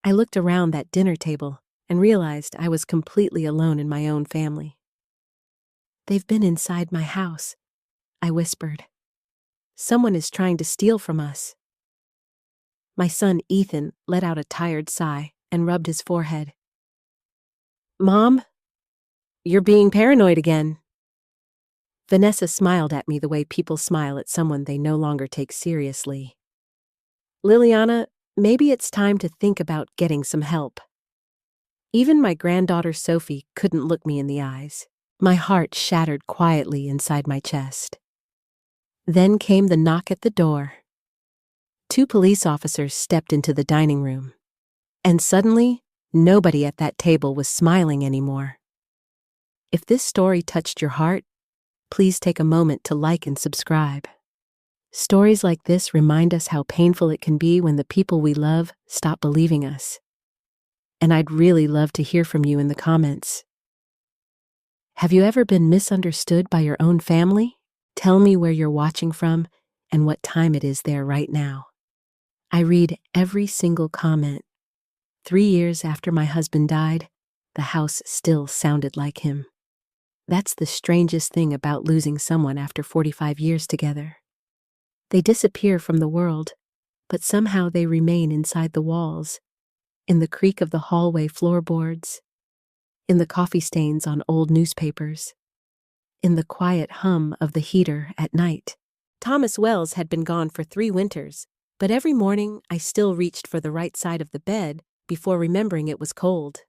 I looked around that dinner table and realized I was completely alone in my own family. "They've been inside my house," I whispered. "Someone is trying to steal from us." My son Ethan let out a tired sigh and rubbed his forehead. "Mom, you're being paranoid again." Vanessa smiled at me the way people smile at someone they no longer take seriously. "Liliana, maybe it's time to think about getting some help." Even my granddaughter Sophie couldn't look me in the eyes. My heart shattered quietly inside my chest. Then came the knock at the door. 2 police officers stepped into the dining room. And suddenly, nobody at that table was smiling anymore. If this story touched your heart, please take a moment to like and subscribe. Stories like this remind us how painful it can be when the people we love stop believing us. And I'd really love to hear from you in the comments. Have you ever been misunderstood by your own family? Tell me where you're watching from and what time it is there right now. I read every single comment. 3 years after my husband died, the house still sounded like him. That's the strangest thing about losing someone after 45 years together. They disappear from the world, but somehow they remain inside the walls, in the creak of the hallway floorboards, in the coffee stains on old newspapers, in the quiet hum of the heater at night. Thomas Wells had been gone for 3 winters, but every morning I still reached for the right side of the bed before remembering it was cold.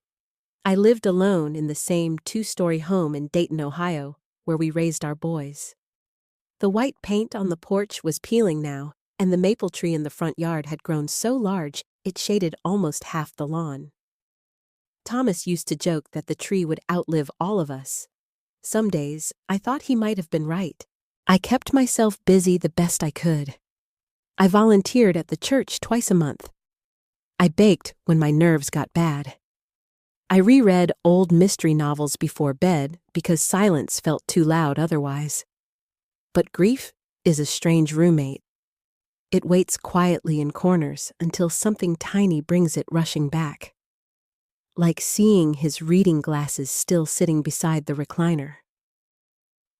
I lived alone in the same 2-story home in Dayton, Ohio, where we raised our boys. The white paint on the porch was peeling now, and the maple tree in the front yard had grown so large it shaded almost half the lawn. Thomas used to joke that the tree would outlive all of us. Some days, I thought he might have been right. I kept myself busy the best I could. I volunteered at the church twice a month. I baked when my nerves got bad. I reread old mystery novels before bed because silence felt too loud otherwise. But grief is a strange roommate. It waits quietly in corners until something tiny brings it rushing back. Like seeing his reading glasses still sitting beside the recliner.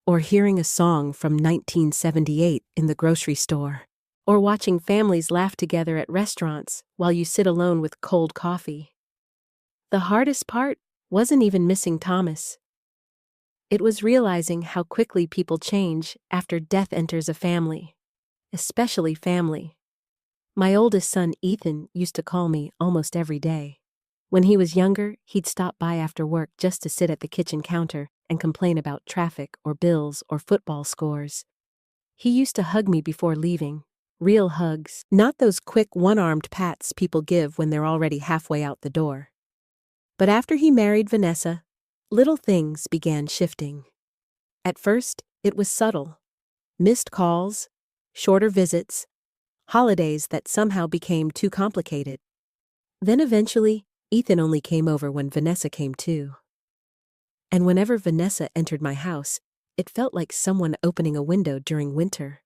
Or hearing a song from 1978 in the grocery store. Or watching families laugh together at restaurants while you sit alone with cold coffee. The hardest part wasn't even missing Thomas. It was realizing how quickly people change after death enters a family, especially family. My oldest son Ethan used to call me almost every day. When he was younger, he'd stop by after work just to sit at the kitchen counter and complain about traffic or bills or football scores. He used to hug me before leaving, real hugs, not those quick one-armed pats people give when they're already halfway out the door. But after he married Vanessa, little things began shifting. At first, it was subtle. Missed calls, shorter visits, holidays that somehow became too complicated. Then eventually, Ethan only came over when Vanessa came too. And whenever Vanessa entered my house, it felt like someone opening a window during winter.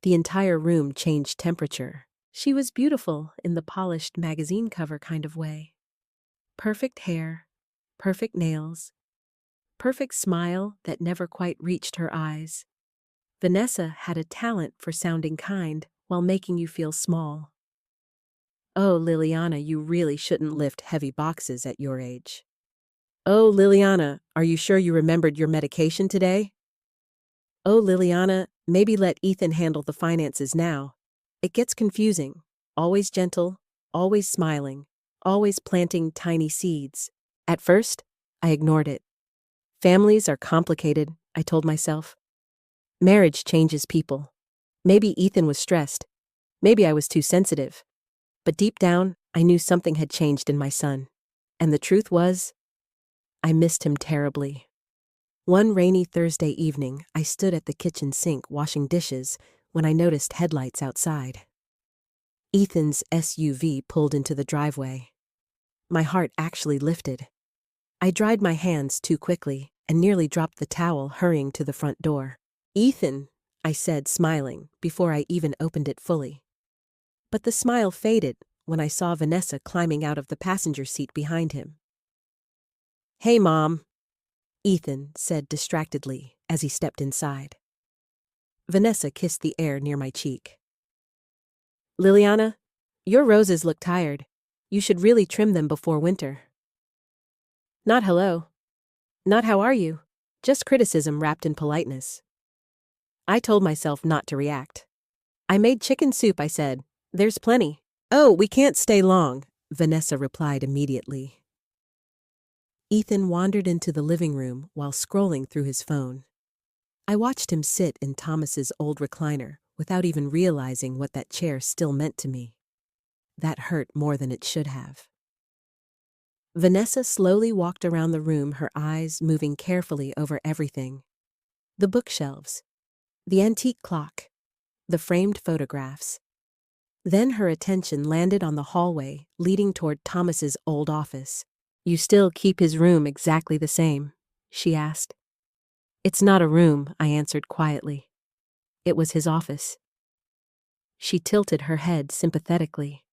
The entire room changed temperature. She was beautiful in the polished magazine cover kind of way. Perfect hair, perfect nails, perfect smile that never quite reached her eyes. Vanessa had a talent for sounding kind while making you feel small. "Oh, Liliana, you really shouldn't lift heavy boxes at your age." "Oh, Liliana, are you sure you remembered your medication today?" "Oh, Liliana, maybe let Ethan handle the finances now. It gets confusing. Always gentle, always smiling, always planting tiny seeds." At first, I ignored it. Families are complicated, I told myself. Marriage changes people. Maybe Ethan was stressed. Maybe I was too sensitive. But deep down, I knew something had changed in my son. And the truth was, I missed him terribly. One rainy Thursday evening, I stood at the kitchen sink washing dishes when I noticed headlights outside. Ethan's SUV pulled into the driveway. My heart actually lifted. I dried my hands too quickly and nearly dropped the towel hurrying to the front door. "Ethan," I said, smiling, before I even opened it fully. But the smile faded when I saw Vanessa climbing out of the passenger seat behind him. "Hey, Mom," Ethan said distractedly as he stepped inside. Vanessa kissed the air near my cheek. "Liliana, your roses look tired. You should really trim them before winter." Not hello. Not how are you. Just criticism wrapped in politeness. I told myself not to react. "I made chicken soup," I said. "There's plenty." "Oh, we can't stay long," Vanessa replied immediately. Ethan wandered into the living room while scrolling through his phone. I watched him sit in Thomas's old recliner without even realizing what that chair still meant to me. That hurt more than it should have. Vanessa slowly walked around the room, her eyes moving carefully over everything. The bookshelves, the antique clock, the framed photographs. Then her attention landed on the hallway leading toward Thomas's old office. "You still keep his room exactly the same?" she asked. "It's not a room," I answered quietly. "It was his office." She tilted her head sympathetically.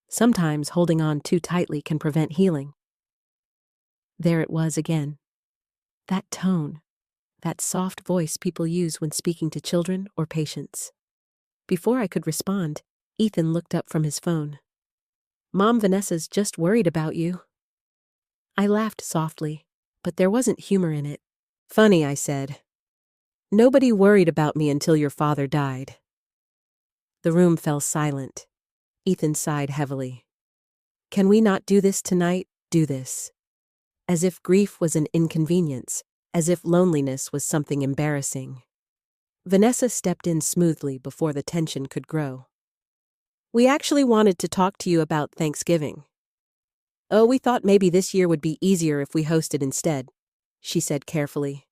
Sometimes holding on too tightly can prevent healing. There it was again. That tone, that soft voice people use when speaking to children or patients. Before I could respond, Ethan looked up from his phone. "Mom, Vanessa's just worried about you." I laughed softly, but there wasn't humor in it. "Funny," I said. "Nobody worried about me until your father died." The room fell silent. Ethan sighed heavily. "Can we not do this tonight? Do this." As if grief was an inconvenience, as if loneliness was something embarrassing. Vanessa stepped in smoothly before the tension could grow. "We actually wanted to talk to you about Thanksgiving." "Oh, we thought maybe this year would be easier if we hosted instead," she said carefully.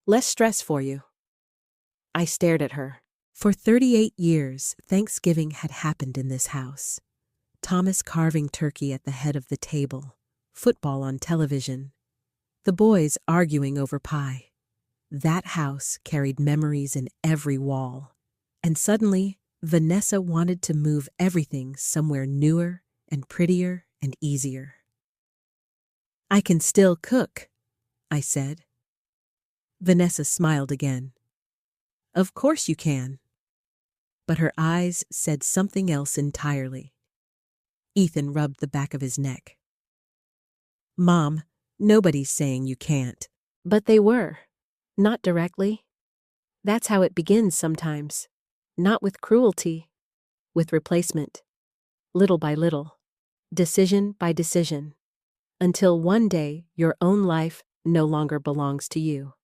"Less stress for you." I stared at her. For 38 years, Thanksgiving had happened in this house. Thomas carving turkey at the head of the table, football on television, the boys arguing over pie. That house carried memories in every wall. And suddenly, Vanessa wanted to move everything somewhere newer and prettier and easier. "I can still cook," I said. Vanessa smiled again. "Of course you can." But her eyes said something else entirely. Ethan rubbed the back of his neck. "Mom, nobody's saying you can't." But they were. Not directly. That's how it begins sometimes. Not with cruelty, with replacement. Little by little. Decision by decision. Until one day your own life no longer belongs to you.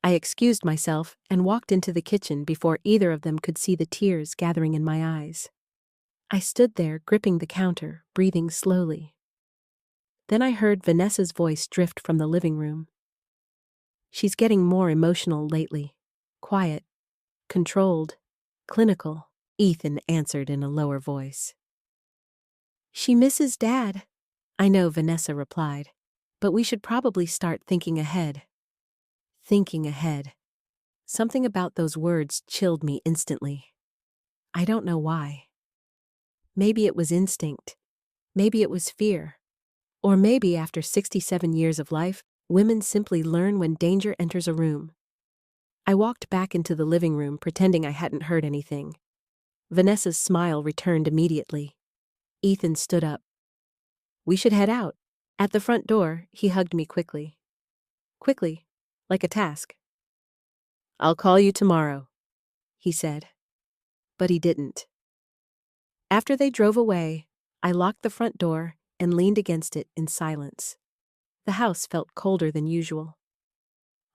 I excused myself and walked into the kitchen before either of them could see the tears gathering in my eyes. I stood there gripping the counter, breathing slowly. Then I heard Vanessa's voice drift from the living room. "She's getting more emotional lately. Quiet, controlled, clinical," Ethan answered in a lower voice. "She misses Dad." "I know," Vanessa replied, "but we should probably start thinking ahead." Thinking ahead. Something about those words chilled me instantly. I don't know why. Maybe it was instinct. Maybe it was fear. Or maybe after 67 years of life, women simply learn when danger enters a room. I walked back into the living room pretending I hadn't heard anything. Vanessa's smile returned immediately. Ethan stood up. "We should head out." At the front door, he hugged me quickly. Quickly, like a task. "I'll call you tomorrow," he said. But he didn't. After they drove away, I locked the front door and leaned against it in silence. The house felt colder than usual.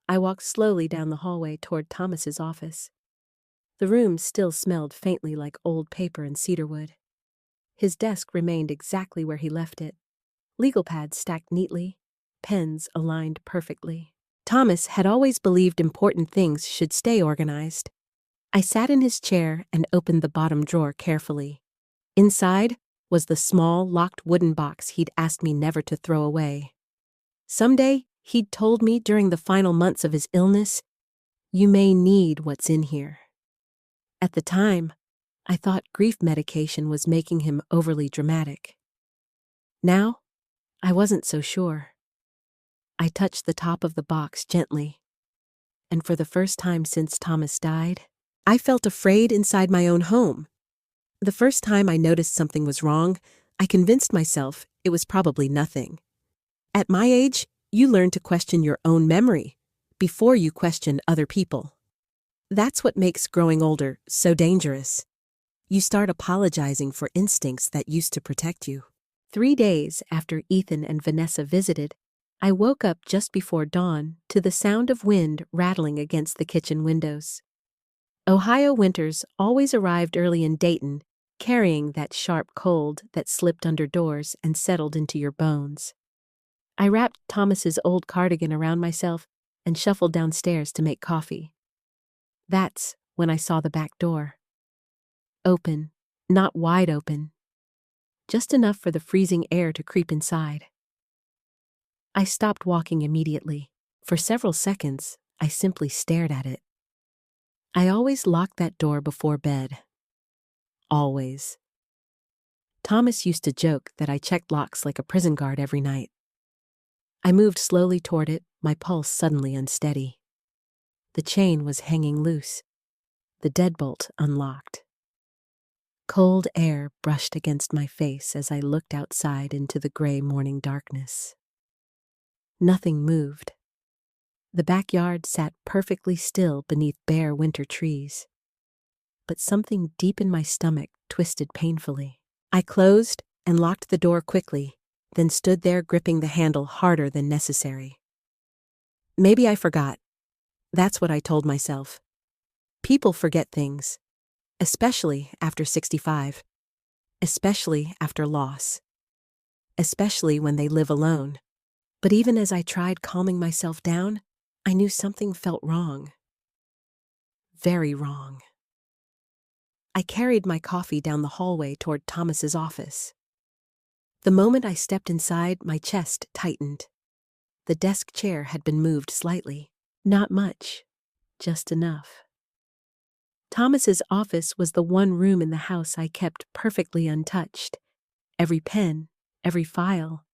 I walked slowly down the hallway toward Thomas's office. The room still smelled faintly like old paper and cedarwood. His desk remained exactly where he left it. Legal pads stacked neatly, pens aligned perfectly. Thomas had always believed important things should stay organized. I sat in his chair and opened the bottom drawer carefully. Inside was the small, locked wooden box he'd asked me never to throw away. Someday, he'd told me during the final months of his illness, "You may need what's in here." At the time, I thought grief medication was making him overly dramatic. Now, I wasn't so sure. I touched the top of the box gently, and for the first time since Thomas died, I felt afraid inside my own home. The first time I noticed something was wrong, I convinced myself it was probably nothing. At my age, you learn to question your own memory before you question other people. That's what makes growing older so dangerous. You start apologizing for instincts that used to protect you. 3 days after Ethan and Vanessa visited, I woke up just before dawn to the sound of wind rattling against the kitchen windows. Ohio winters always arrived early in Dayton, carrying that sharp cold that slipped under doors and settled into your bones. I wrapped Thomas's old cardigan around myself and shuffled downstairs to make coffee. That's when I saw the back door. Open, not wide open, just enough for the freezing air to creep inside. I stopped walking immediately. For several seconds, I simply stared at it. I always locked that door before bed. Always. Thomas used to joke that I checked locks like a prison guard every night. I moved slowly toward it, my pulse suddenly unsteady. The chain was hanging loose, the deadbolt unlocked. Cold air brushed against my face as I looked outside into the gray morning darkness. Nothing moved. The backyard sat perfectly still beneath bare winter trees. But something deep in my stomach twisted painfully. I closed and locked the door quickly, then stood there gripping the handle harder than necessary. Maybe I forgot. That's what I told myself. People forget things, especially after 65, especially after loss, especially when they live alone. But even as I tried calming myself down, I knew something felt wrong. Very wrong. I carried my coffee down the hallway toward Thomas's office. The moment I stepped inside, my chest tightened. The desk chair had been moved slightly. Not much, just enough. Thomas's office was the one room in the house I kept perfectly untouched. Every pen, every file,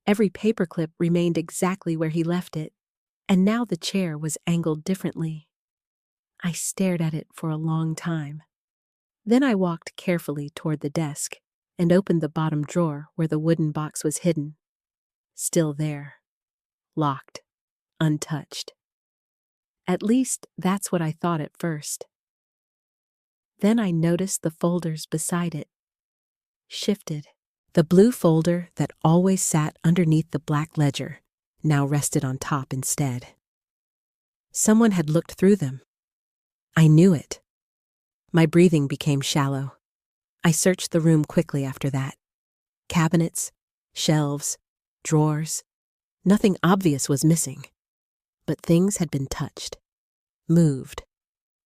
every paperclip remained exactly where he left it, and now the chair was angled differently. I stared at it for a long time. Then I walked carefully toward the desk and opened the bottom drawer where the wooden box was hidden. Still there. Locked. Untouched. At least that's what I thought at first. Then I noticed the folders beside it. Shifted. The blue folder that always sat underneath the black ledger now rested on top instead. Someone had looked through them. I knew it. My breathing became shallow. I searched the room quickly after that. Cabinets, shelves, drawers. Nothing obvious was missing. But things had been touched, moved,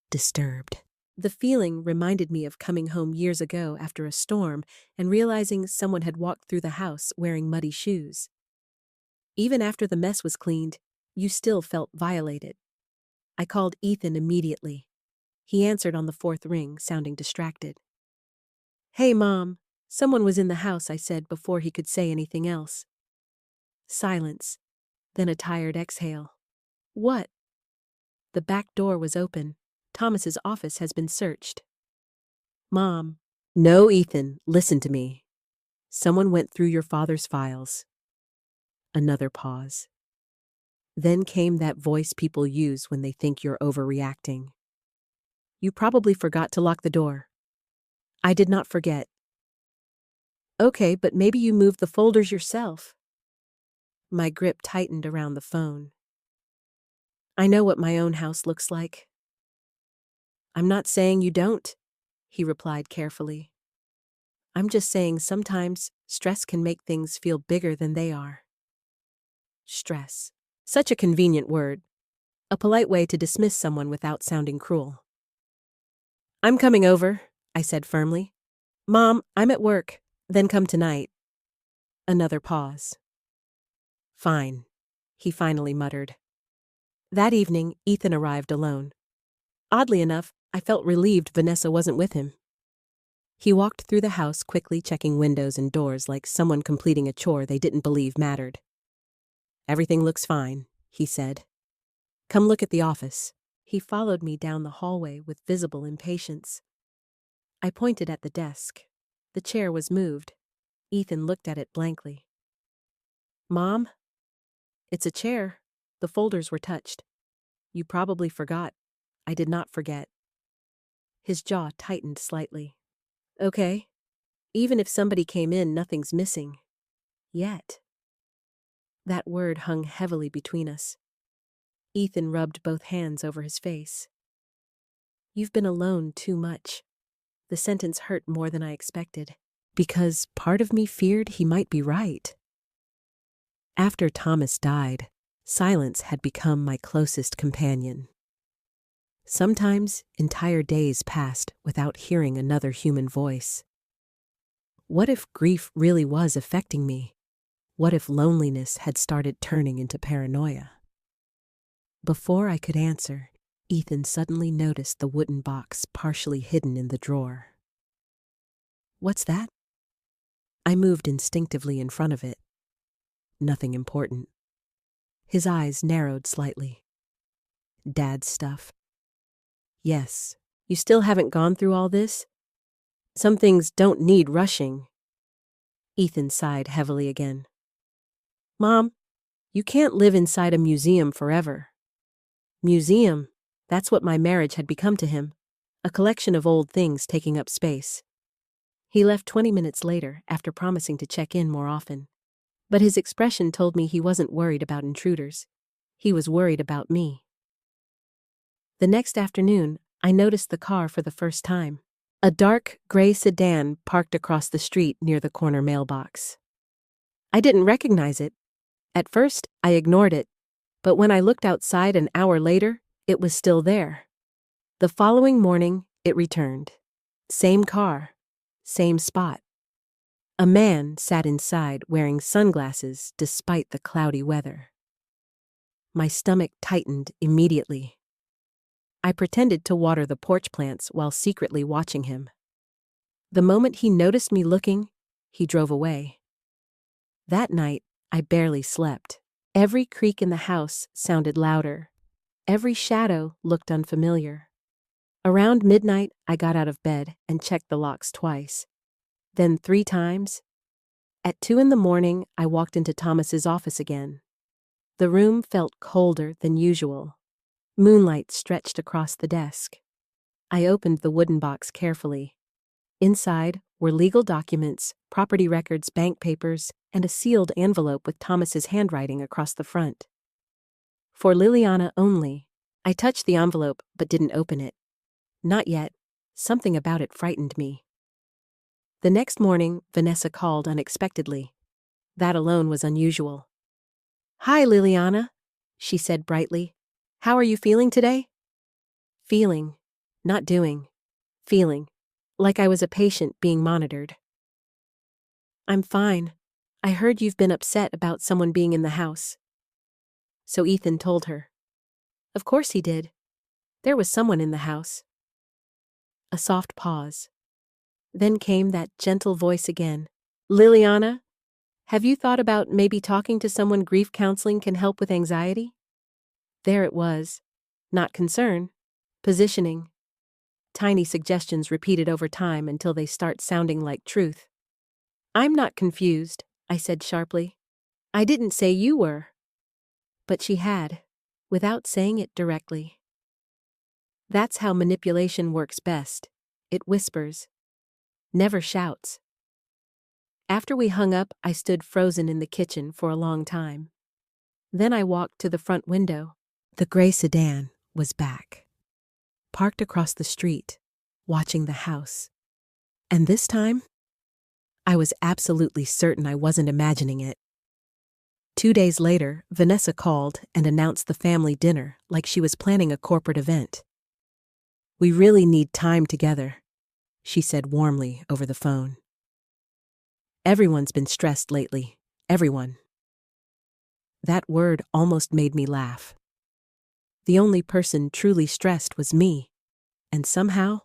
disturbed. The feeling reminded me of coming home years ago after a storm and realizing someone had walked through the house wearing muddy shoes. Even after the mess was cleaned, you still felt violated. I called Ethan immediately. He answered on the 4th ring, sounding distracted. "Hey, Mom, someone was in the house," I said before he could say anything else. Silence, then a tired exhale. "What?" The back door was open. Thomas's office has been searched. "Mom." "No, Ethan, listen to me. Someone went through your father's files." Another pause. Then came that voice people use when they think you're overreacting. "You probably forgot to lock the door." "I did not forget." "Okay, but maybe you moved the folders yourself." My grip tightened around the phone. "I know what my own house looks like." "I'm not saying you don't," he replied carefully. "I'm just saying sometimes stress can make things feel bigger than they are." Stress. Such a convenient word. A polite way to dismiss someone without sounding cruel. "I'm coming over," I said firmly. "Mom, I'm at work. Then come tonight." Another pause. "Fine," he finally muttered. That evening, Ethan arrived alone. Oddly enough, I felt relieved Vanessa wasn't with him. He walked through the house quickly, checking windows and doors like someone completing a chore they didn't believe mattered. "Everything looks fine," he said. "Come look at the office." He followed me down the hallway with visible impatience. I pointed at the desk. The chair was moved. Ethan looked at it blankly. "Mom? It's a chair." The folders were touched. "You probably forgot." I did not forget. His jaw tightened slightly. "Okay. Even if somebody came in, nothing's missing. Yet." That word hung heavily between us. Ethan rubbed both hands over his face. "You've been alone too much." The sentence hurt more than I expected, because part of me feared he might be right. After Thomas died, silence had become my closest companion. Sometimes entire days passed without hearing another human voice. What if grief really was affecting me? What if loneliness had started turning into paranoia? Before I could answer, Ethan suddenly noticed the wooden box partially hidden in the drawer. "What's that?" I moved instinctively in front of it. Nothing important. His eyes narrowed slightly. "Dad's stuff." "Yes. You still haven't gone through all this? Some things don't need rushing." Ethan sighed heavily again. "Mom, you can't live inside a museum forever." Museum, that's what my marriage had become to him. A collection of old things taking up space. He left 20 minutes later after promising to check in more often. But his expression told me he wasn't worried about intruders. He was worried about me. The next afternoon, I noticed the car for the first time. A dark, gray sedan parked across the street near the corner mailbox. I didn't recognize it. At first, I ignored it, but when I looked outside an hour later, it was still there. The following morning, it returned. Same car, same spot. A man sat inside wearing sunglasses despite the cloudy weather. My stomach tightened immediately. I pretended to water the porch plants while secretly watching him. The moment he noticed me looking, he drove away. That night, I barely slept. Every creak in the house sounded louder. Every shadow looked unfamiliar. Around midnight, I got out of bed and checked the locks twice. Then 3 times. At 2 in the morning, I walked into Thomas's office again. The room felt colder than usual. Moonlight stretched across the desk. I opened the wooden box carefully. Inside were legal documents, property records, bank papers, and a sealed envelope with Thomas's handwriting across the front. "For Liliana only." I touched the envelope but didn't open it. Not yet. Something about it frightened me. The next morning, Vanessa called unexpectedly. That alone was unusual. "Hi, Liliana," she said brightly. "How are you feeling today?" Feeling, not doing. Feeling, like I was a patient being monitored. "I'm fine. I heard you've been upset about someone being in the house." So Ethan told her. Of course he did. There was someone in the house. A soft pause. Then came that gentle voice again. "Liliana, have you thought about maybe talking to someone? Grief counseling can help with anxiety?" There it was. Not concern. Positioning. Tiny suggestions repeated over time until they start sounding like truth. "I'm not confused," I said sharply. "I didn't say you were." But she had, without saying it directly. That's how manipulation works best. It whispers. Never shouts. After we hung up, I stood frozen in the kitchen for a long time. Then I walked to the front window. The gray sedan was back, parked across the street, watching the house. And this time, I was absolutely certain I wasn't imagining it. 2 days later, Vanessa called and announced the family dinner like she was planning a corporate event. "We really need time together," she said warmly over the phone. "Everyone's been stressed lately. Everyone." That word almost made me laugh. The only person truly stressed was me, and somehow,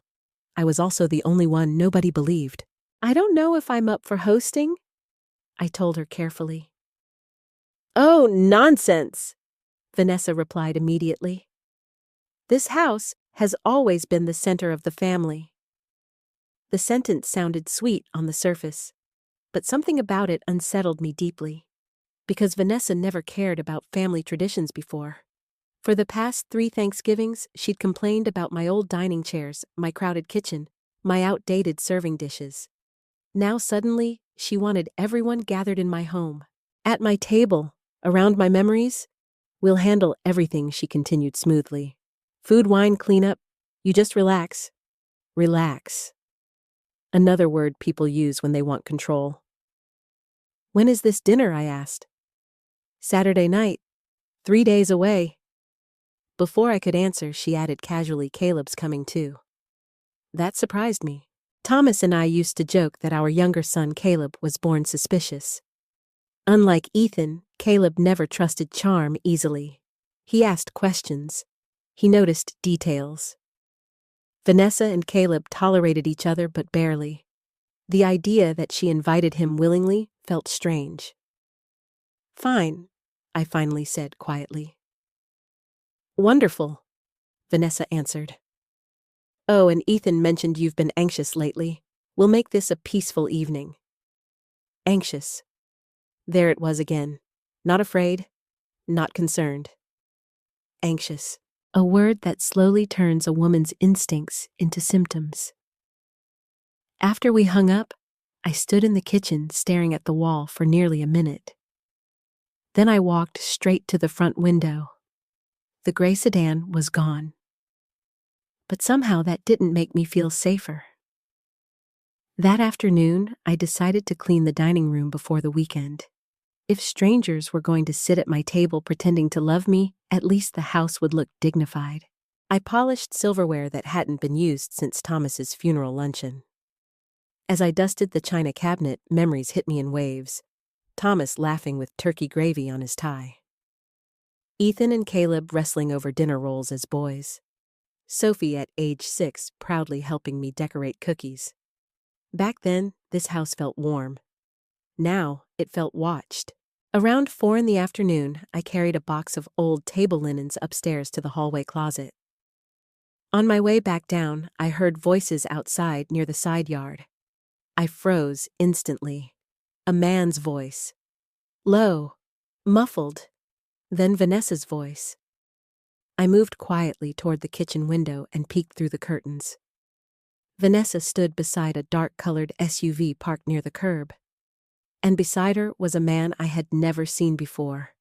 I was also the only one nobody believed. "I don't know if I'm up for hosting," I told her carefully. "Oh, nonsense," Vanessa replied immediately. "This house has always been the center of the family." The sentence sounded sweet on the surface, but something about it unsettled me deeply, because Vanessa never cared about family traditions before. For the past 3 Thanksgivings, she'd complained about my old dining chairs, my crowded kitchen, my outdated serving dishes. Now suddenly, she wanted everyone gathered in my home, at my table, around my memories. "We'll handle everything," she continued smoothly. "Food, wine, cleanup. You just relax." Relax. Another word people use when they want control. "When is this dinner?" I asked. "Saturday night. 3 days away." Before I could answer, she added casually, "Caleb's coming too." That surprised me. Thomas and I used to joke that our younger son Caleb was born suspicious. Unlike Ethan, Caleb never trusted charm easily. He asked questions. He noticed details. Vanessa and Caleb tolerated each other but barely. The idea that she invited him willingly felt strange. "Fine," I finally said quietly. "Wonderful," Vanessa answered. "Oh, and Ethan mentioned you've been anxious lately. We'll make this a peaceful evening." Anxious. There it was again. Not afraid, not concerned. Anxious. A word that slowly turns a woman's instincts into symptoms. After we hung up, I stood in the kitchen staring at the wall for nearly a minute. Then I walked straight to the front window. The gray sedan was gone. But somehow that didn't make me feel safer. That afternoon, I decided to clean the dining room before the weekend. If strangers were going to sit at my table pretending to love me, at least the house would look dignified. I polished silverware that hadn't been used since Thomas's funeral luncheon. As I dusted the china cabinet, memories hit me in waves. Thomas laughing with turkey gravy on his tie. Ethan and Caleb wrestling over dinner rolls as boys. Sophie at age 6 proudly helping me decorate cookies. Back then, this house felt warm. Now, it felt watched. Around 4 in the afternoon, I carried a box of old table linens upstairs to the hallway closet. On my way back down, I heard voices outside near the side yard. I froze instantly. A man's voice. Low, muffled. Then Vanessa's voice. I moved quietly toward the kitchen window and peeked through the curtains. Vanessa stood beside a dark-colored SUV parked near the curb. And beside her was a man I had never seen before.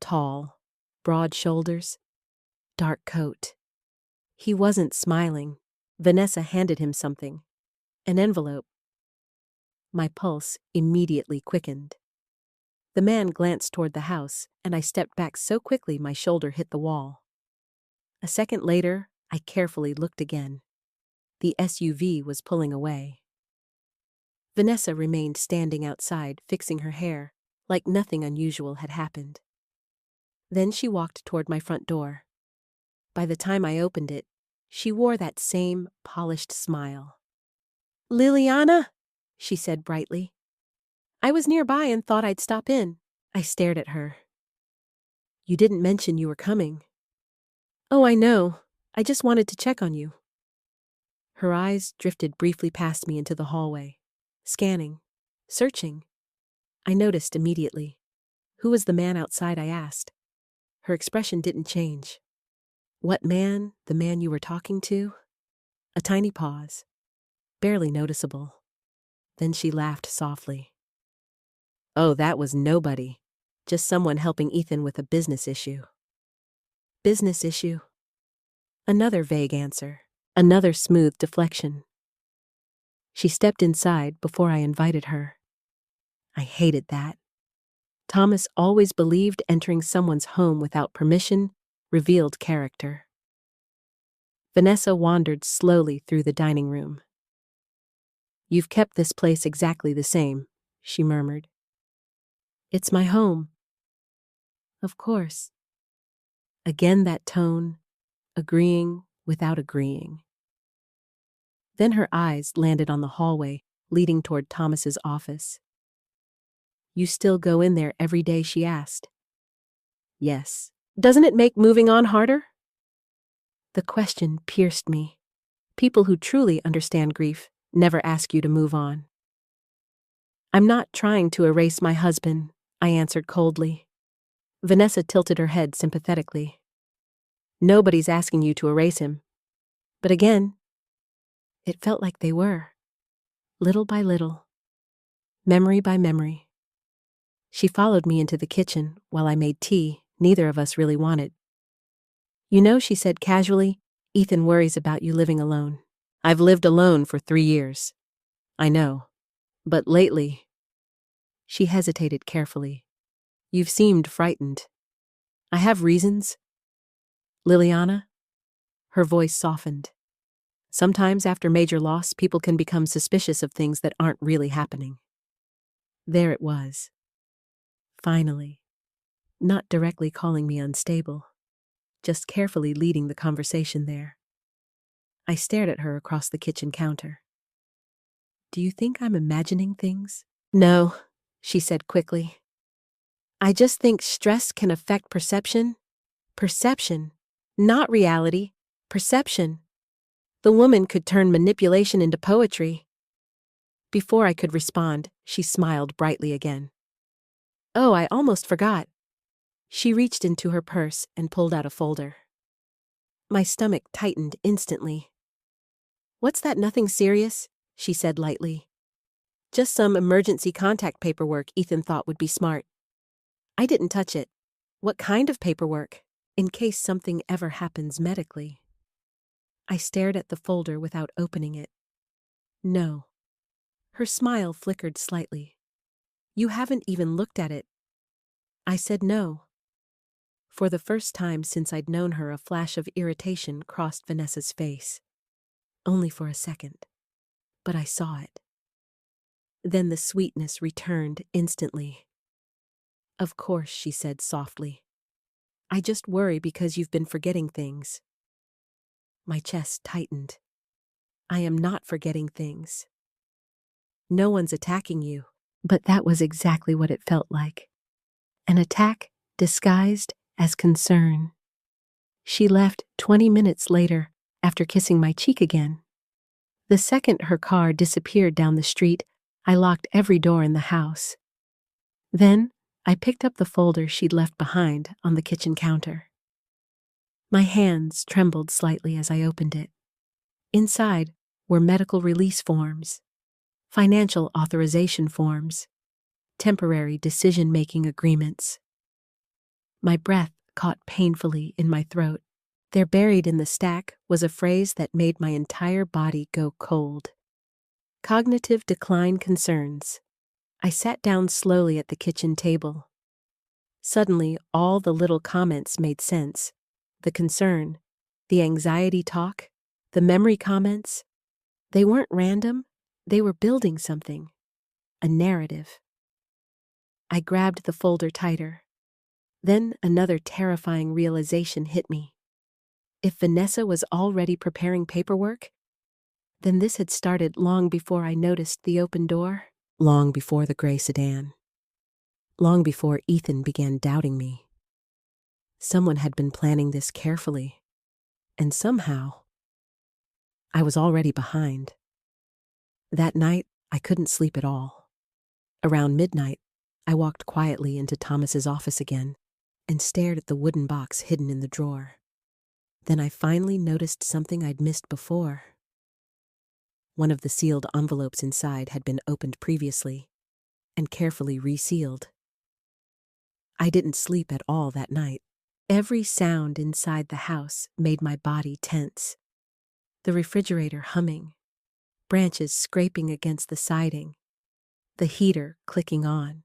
Tall, broad shoulders, dark coat. He wasn't smiling. Vanessa handed him something. An envelope. My pulse immediately quickened. The man glanced toward the house, and I stepped back so quickly my shoulder hit the wall. A second later, I carefully looked again. The SUV was pulling away. Vanessa remained standing outside, fixing her hair, like nothing unusual had happened. Then she walked toward my front door. By the time I opened it, she wore that same polished smile. "Liliana," she said brightly. "I was nearby and thought I'd stop in." I stared at her. "You didn't mention you were coming." "Oh, I know. I just wanted to check on you." Her eyes drifted briefly past me into the hallway. Scanning. Searching. I noticed immediately. "Who was the man outside?" I asked. Her expression didn't change. "What man? The man you were talking to?" A tiny pause. Barely noticeable. Then she laughed softly. "Oh, that was nobody. Just someone helping Ethan with a business issue." Business issue? Another vague answer. Another smooth deflection. She stepped inside before I invited her. I hated that. Thomas always believed entering someone's home without permission revealed character. Vanessa wandered slowly through the dining room. "You've kept this place exactly the same," she murmured. "It's my home." "Of course." Again that tone, agreeing without agreeing. Then her eyes landed on the hallway leading toward Thomas's office. "You still go in there every day?" she asked. "Yes." "Doesn't it make moving on harder?" The question pierced me. People who truly understand grief never ask you to move on. "I'm not trying to erase my husband," I answered coldly. Vanessa tilted her head sympathetically. "Nobody's asking you to erase him." But again, it felt like they were. Little by little. Memory by memory. She followed me into the kitchen while I made tea neither of us really wanted. "You know," she said casually, "Ethan worries about you living alone." "I've lived alone for 3 years. I know. But lately—" She hesitated carefully. "You've seemed frightened." "I have reasons." "Liliana?" Her voice softened. "Sometimes after major loss, people can become suspicious of things that aren't really happening." There it was. Finally. Not directly calling me unstable, just carefully leading the conversation there. I stared at her across the kitchen counter. "Do you think I'm imagining things?" "No," she said quickly. "I just think stress can affect perception." Perception. Not reality. Perception. The woman could turn manipulation into poetry. Before I could respond, she smiled brightly again. "Oh, I almost forgot." She reached into her purse and pulled out a folder. My stomach tightened instantly. "What's that? Nothing serious?" she said lightly. "Just some emergency contact paperwork Ethan thought would be smart." I didn't touch it. "What kind of paperwork?" "In case something ever happens medically." I stared at the folder without opening it. "No." Her smile flickered slightly. "You haven't even looked at it." I said no. For the first time since I'd known her, a flash of irritation crossed Vanessa's face. Only for a second. But I saw it. Then the sweetness returned instantly. "Of course," she said softly. "I just worry because you've been forgetting things." My chest tightened. "I am not forgetting things. No one's attacking you." But that was exactly what it felt like. An attack disguised as concern. She left 20 minutes later after kissing my cheek again. The second her car disappeared down the street, I locked every door in the house. Then I picked up the folder she'd left behind on the kitchen counter. My hands trembled slightly as I opened it. Inside were medical release forms, financial authorization forms, temporary decision-making agreements. My breath caught painfully in my throat. There, buried in the stack, was a phrase that made my entire body go cold. Cognitive decline concerns. I sat down slowly at the kitchen table. Suddenly, all the little comments made sense. The concern, the anxiety talk, the memory comments. They weren't random. They were building something. A narrative. I grabbed the folder tighter. Then another terrifying realization hit me. If Vanessa was already preparing paperwork, then this had started long before I noticed the open door, long before the gray sedan, long before Ethan began doubting me. Someone had been planning this carefully, and somehow, I was already behind. That night, I couldn't sleep at all. Around midnight, I walked quietly into Thomas's office again and stared at the wooden box hidden in the drawer. Then I finally noticed something I'd missed before. One of the sealed envelopes inside had been opened previously and carefully resealed. I didn't sleep at all that night. Every sound inside the house made my body tense. The refrigerator humming, branches scraping against the siding, the heater clicking on.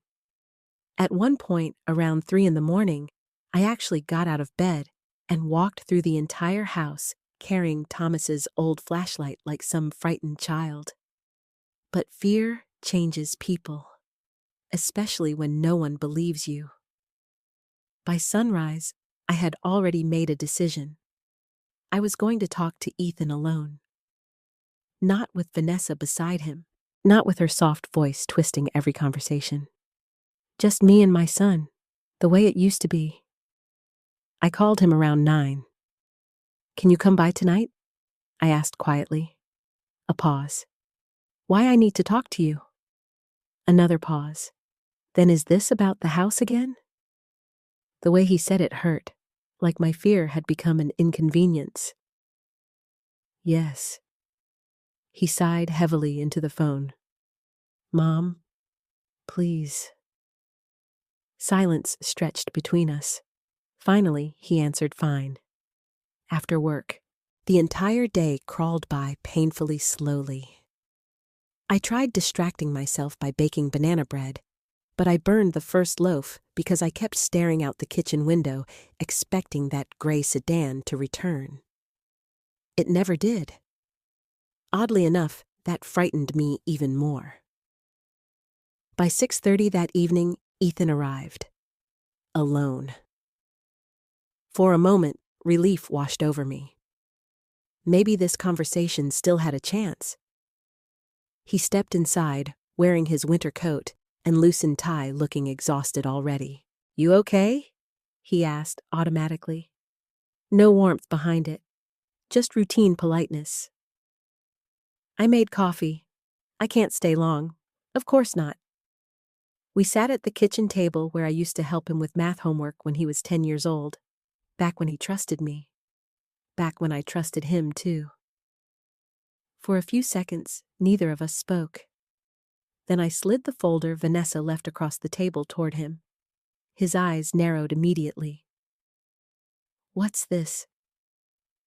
At one point, around 3 a.m, I actually got out of bed and walked through the entire house, carrying Thomas's old flashlight like some frightened child. But fear changes people, especially when no one believes you. By sunrise, I had already made a decision. I was going to talk to Ethan alone. Not with Vanessa beside him. Not with her soft voice twisting every conversation. Just me and my son, the way it used to be. I called him around 9. "Can you come by tonight?" I asked quietly. A pause. "Why I need to talk to you?" Another pause. "Then is this about the house again?" The way he said it hurt, like my fear had become an inconvenience. "Yes." He sighed heavily into the phone. "Mom, please." Silence stretched between us. Finally, he answered fine. After work. The entire day crawled by painfully slowly. I tried distracting myself by baking banana bread, but I burned the first loaf because I kept staring out the kitchen window, expecting that gray sedan to return. It never did. Oddly enough, that frightened me even more. By 6:30 that evening, Ethan arrived. Alone. For a moment, relief washed over me. Maybe this conversation still had a chance. He stepped inside, wearing his winter coat and loosened tie, looking exhausted already. "You okay?" he asked automatically. No warmth behind it, just routine politeness. "I made coffee. I can't stay long." "Of course not." We sat at the kitchen table where I used to help him with math homework when he was 10 years old. Back when he trusted me. Back when I trusted him, too. For a few seconds, neither of us spoke. Then I slid the folder Vanessa left across the table toward him. His eyes narrowed immediately. "What's this?"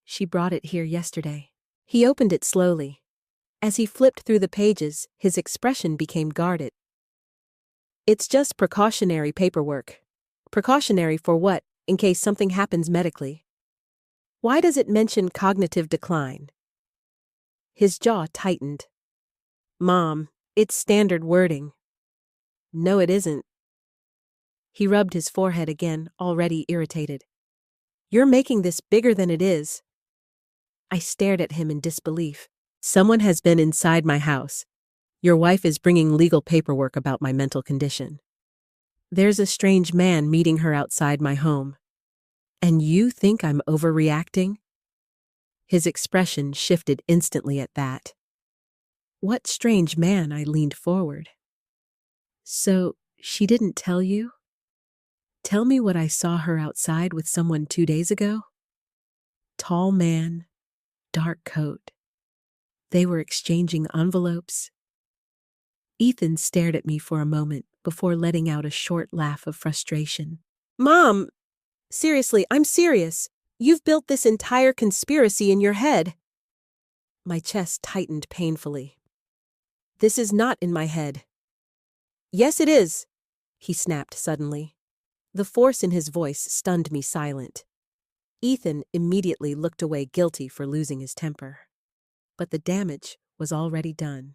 "She brought it here yesterday." He opened it slowly. As he flipped through the pages, his expression became guarded. "It's just precautionary paperwork." "Precautionary for what? In case something happens medically." "Why does it mention cognitive decline?" His jaw tightened. "Mom, it's standard wording." "No, it isn't." He rubbed his forehead again, already irritated. "You're making this bigger than it is." I stared at him in disbelief. "Someone has been inside my house. Your wife is bringing legal paperwork about my mental condition. There's a strange man meeting her outside my home. And you think I'm overreacting?" His expression shifted instantly at that. "What strange man?" I leaned forward. "So, she didn't tell you? Tell me what I saw her outside with someone 2 days ago?" Tall man, dark coat. They were exchanging envelopes. Ethan stared at me for a moment before letting out a short laugh of frustration. "Mom, seriously, I'm serious. You've built this entire conspiracy in your head." My chest tightened painfully. "This is not in my head." "Yes, it is," he snapped suddenly. The force in his voice stunned me silent. Ethan immediately looked away, guilty for losing his temper. But the damage was already done.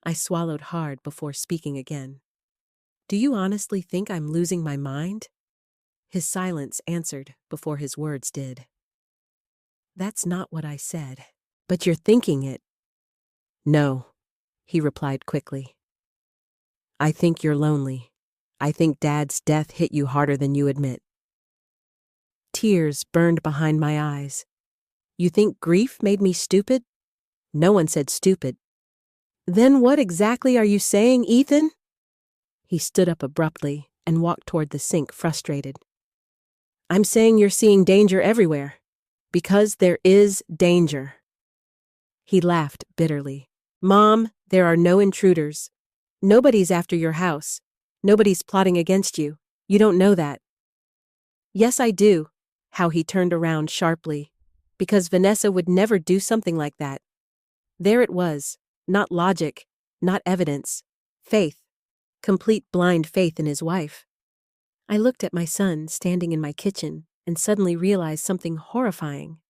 I swallowed hard before speaking again. "Do you honestly think I'm losing my mind?" His silence answered before his words did. "That's not what I said." "But you're thinking it." "No," he replied quickly. "I think you're lonely. I think Dad's death hit you harder than you admit." Tears burned behind my eyes. "You think grief made me stupid?" "No one said stupid." "Then what exactly are you saying, Ethan?" He stood up abruptly and walked toward the sink, frustrated. "I'm saying you're seeing danger everywhere. Because there is danger." He laughed bitterly. "Mom, there are no intruders. Nobody's after your house. Nobody's plotting against you. You don't know that." "Yes, I do." How he turned around sharply. "Because Vanessa would never do something like that." There it was. Not logic, not evidence. Faith. Complete blind faith in his wife. I looked at my son standing in my kitchen and suddenly realized something horrifying.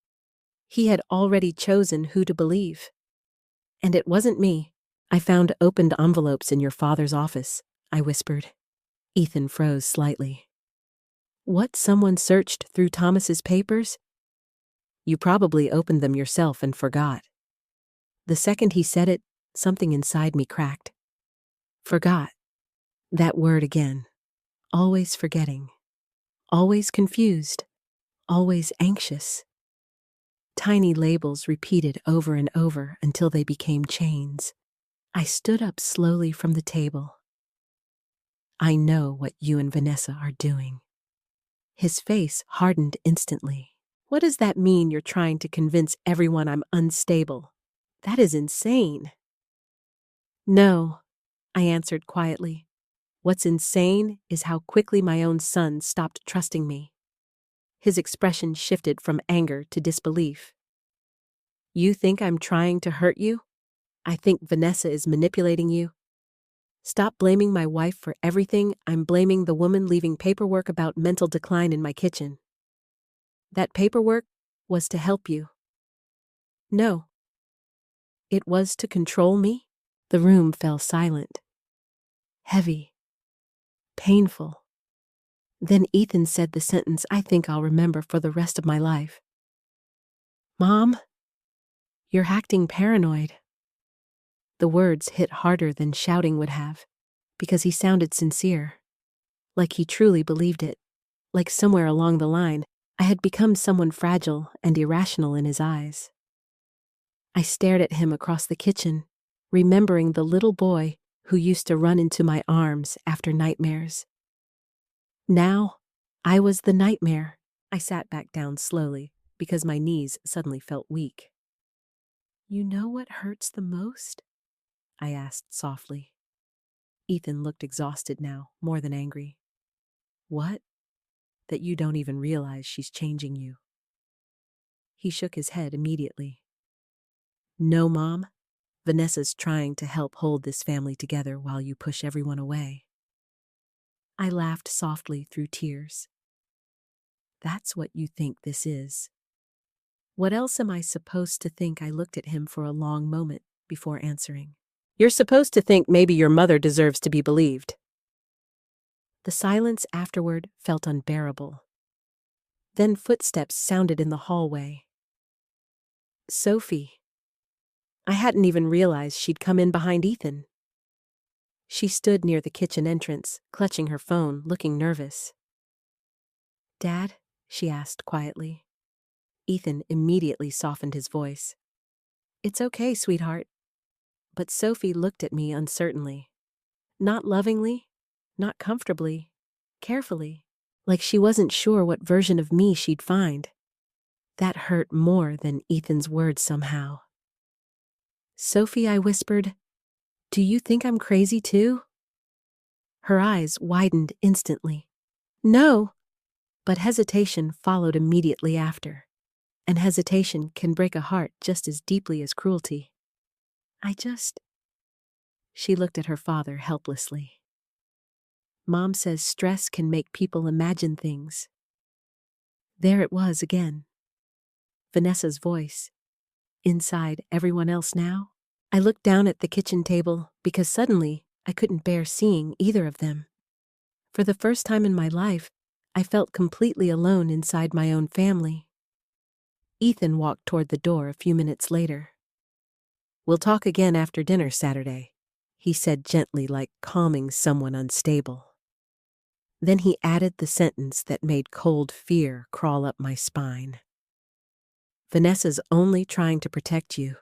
He had already chosen who to believe. And it wasn't me. "I found opened envelopes in your father's office," I whispered. Ethan froze slightly. "What, someone searched through Thomas's papers?" "You probably opened them yourself and forgot." The second he said it, something inside me cracked. Forgot. That word again. Always forgetting. Always confused. Always anxious. Tiny labels repeated over and over until they became chains. I stood up slowly from the table. I know what you and Vanessa are doing. His face hardened instantly. What does that mean you're trying to convince everyone I'm unstable? That is insane. No, I answered quietly. What's insane is how quickly my own son stopped trusting me. His expression shifted from anger to disbelief. You think I'm trying to hurt you? I think Vanessa is manipulating you. Stop blaming my wife for everything. I'm blaming the woman leaving paperwork about mental decline in my kitchen. That paperwork was to help you. No. It was to control me? The room fell silent. Heavy. Painful. Then Ethan said the sentence I think I'll remember for the rest of my life. Mom, you're acting paranoid. The words hit harder than shouting would have, because he sounded sincere. Like he truly believed it. Like somewhere along the line, I had become someone fragile and irrational in his eyes. I stared at him across the kitchen, remembering the little boy who used to run into my arms after nightmares. Now, I was the nightmare. I sat back down slowly because my knees suddenly felt weak. You know what hurts the most? I asked softly. Ethan looked exhausted now, more than angry. What? That you don't even realize she's changing you. He shook his head immediately. No, Mom. Vanessa's trying to help hold this family together while you push everyone away. I laughed softly through tears. That's what you think this is. What else am I supposed to think? I looked at him for a long moment before answering. You're supposed to think maybe your mother deserves to be believed. The silence afterward felt unbearable. Then footsteps sounded in the hallway. Sophie. I hadn't even realized she'd come in behind Ethan. She stood near the kitchen entrance, clutching her phone, looking nervous. Dad? She asked quietly. Ethan immediately softened his voice. It's okay, sweetheart. But Sophie looked at me uncertainly. Not lovingly, not comfortably, carefully, like she wasn't sure what version of me she'd find. That hurt more than Ethan's words somehow. Sophie, I whispered, do you think I'm crazy too? Her eyes widened instantly. No, but hesitation followed immediately after. And hesitation can break a heart just as deeply as cruelty. She looked at her father helplessly. Mom says stress can make people imagine things. There it was again. Vanessa's voice. Inside everyone else now? I looked down at the kitchen table because suddenly I couldn't bear seeing either of them. For the first time in my life, I felt completely alone inside my own family. Ethan walked toward the door a few minutes later. We'll talk again after dinner Saturday, he said gently, like calming someone unstable. Then he added the sentence that made cold fear crawl up my spine. Vanessa's only trying to protect you.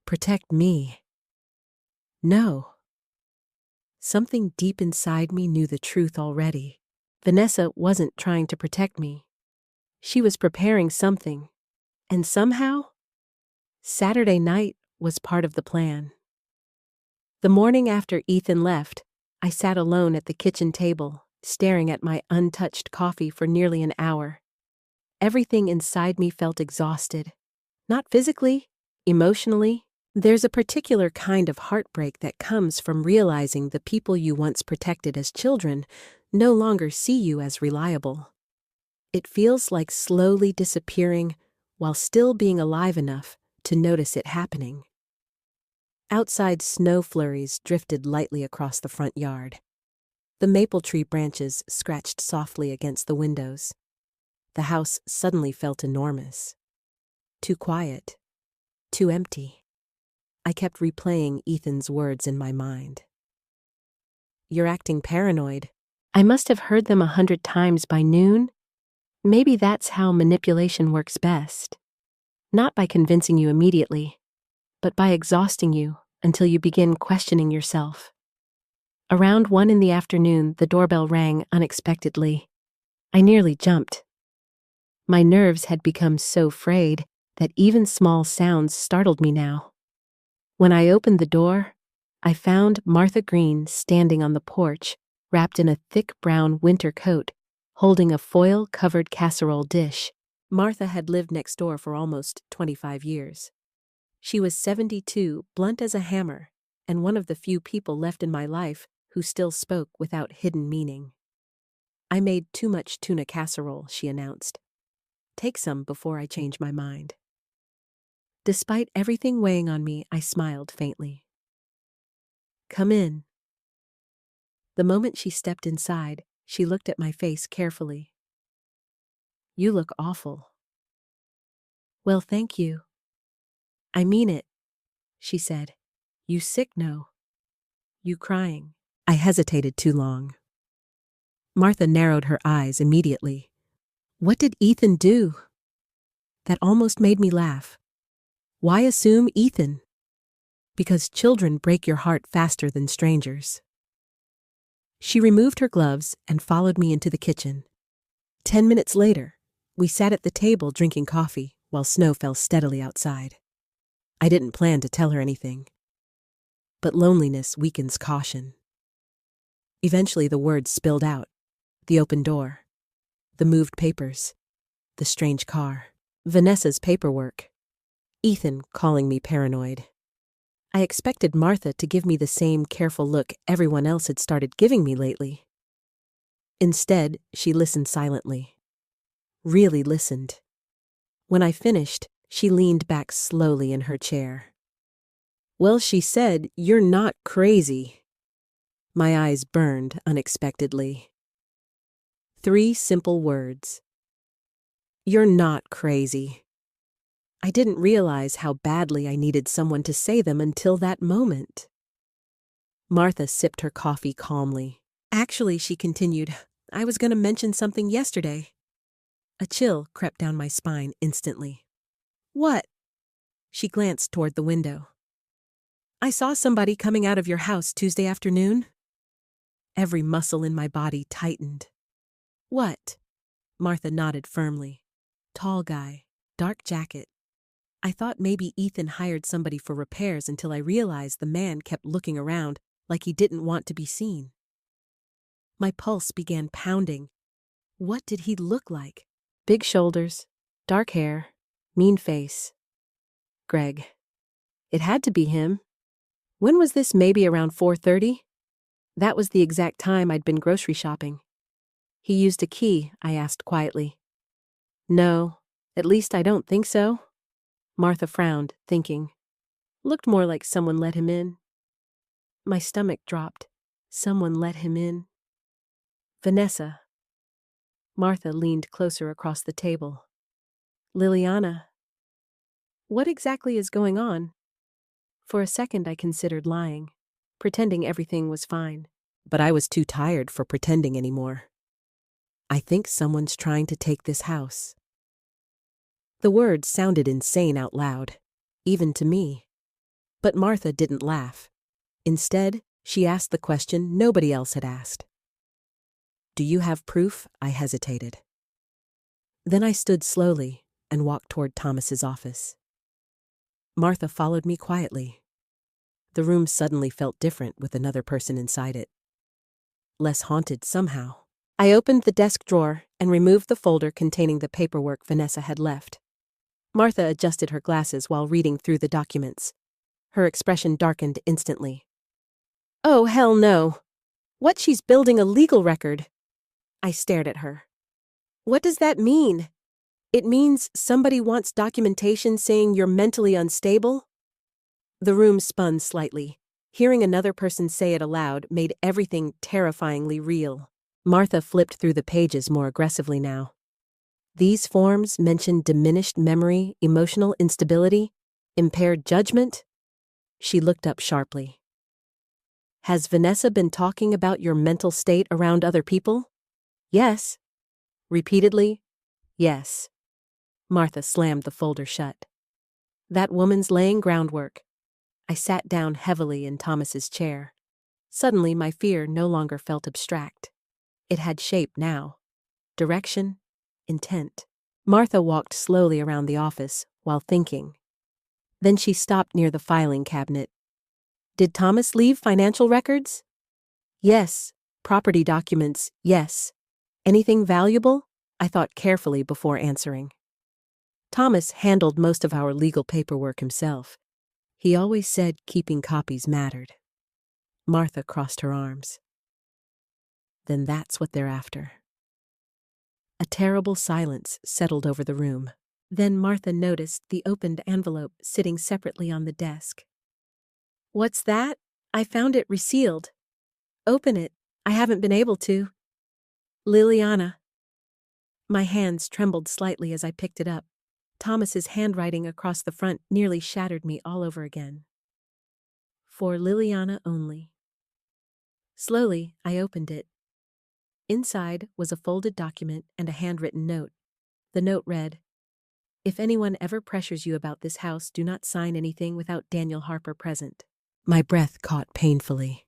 Protect me. No. Something deep inside me knew the truth already. Vanessa wasn't trying to protect me. She was preparing something. And somehow, Saturday night was part of the plan. The morning after Ethan left, I sat alone at the kitchen table, staring at my untouched coffee for nearly an hour. Everything inside me felt exhausted. Not physically, emotionally. There's a particular kind of heartbreak that comes from realizing the people you once protected as children no longer see you as reliable. It feels like slowly disappearing while still being alive enough to notice it happening. Outside, snow flurries drifted lightly across the front yard. The maple tree branches scratched softly against the windows. The house suddenly felt enormous. Too quiet. Too empty. I kept replaying Ethan's words in my mind. "You're acting paranoid." I must have heard them 100 times by noon. Maybe that's how manipulation works best. Not by convincing you immediately, but by exhausting you until you begin questioning yourself. Around 1 in the afternoon, the doorbell rang unexpectedly. I nearly jumped. My nerves had become so frayed that even small sounds startled me now. When I opened the door, I found Martha Green standing on the porch, wrapped in a thick brown winter coat, holding a foil-covered casserole dish. Martha had lived next door for almost 25 years. She was 72, blunt as a hammer, and one of the few people left in my life who still spoke without hidden meaning. "I made too much tuna casserole," she announced. "Take some before I change my mind." Despite everything weighing on me, I smiled faintly. "Come in." The moment she stepped inside, she looked at my face carefully. "You look awful." "Well, thank you." "I mean it," she said. "You sick, no? You crying?" I hesitated too long. Martha narrowed her eyes immediately. "What did Ethan do?" That almost made me laugh. Why assume Ethan? Because children break your heart faster than strangers. She removed her gloves and followed me into the kitchen. 10 minutes later, we sat at the table drinking coffee while snow fell steadily outside. I didn't plan to tell her anything. But loneliness weakens caution. Eventually the words spilled out. The open door. The moved papers. The strange car. Vanessa's paperwork. Ethan calling me paranoid. I expected Martha to give me the same careful look everyone else had started giving me lately. Instead, she listened silently. Really listened. When I finished, she leaned back slowly in her chair. "Well," she said, "you're not crazy." My eyes burned unexpectedly. 3 simple words. You're not crazy. I didn't realize how badly I needed someone to say them until that moment. Martha sipped her coffee calmly. "Actually," she continued, "I was going to mention something yesterday." A chill crept down my spine instantly. "What?" She glanced toward the window. "I saw somebody coming out of your house Tuesday afternoon." Every muscle in my body tightened. "What?" Martha nodded firmly. "Tall guy, dark jacket." I thought maybe Ethan hired somebody for repairs until I realized the man kept looking around like he didn't want to be seen. My pulse began pounding. What did he look like? Big shoulders, dark hair, mean face. Greg. It had to be him. When was this? Maybe around 4:30? That was the exact time I'd been grocery shopping. "He used a key?" I asked quietly. "No, at least I don't think so." Martha frowned, thinking. Looked more like someone let him in. My stomach dropped. Someone let him in. Vanessa. Martha leaned closer across the table. "Liliana. What exactly is going on?" For a second I considered lying, pretending everything was fine. But I was too tired for pretending anymore. "I think someone's trying to take this house." The words sounded insane out loud, even to me. But Martha didn't laugh. Instead, she asked the question nobody else had asked. "Do you have proof?" I hesitated. Then I stood slowly and walked toward Thomas's office. Martha followed me quietly. The room suddenly felt different with another person inside it. Less haunted somehow. I opened the desk drawer and removed the folder containing the paperwork Vanessa had left. Martha adjusted her glasses while reading through the documents. Her expression darkened instantly. "Oh, hell no. What, she's building a legal record?" I stared at her. "What does that mean? It means somebody wants documentation saying you're mentally unstable?" The room spun slightly. Hearing another person say it aloud made everything terrifyingly real. Martha flipped through the pages more aggressively now. These forms mentioned diminished memory, emotional instability, impaired judgment. She looked up sharply. Has Vanessa been talking about your mental state around other people? Yes. Repeatedly? Yes. Martha slammed the folder shut. That woman's laying groundwork. I sat down heavily in Thomas's chair. Suddenly my fear no longer felt abstract. It had shape now. Direction, intent. Martha walked slowly around the office while thinking. Then she stopped near the filing cabinet. Did Thomas leave financial records? Yes. Property documents, yes. Anything valuable? I thought carefully before answering. Thomas handled most of our legal paperwork himself. He always said keeping copies mattered. Martha crossed her arms. Then that's what they're after. A terrible silence settled over the room. Then Martha noticed the opened envelope sitting separately on the desk. What's that? I found it resealed. Open it. I haven't been able to. Liliana. My hands trembled slightly as I picked it up. Thomas's handwriting across the front nearly shattered me all over again. For Liliana only. Slowly, I opened it. Inside was a folded document and a handwritten note. The note read, If anyone ever pressures you about this house, do not sign anything without Daniel Harper present. My breath caught painfully.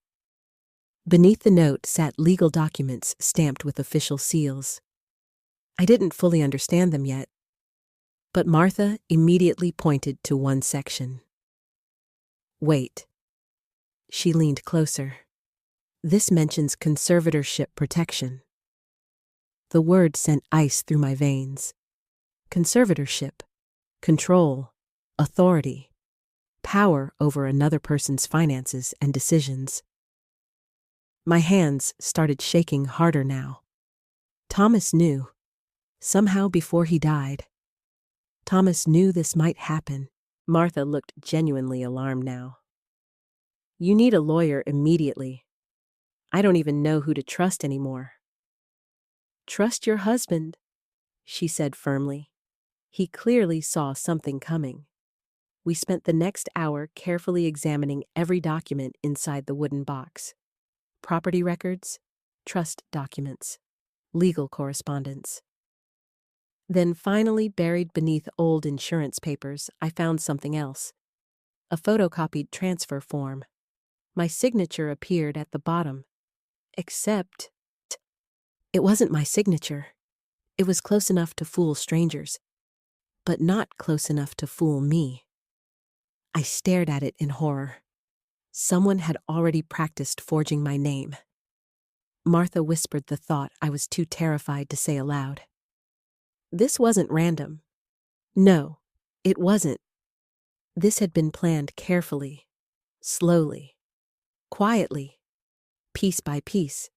Beneath the note sat legal documents stamped with official seals. I didn't fully understand them yet, but Martha immediately pointed to one section. Wait. She leaned closer. This mentions conservatorship protection. The word sent ice through my veins. Conservatorship, control, authority, power over another person's finances and decisions. My hands started shaking harder now. Thomas knew. Somehow before he died. Thomas knew this might happen. Martha looked genuinely alarmed now. You need a lawyer immediately. I don't even know who to trust anymore. Trust your husband, she said firmly. He clearly saw something coming. We spent the next hour carefully examining every document inside the wooden box. Property records, trust documents, legal correspondence. Then finally, buried beneath old insurance papers, I found something else. A photocopied transfer form. My signature appeared at the bottom. Except, it wasn't my signature. It was close enough to fool strangers, but not close enough to fool me. I stared at it in horror. Someone had already practiced forging my name. Martha whispered the thought I was too terrified to say aloud. This wasn't random. No, it wasn't. This had been planned carefully, slowly, quietly, piece by piece.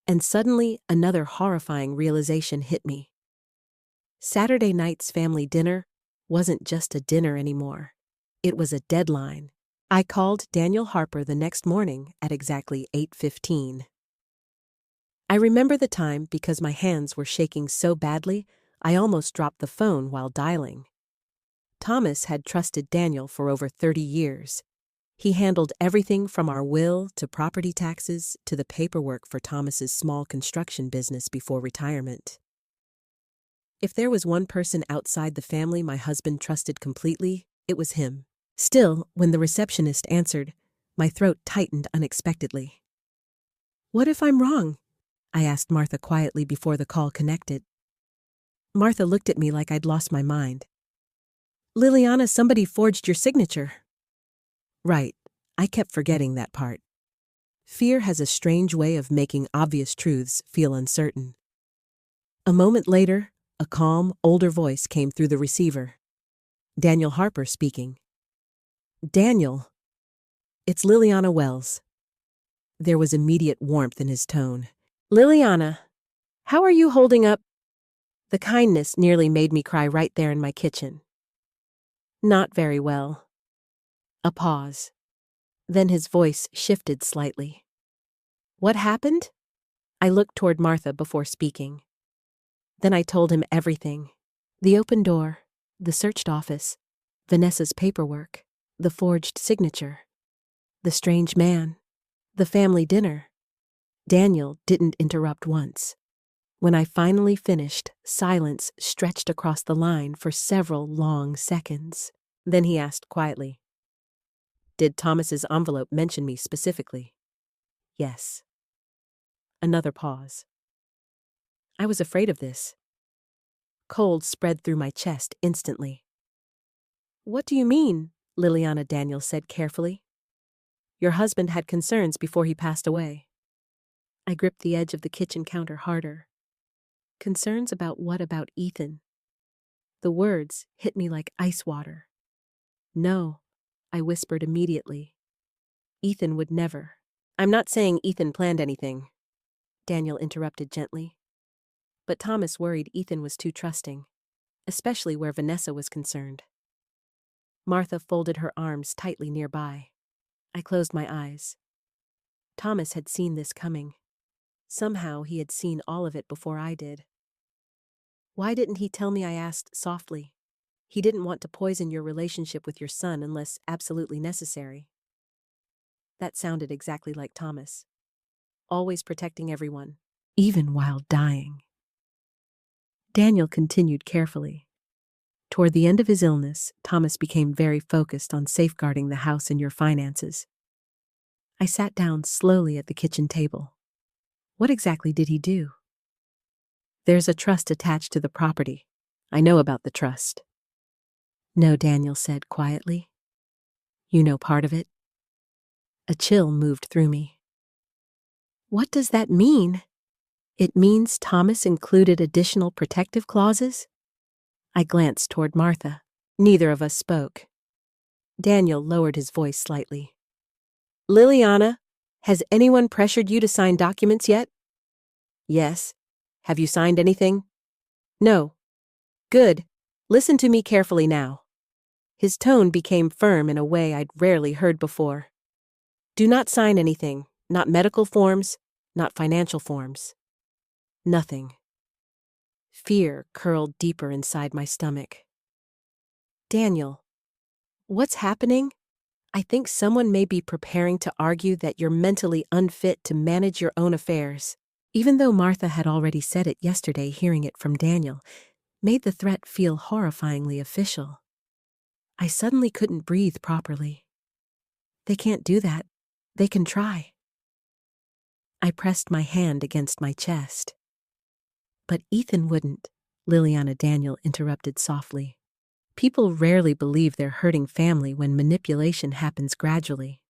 And suddenly another horrifying realization hit me. Saturday night's family dinner wasn't just a dinner anymore. It was a deadline. I called Daniel Harper the next morning at exactly 8:15. I remember the time because my hands were shaking so badly, I almost dropped the phone while dialing. Thomas had trusted Daniel for over 30 years. He handled everything from our will to property taxes to the paperwork for Thomas's small construction business before retirement. If there was one person outside the family my husband trusted completely, it was him. Still, when the receptionist answered, my throat tightened unexpectedly. What if I'm wrong? I asked Martha quietly before the call connected. Martha looked at me like I'd lost my mind. Liliana, somebody forged your signature. Right, I kept forgetting that part. Fear has a strange way of making obvious truths feel uncertain. A moment later, a calm, older voice came through the receiver. Daniel Harper speaking. Daniel. It's Liliana Wells. There was immediate warmth in his tone. Liliana, how are you holding up? The kindness nearly made me cry right there in my kitchen. Not very well. A pause. Then his voice shifted slightly. What happened? I looked toward Martha before speaking. Then I told him everything. The open door, the searched office, Vanessa's paperwork. the forged signature, the strange man, the family dinner. Daniel didn't interrupt once. When I finally finished, silence stretched across the line for several long seconds. Then he asked quietly, "Did Thomas's envelope mention me specifically?" "Yes." Another pause. I was afraid of this. Cold spread through my chest instantly. "What do you mean?" Liliana Daniel said carefully. "Your husband had concerns before he passed away." I gripped the edge of the kitchen counter harder. Concerns about what about Ethan? The words hit me like ice water. "No," I whispered immediately. "Ethan would never." "I'm not saying Ethan planned anything," Daniel interrupted gently. But Thomas worried Ethan was too trusting, especially where Vanessa was concerned. Martha folded her arms tightly nearby. I closed my eyes. Thomas had seen this coming. Somehow he had seen all of it before I did. "Why didn't he tell me?" I asked softly. "He didn't want to poison your relationship with your son unless absolutely necessary." That sounded exactly like Thomas. Always protecting everyone, even while dying. Daniel continued carefully. "Toward the end of his illness, Thomas became very focused on safeguarding the house and your finances." I sat down slowly at the kitchen table. "What exactly did he do?" "There's a trust attached to the property. I know about the trust." "No," Daniel said quietly. "You know part of it?" A chill moved through me. "What does that mean?" "It means Thomas included additional protective clauses?" I glanced toward Martha. Neither of us spoke. Daniel lowered his voice slightly. "Liliana, has anyone pressured you to sign documents yet?" "Yes. Have you signed anything?" "No." "Good. Listen to me carefully now." His tone became firm in a way I'd rarely heard before. "Do not sign anything, not medical forms, not financial forms. Nothing." Fear curled deeper inside my stomach. "Daniel, what's happening? I think someone may be preparing to argue that you're mentally unfit to manage your own affairs." Even though Martha had already said it yesterday, hearing it from Daniel made the threat feel horrifyingly official. I suddenly couldn't breathe properly. "They can't do that. They can try." I pressed my hand against my chest. "But Ethan wouldn't," Liliana Daniel interrupted softly. "People rarely believe they're hurting family when manipulation happens gradually."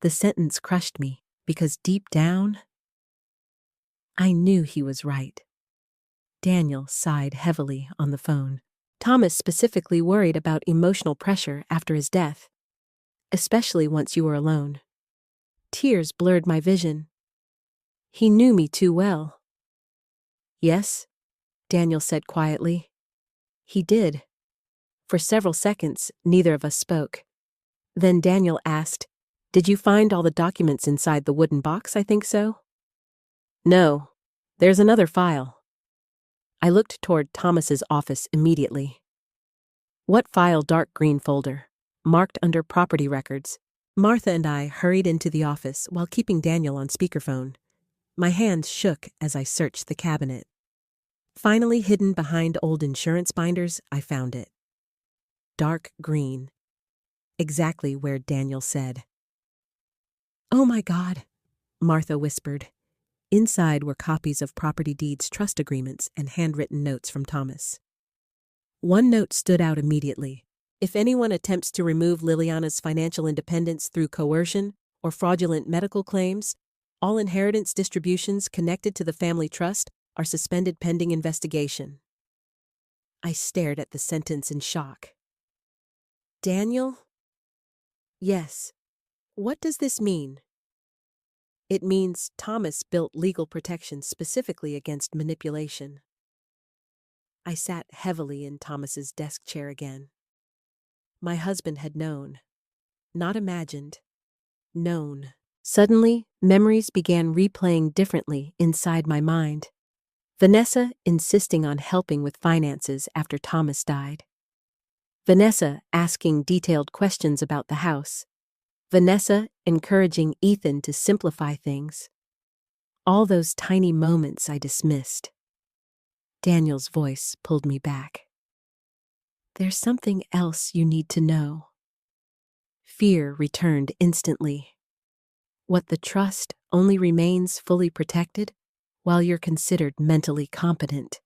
The sentence crushed me because deep down, I knew he was right. Daniel sighed heavily on the phone. "Thomas specifically worried about emotional pressure after his death, especially once you were alone." Tears blurred my vision. He knew me too well. "Yes," Daniel said quietly. "He did." For several seconds, neither of us spoke. Then Daniel asked, "Did you find all the documents inside the wooden box?" "I think so." "No. There's another file." I looked toward Thomas's office immediately. "What file?" "Dark green folder, marked under property records." Martha and I hurried into the office while keeping Daniel on speakerphone. My hands shook as I searched the cabinet. Finally hidden behind old insurance binders, I found it. Dark green. Exactly where Daniel said. "Oh my God," Martha whispered. Inside were copies of property deeds, trust agreements, and handwritten notes from Thomas. One note stood out immediately. "If anyone attempts to remove Liliana's financial independence through coercion or fraudulent medical claims, all inheritance distributions connected to the family trust are suspended pending investigation." I stared at the sentence in shock. "Daniel?" "Yes. What does this mean?" "It means Thomas built legal protections specifically against manipulation." I sat heavily in Thomas's desk chair again. My husband had known. Not imagined. Known. Suddenly, memories began replaying differently inside my mind. Vanessa insisting on helping with finances after Thomas died. Vanessa asking detailed questions about the house. Vanessa encouraging Ethan to simplify things. All those tiny moments I dismissed. Daniel's voice pulled me back. There's something else you need to know. Fear returned instantly. What the trust only remains fully protected while you're considered mentally competent.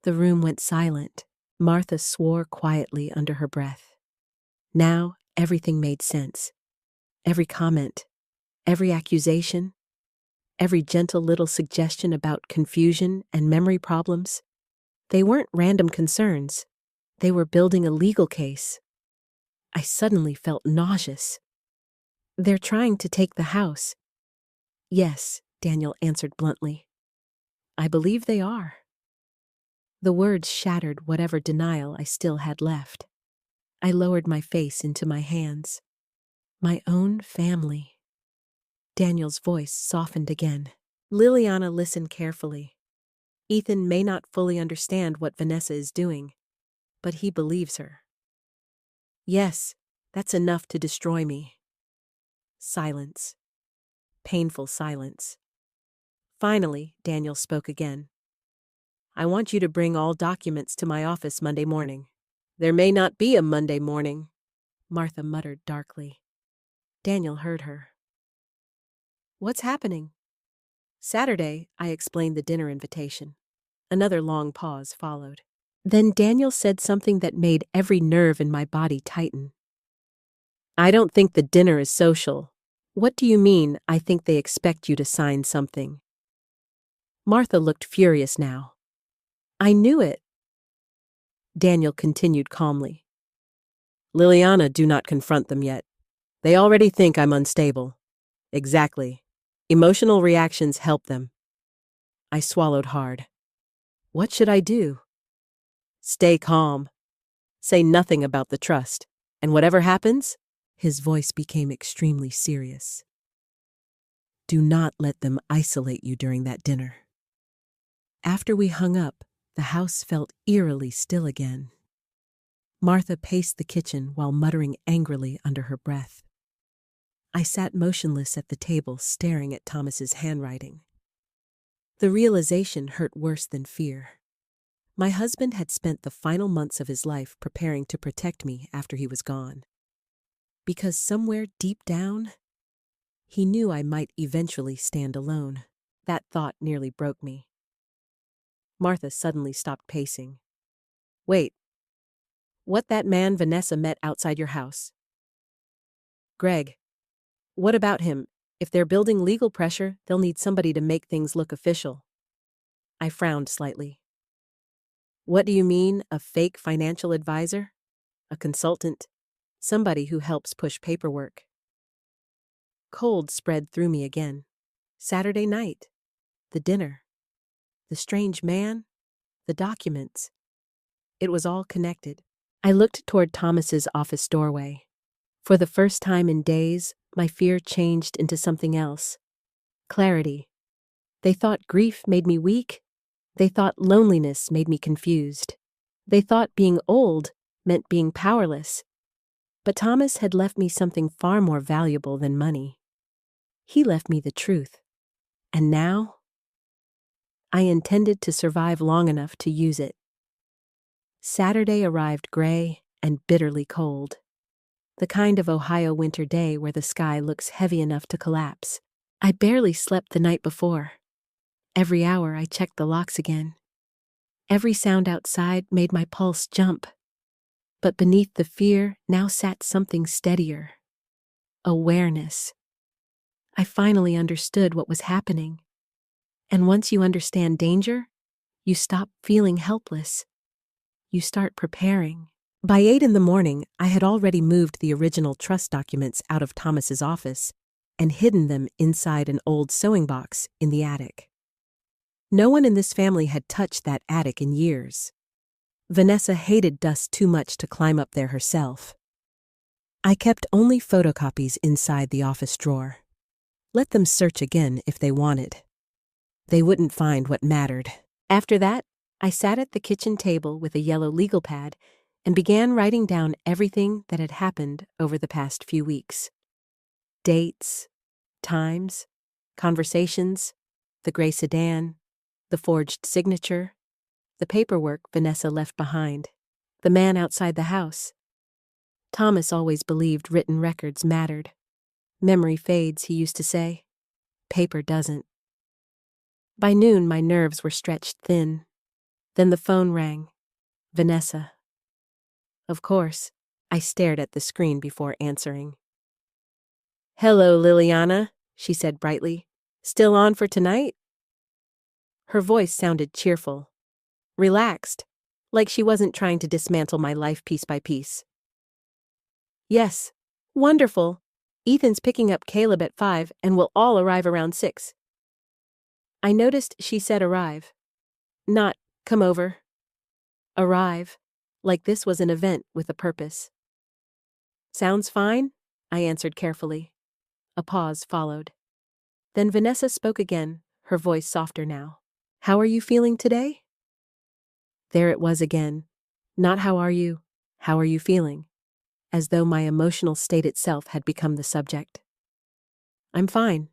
The room went silent. Martha swore quietly under her breath. Now everything made sense. Every comment, every accusation, every gentle little suggestion about confusion and memory problems. They weren't random concerns. They were building a legal case. I suddenly felt nauseous. They're trying to take the house. Yes, Daniel answered bluntly. I believe they are. The words shattered whatever denial I still had left. I lowered my face into my hands. My own family. Daniel's voice softened again. Liliana listened carefully. Ethan may not fully understand what Vanessa is doing, but he believes her. Yes, that's enough to destroy me. Silence. Painful silence. Finally, Daniel spoke again. I want you to bring all documents to my office Monday morning. There may not be a Monday morning, Martha muttered darkly. Daniel heard her. What's happening? Saturday, I explained the dinner invitation. Another long pause followed. Then Daniel said something that made every nerve in my body tighten. I don't think the dinner is social. What do you mean, I think they expect you to sign something? Martha looked furious now. I knew it. Daniel continued calmly. Liliana, do not confront them yet. They already think I'm unstable. Exactly. Emotional reactions help them. I swallowed hard. What should I do? Stay calm. Say nothing about the trust. And whatever happens, his voice became extremely serious. Do not let them isolate you during that dinner. After we hung up, the house felt eerily still again. Martha paced the kitchen while muttering angrily under her breath. I sat motionless at the table, staring at Thomas's handwriting. The realization hurt worse than fear. My husband had spent the final months of his life preparing to protect me after he was gone. Because somewhere deep down, he knew I might eventually stand alone. That thought nearly broke me. Martha suddenly stopped pacing. Wait. What that man Vanessa met outside your house? Greg. What about him? If they're building legal pressure, they'll need somebody to make things look official. I frowned slightly. What do you mean, a fake financial advisor? A consultant? Somebody who helps push paperwork? Cold spread through me again. Saturday night. The dinner. The strange man. The documents. It was all connected. I looked toward Thomas's office doorway. For the first time in days, my fear changed into something else. Clarity. They thought grief made me weak. They thought loneliness made me confused. They thought being old meant being powerless. But Thomas had left me something far more valuable than money. He left me the truth. And now? I intended to survive long enough to use it. Saturday arrived gray and bitterly cold. The kind of Ohio winter day where the sky looks heavy enough to collapse. I barely slept the night before. Every hour I checked the locks again. Every sound outside made my pulse jump. But beneath the fear now sat something steadier. Awareness. I finally understood what was happening. And once you understand danger, you stop feeling helpless. You start preparing. By 8 in the morning, I had already moved the original trust documents out of Thomas's office and hidden them inside an old sewing box in the attic. No one in this family had touched that attic in years. Vanessa hated dust too much to climb up there herself. I kept only photocopies inside the office drawer. Let them search again if they wanted. They wouldn't find what mattered. After that, I sat at the kitchen table with a yellow legal pad and began writing down everything that had happened over the past few weeks. Dates, times, conversations, the gray sedan, the forged signature, the paperwork Vanessa left behind, the man outside the house. Thomas always believed written records mattered. Memory fades, he used to say. Paper doesn't. By noon, my nerves were stretched thin. Then the phone rang. Vanessa. Of course, I stared at the screen before answering. "Hello, Liliana," she said brightly. "Still on for tonight?" Her voice sounded cheerful, relaxed, like she wasn't trying to dismantle my life piece by piece. "Yes, wonderful. Ethan's picking up Caleb at 5 and we'll all arrive around 6. I noticed she said arrive, not come over. Arrive, like this was an event with a purpose. "Sounds fine," I answered carefully. A pause followed. Then Vanessa spoke again, her voice softer now. "How are you feeling today?" There it was again. Not how are you feeling? As though my emotional state itself had become the subject. "I'm fine."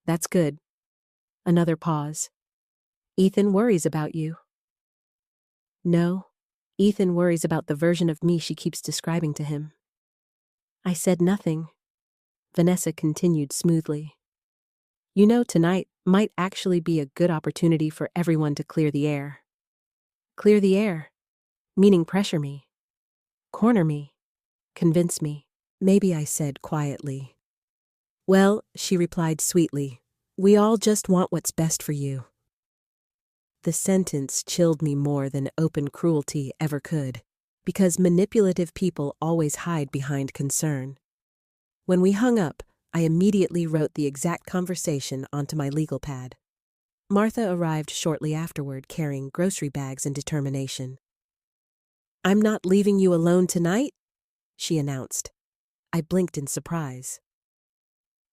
"That's good." Another pause. "Ethan worries about you." "No, Ethan worries about the version of me she keeps describing to him." I said nothing. Vanessa continued smoothly. "You know, tonight might actually be a good opportunity for everyone to clear the air." Clear the air, meaning pressure me, corner me, convince me. "Maybe," I said quietly. "Well," she replied sweetly, "we all just want what's best for you." The sentence chilled me more than open cruelty ever could, because manipulative people always hide behind concern. When we hung up, I immediately wrote the exact conversation onto my legal pad. Martha arrived shortly afterward carrying grocery bags and determination. "I'm not leaving you alone tonight," she announced. I blinked in surprise.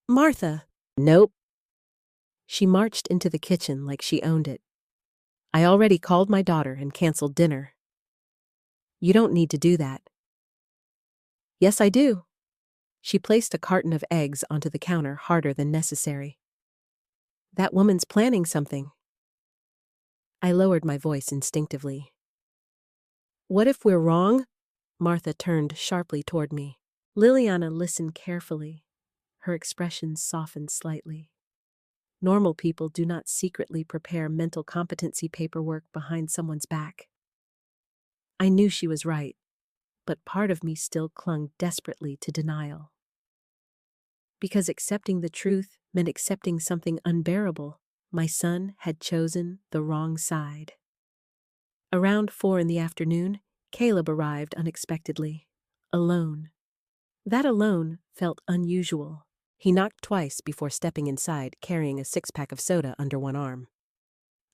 "Martha!" "Nope." She marched into the kitchen like she owned it. "I already called my daughter and canceled dinner." "You don't need to do that." "Yes, I do." She placed a carton of eggs onto the counter harder than necessary. "That woman's planning something." I lowered my voice instinctively. "What if we're wrong?" Martha turned sharply toward me. Liliana listened carefully. Her expression softened slightly. Normal people do not secretly prepare mental competency paperwork behind someone's back. I knew she was right, but part of me still clung desperately to denial. Because accepting the truth meant accepting something unbearable. My son had chosen the wrong side. Around 4 in the afternoon, Caleb arrived unexpectedly, alone. That alone felt unusual. He knocked twice before stepping inside, carrying a 6-pack of soda under one arm.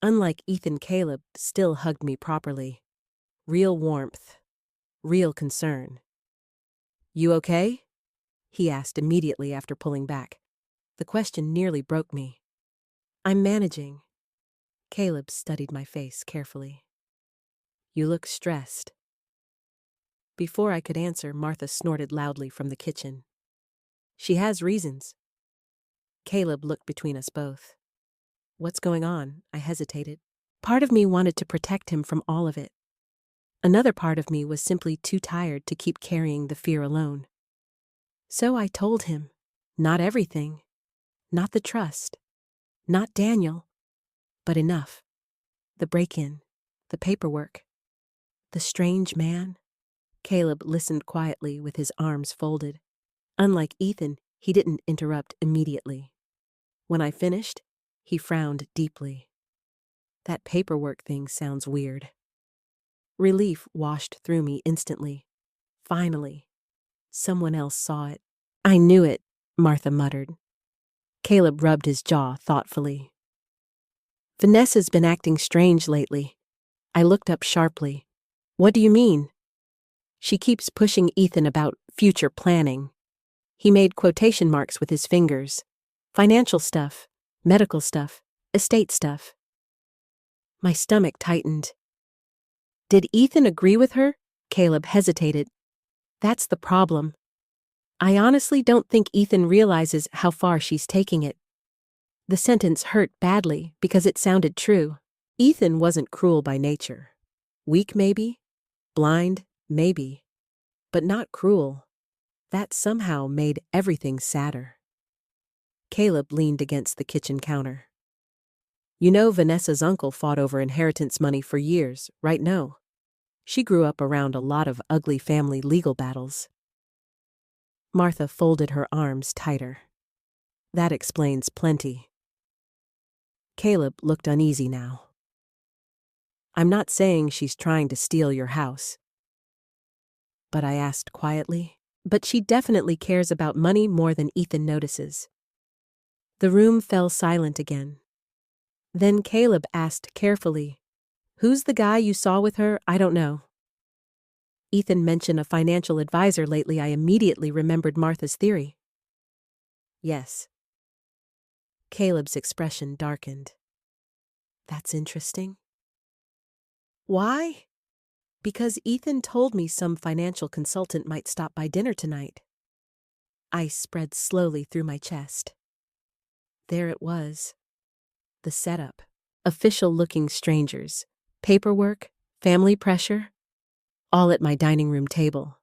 Unlike Ethan, Caleb still hugged me properly. Real warmth. Real concern. "You okay?" he asked immediately after pulling back. The question nearly broke me. "I'm managing." Caleb studied my face carefully. "You look stressed." Before I could answer, Martha snorted loudly from the kitchen. "She has reasons." Caleb looked between us both. "What's going on?" I hesitated. Part of me wanted to protect him from all of it. Another part of me was simply too tired to keep carrying the fear alone. So I told him, not everything, not the trust, not Daniel, but enough. The break-in, the paperwork, the strange man. Caleb listened quietly with his arms folded. Unlike Ethan, he didn't interrupt immediately. When I finished, he frowned deeply. "That paperwork thing sounds weird." Relief washed through me instantly. Finally, someone else saw it. "I knew it," Martha muttered. Caleb rubbed his jaw thoughtfully. "Vanessa's been acting strange lately." I looked up sharply. "What do you mean?" "She keeps pushing Ethan about future planning." He made quotation marks with his fingers. "Financial stuff, medical stuff, estate stuff." My stomach tightened. "Did Ethan agree with her?" Caleb hesitated. That's the problem. I honestly don't think Ethan realizes how far she's taking it. The sentence hurt badly because it sounded true. Ethan wasn't cruel by nature. Weak maybe, blind maybe, but not cruel. That somehow made everything sadder. Caleb leaned against the kitchen counter. You know Vanessa's uncle fought over inheritance money for years, right? No. She grew up around a lot of ugly family legal battles. Martha folded her arms tighter. That explains plenty. Caleb looked uneasy now. I'm not saying she's trying to steal your house. But I asked quietly, but she definitely cares about money more than Ethan notices. The room fell silent again. Then Caleb asked carefully, Who's the guy you saw with her? I don't know. Ethan mentioned a financial advisor lately. I immediately remembered Martha's theory. Yes. Caleb's expression darkened. That's interesting. Why? Because Ethan told me some financial consultant might stop by dinner tonight. Ice spread slowly through my chest. There it was. The setup. Official-looking strangers. Paperwork. Family pressure. All at my dining room table.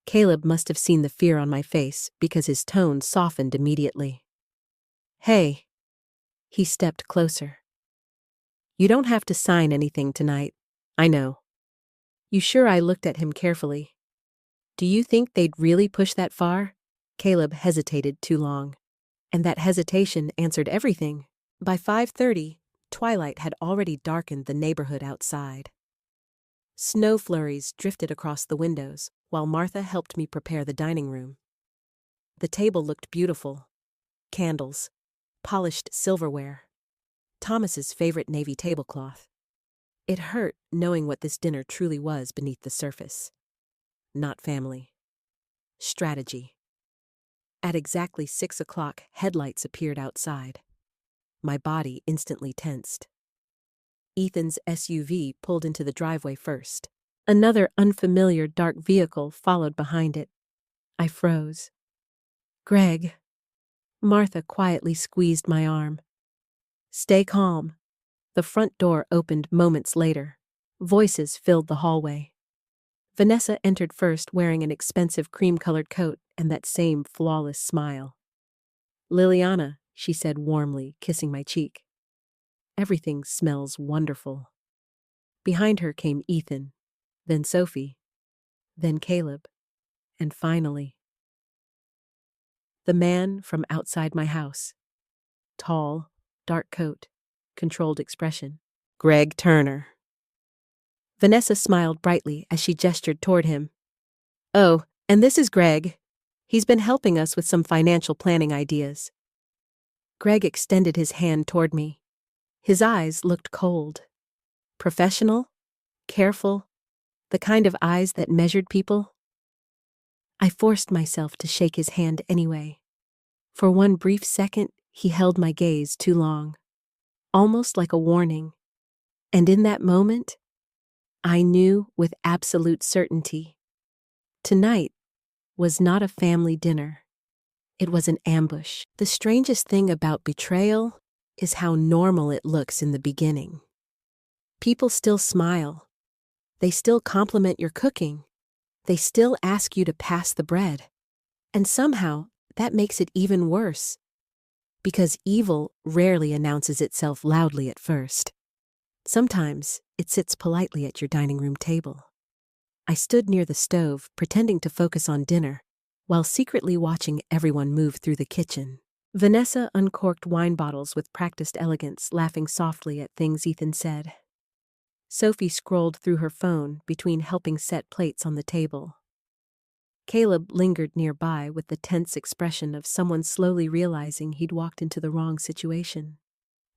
Caleb must have seen the fear on my face because his tone softened immediately. Hey. He stepped closer. You don't have to sign anything tonight. I know. You sure? I looked at him carefully. Do you think they'd really push that far? Caleb hesitated too long. And that hesitation answered everything. By 5:30, twilight had already darkened the neighborhood outside. Snow flurries drifted across the windows while Martha helped me prepare the dining room. The table looked beautiful. Candles, polished silverware, Thomas's favorite navy tablecloth. It hurt knowing what this dinner truly was beneath the surface. Not family. Strategy. At exactly 6 o'clock, headlights appeared outside. My body instantly tensed. Ethan's SUV pulled into the driveway first. Another unfamiliar dark vehicle followed behind it. I froze. Greg. Martha quietly squeezed my arm. Stay calm. The front door opened moments later. Voices filled the hallway. Vanessa entered first wearing an expensive cream-colored coat and that same flawless smile. Liliana, she said warmly, kissing my cheek. Everything smells wonderful. Behind her came Ethan, then Sophie, then Caleb, and finally, the man from outside my house. Tall, dark coat, controlled expression. Greg Turner. Vanessa smiled brightly as she gestured toward him. Oh, and this is Greg. He's been helping us with some financial planning ideas. Greg extended his hand toward me. His eyes looked cold. Professional, careful, the kind of eyes that measured people. I forced myself to shake his hand anyway. For one brief second, he held my gaze too long, almost like a warning. And in that moment, I knew with absolute certainty. Tonight was not a family dinner. It was an ambush. The strangest thing about betrayal is how normal it looks in the beginning. People still smile. They still compliment your cooking. They still ask you to pass the bread. And somehow, that makes it even worse. Because evil rarely announces itself loudly at first. Sometimes, it sits politely at your dining room table. I stood near the stove, pretending to focus on dinner, while secretly watching everyone move through the kitchen. Vanessa uncorked wine bottles with practiced elegance, laughing softly at things Ethan said. Sophie scrolled through her phone between helping set plates on the table. Caleb lingered nearby with the tense expression of someone slowly realizing he'd walked into the wrong situation.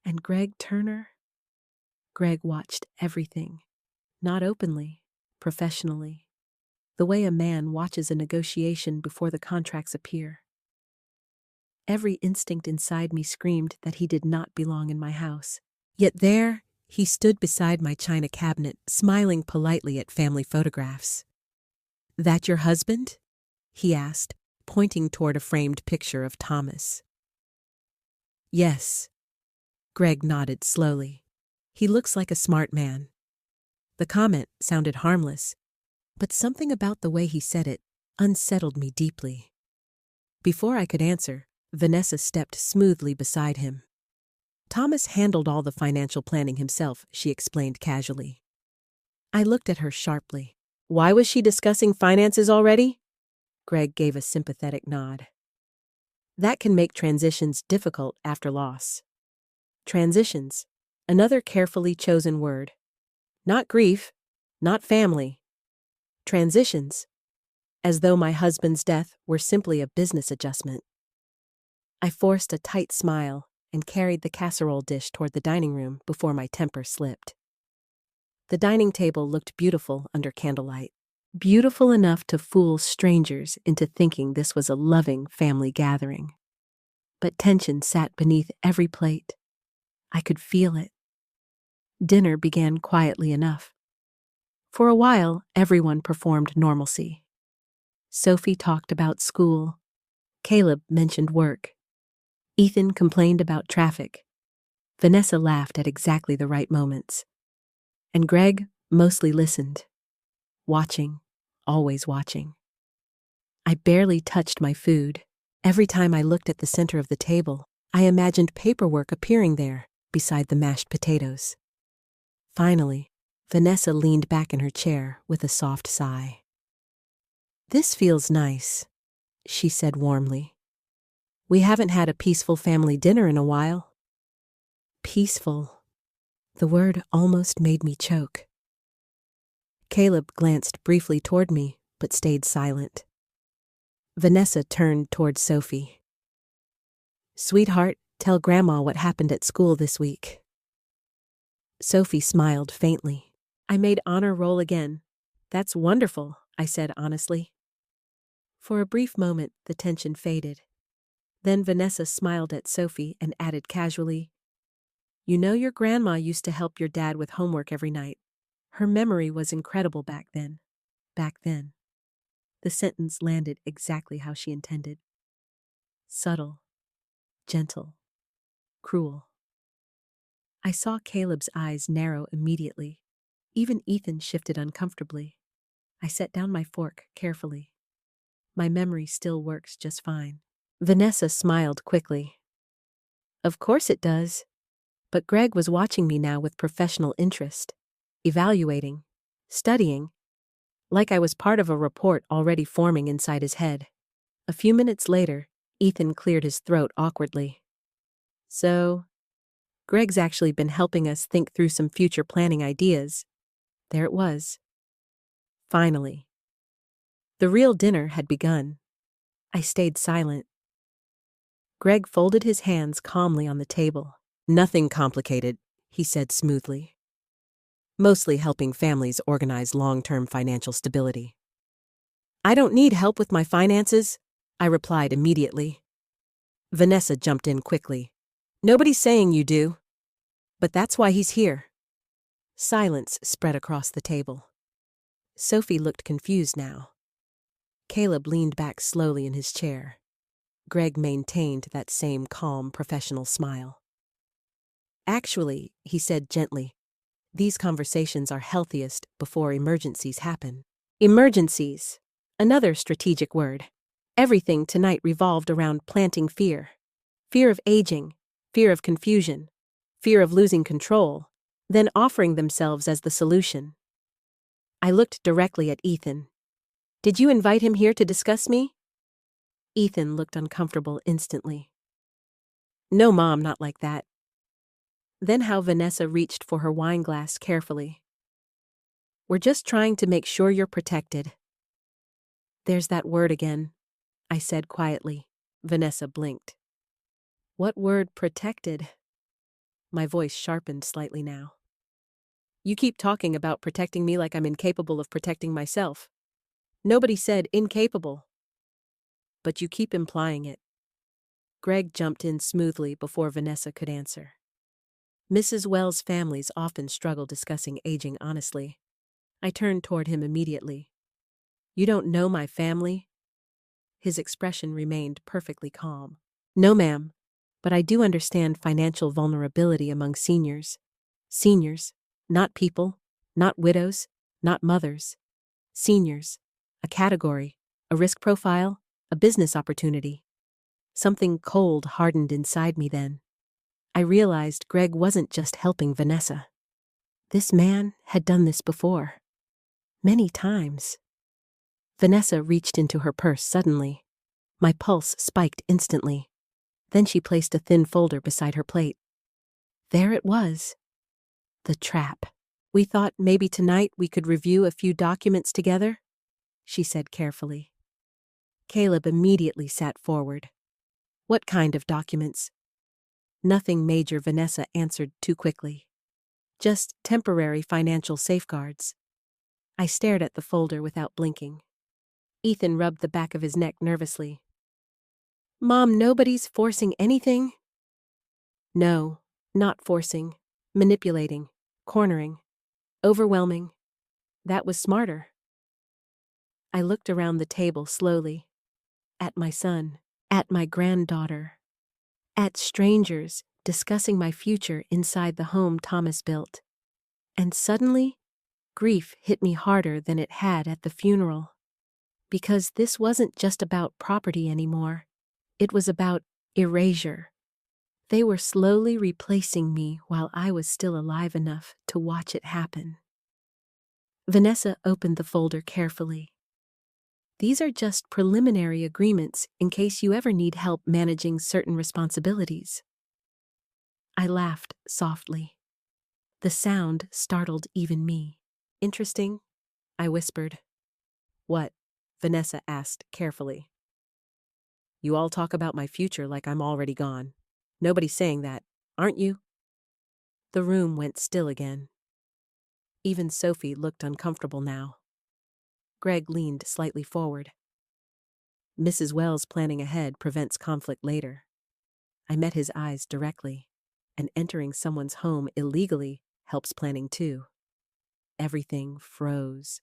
And Greg Turner? Greg watched everything. Not openly, professionally. The way a man watches a negotiation before the contracts appear. Every instinct inside me screamed that he did not belong in my house. Yet there, He stood beside my china cabinet, smiling politely at family photographs. "That your husband?" he asked, pointing toward a framed picture of Thomas. "Yes." Greg nodded slowly. "He looks like a smart man." The comment sounded harmless, but something about the way he said it unsettled me deeply. Before I could answer, Vanessa stepped smoothly beside him. "Thomas handled all the financial planning himself," she explained casually. I looked at her sharply. "Why was she discussing finances already?" Greg gave a sympathetic nod. "That can make transitions difficult after loss." Transitions, another carefully chosen word. Not grief, not family. Transitions, as though my husband's death were simply a business adjustment. I forced a tight smile and carried the casserole dish toward the dining room before my temper slipped. The dining table looked beautiful under candlelight. Beautiful enough to fool strangers into thinking this was a loving family gathering. But tension sat beneath every plate. I could feel it. Dinner began quietly enough. For a while, everyone performed normalcy. Sophie talked about school. Caleb mentioned work. Ethan complained about traffic. Vanessa laughed at exactly the right moments. And Greg mostly listened. Watching, always watching. I barely touched my food. Every time I looked at the center of the table, I imagined paperwork appearing there beside the mashed potatoes. Finally, Vanessa leaned back in her chair with a soft sigh. "This feels nice," she said warmly. "We haven't had a peaceful family dinner in a while." Peaceful. The word almost made me choke. Caleb glanced briefly toward me, but stayed silent. Vanessa turned toward Sophie. "Sweetheart, tell Grandma what happened at school this week." Sophie smiled faintly. "I made honor roll again." "That's wonderful," I said honestly. For a brief moment, the tension faded. Then Vanessa smiled at Sophie and added casually, "You know your grandma used to help your dad with homework every night. Her memory was incredible back then." Back then. The sentence landed exactly how she intended. Subtle, gentle, cruel. I saw Caleb's eyes narrow immediately. Even Ethan shifted uncomfortably. I set down my fork carefully. My memory still works just fine. Vanessa smiled quickly. "Of course it does." But Greg was watching me now with professional interest, evaluating, studying, like I was part of a report already forming inside his head. A few minutes later, Ethan cleared his throat awkwardly. "So, Greg's actually been helping us think through some future planning ideas." There it was. Finally. The real dinner had begun. I stayed silent. Greg folded his hands calmly on the table. "Nothing complicated," he said smoothly. "Mostly helping families organize long-term financial stability." "I don't need help with my finances," I replied immediately. Vanessa jumped in quickly. "Nobody's saying you do. But that's why he's here." Silence spread across the table. Sophie looked confused now. Caleb leaned back slowly in his chair. Greg maintained that same calm, professional smile. "Actually," he said gently, "these conversations are healthiest before emergencies happen." Emergencies. Another strategic word. Everything tonight revolved around planting fear. Fear of aging, fear of confusion, fear of losing control, then offering themselves as the solution. I looked directly at Ethan. "Did you invite him here to discuss me?" Ethan looked uncomfortable instantly. "No, Mom, not like that." Then how Vanessa reached for her wine glass carefully. "We're just trying to make sure you're protected." "There's that word again," I said quietly. Vanessa blinked. "What word, protected?" My voice sharpened slightly now. "You keep talking about protecting me like I'm incapable of protecting myself. Nobody said incapable. But you keep implying it." Greg jumped in smoothly before Vanessa could answer. Mrs. Wells' families often struggle discussing aging honestly. I turned toward him immediately. You don't know my family? His expression remained perfectly calm. No, ma'am, but I do understand financial vulnerability among seniors. Seniors, not people, not widows, not mothers. Seniors, a category, a risk profile, a business opportunity. Something cold hardened inside me then. I realized Greg wasn't just helping Vanessa. This man had done this before. Many times. Vanessa reached into her purse suddenly. My pulse spiked instantly. Then she placed a thin folder beside her plate. There it was. The trap. We thought maybe tonight we could review a few documents together, she said carefully. Caleb immediately sat forward. What kind of documents? Nothing major, Vanessa answered too quickly. Just temporary financial safeguards. I stared at the folder without blinking. Ethan rubbed the back of his neck nervously. Mom, nobody's forcing anything? No, not forcing. Manipulating. Cornering. Overwhelming. That was smarter. I looked around the table slowly. At my son. At my granddaughter. At strangers discussing my future inside the home Thomas built. And suddenly, grief hit me harder than it had at the funeral. Because this wasn't just about property anymore. It was about erasure. They were slowly replacing me while I was still alive enough to watch it happen. Vanessa opened the folder carefully. These are just preliminary agreements in case you ever need help managing certain responsibilities. I laughed softly. The sound startled even me. Interesting, I whispered. What? Vanessa asked carefully. You all talk about my future like I'm already gone. Nobody's saying that, aren't you? The room went still again. Even Sophie looked uncomfortable now. Greg leaned slightly forward. Mrs. Wells' planning ahead prevents conflict later. I met his eyes directly, and entering someone's home illegally helps planning too. Everything froze.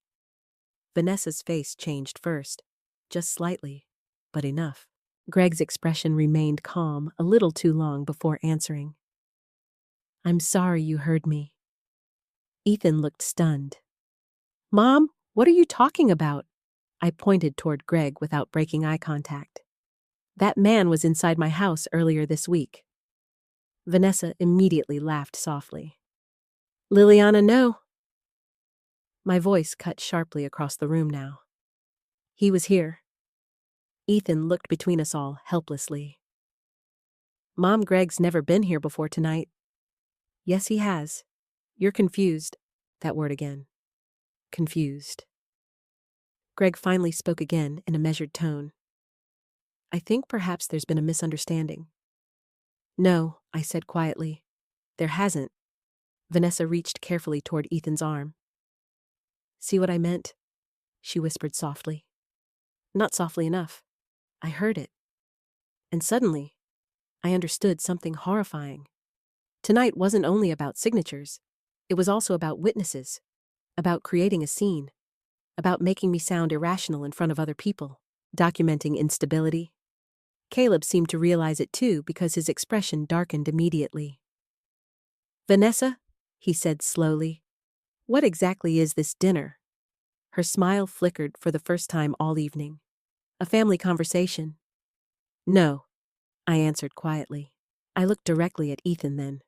Vanessa's face changed first, just slightly, but enough. Greg's expression remained calm a little too long before answering. I'm sorry you heard me. Ethan looked stunned. Mom, what are you talking about? I pointed toward Greg without breaking eye contact. That man was inside my house earlier this week. Vanessa immediately laughed softly. Liliana, no. My voice cut sharply across the room now. He was here. Ethan looked between us all helplessly. Mom, Greg's never been here before tonight. Yes, he has. You're confused. That word again. Confused. Greg finally spoke again in a measured tone. I think perhaps there's been a misunderstanding. No, I said quietly. There hasn't. Vanessa reached carefully toward Ethan's arm. See what I meant? She whispered softly. Not softly enough. I heard it. And suddenly, I understood something horrifying. Tonight wasn't only about signatures. It was also about witnesses, about creating a scene, about making me sound irrational in front of other people, documenting instability. Caleb seemed to realize it too because his expression darkened immediately. Vanessa, he said slowly, what exactly is this dinner? Her smile flickered for the first time all evening. A family conversation. No, I answered quietly. I looked directly at Ethan then.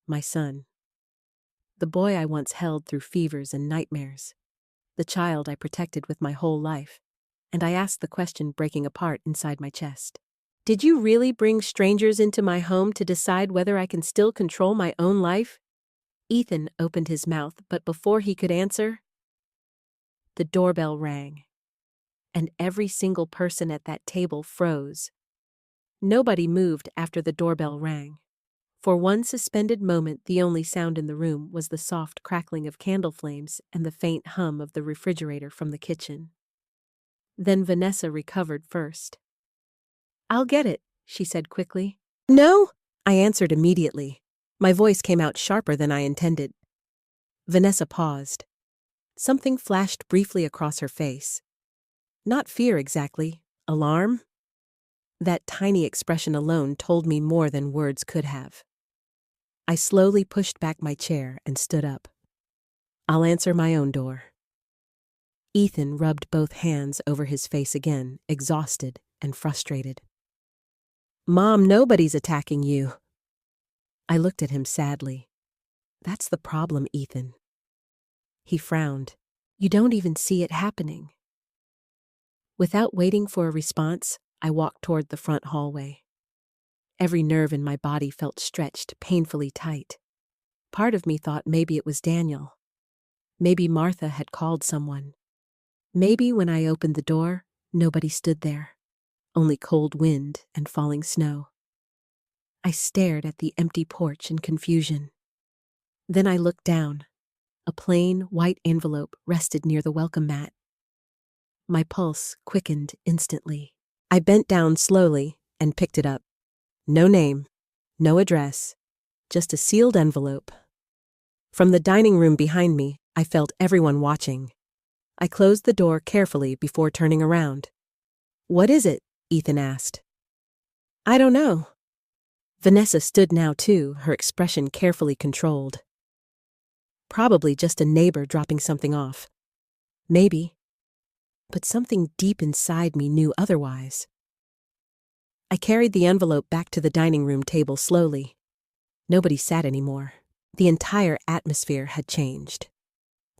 My son. The boy I once held through fevers and nightmares. The child I protected with my whole life. And I asked the question breaking apart inside my chest. Did you really bring strangers into my home to decide whether I can still control my own life? Ethan opened his mouth, but before he could answer, the doorbell rang. And every single person at that table froze. Nobody moved after the doorbell rang. For one suspended moment, the only sound in the room was the soft crackling of candle flames and the faint hum of the refrigerator from the kitchen. Then Vanessa recovered first. I'll get it, she said quickly. No, I answered immediately. My voice came out sharper than I intended. Vanessa paused. Something flashed briefly across her face. Not fear exactly, alarm? That tiny expression alone told me more than words could have. I slowly pushed back my chair and stood up. I'll answer my own door. Ethan rubbed both hands over his face again, exhausted and frustrated. Mom, nobody's attacking you. I looked at him sadly. That's the problem, Ethan. He frowned. You don't even see it happening. Without waiting for a response, I walked toward the front hallway. Every nerve in my body felt stretched painfully tight. Part of me thought maybe it was Daniel. Maybe Martha had called someone. Maybe when I opened the door, nobody stood there. Only cold wind and falling snow. I stared at the empty porch in confusion. Then I looked down. A plain, white envelope rested near the welcome mat. My pulse quickened instantly. I bent down slowly and picked it up. No name, no address, just a sealed envelope. From the dining room behind me, I felt everyone watching. I closed the door carefully before turning around. What is it? Ethan asked. I don't know. Vanessa stood now too, her expression carefully controlled. Probably just a neighbor dropping something off. Maybe. But something deep inside me knew otherwise. I carried the envelope back to the dining room table slowly. Nobody sat anymore. The entire atmosphere had changed.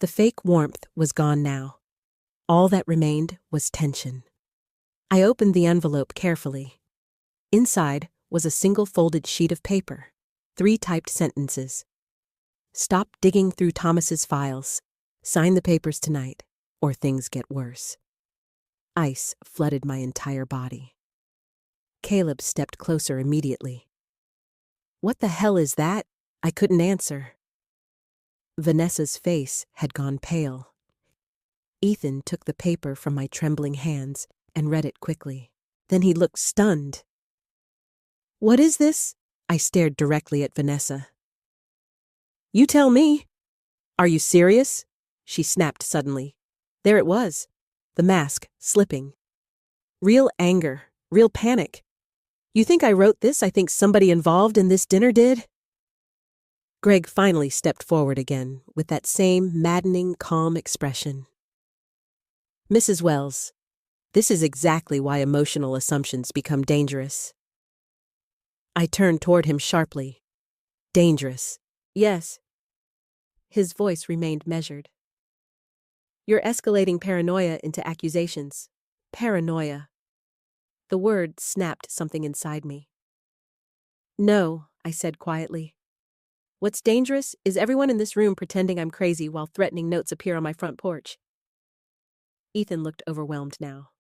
The fake warmth was gone now. All that remained was tension. I opened the envelope carefully. Inside was a single folded sheet of paper, 3 typed sentences. Stop digging through Thomas's files. Sign the papers tonight, or things get worse. Ice flooded my entire body. Caleb stepped closer immediately. What the hell is that? I couldn't answer. Vanessa's face had gone pale. Ethan took the paper from my trembling hands and read it quickly. Then he looked stunned. What is this? I stared directly at Vanessa. You tell me. Are you serious? She snapped suddenly. There it was, the mask slipping. Real anger, real panic. You think I wrote this? I think somebody involved in this dinner did? Greg finally stepped forward again, with that same maddening, calm expression. Mrs. Wells, this is exactly why emotional assumptions become dangerous. I turned toward him sharply. Dangerous. Yes. His voice remained measured. You're escalating paranoia into accusations. Paranoia. The word snapped something inside me. No, I said quietly. What's dangerous is everyone in this room pretending I'm crazy while threatening notes appear on my front porch. Ethan looked overwhelmed now.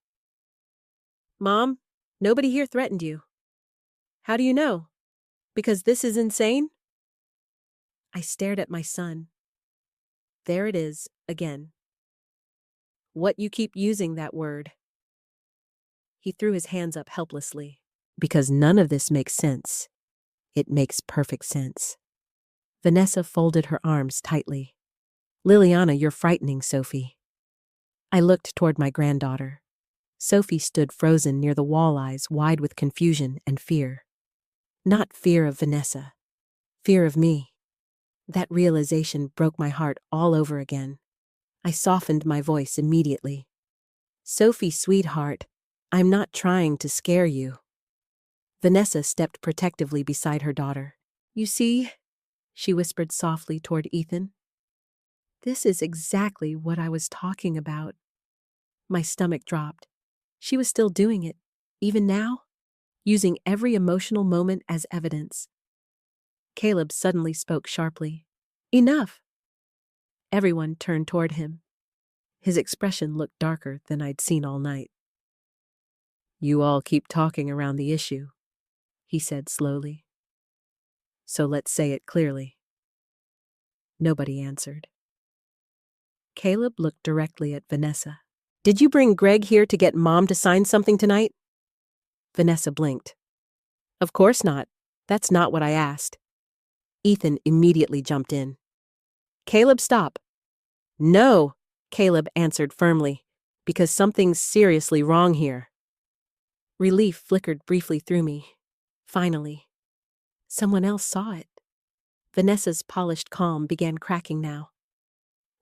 Mom, nobody here threatened you. How do you know? Because this is insane? I stared at my son. There it is, again. What you keep using that word. He threw his hands up helplessly. Because none of this makes sense. It makes perfect sense. Vanessa folded her arms tightly. Liliana, you're frightening, Sophie. I looked toward my granddaughter. Sophie stood frozen near the wall, eyes wide with confusion and fear. Not fear of Vanessa. Fear of me. That realization broke my heart all over again. I softened my voice immediately. Sophie, sweetheart, I'm not trying to scare you. Vanessa stepped protectively beside her daughter. You see, she whispered softly toward Ethan. This is exactly what I was talking about. My stomach dropped. She was still doing it, even now, using every emotional moment as evidence. Caleb suddenly spoke sharply. Enough! Everyone turned toward him. His expression looked darker than I'd seen all night. You all keep talking around the issue, he said slowly. So let's say it clearly. Nobody answered. Caleb looked directly at Vanessa. Did you bring Greg here to get Mom to sign something tonight? Vanessa blinked. Of course not. That's not what I asked. Ethan immediately jumped in. "Caleb, stop." "No," Caleb answered firmly, "because something's seriously wrong here." Relief flickered briefly through me. Finally, someone else saw it. Vanessa's polished calm began cracking now.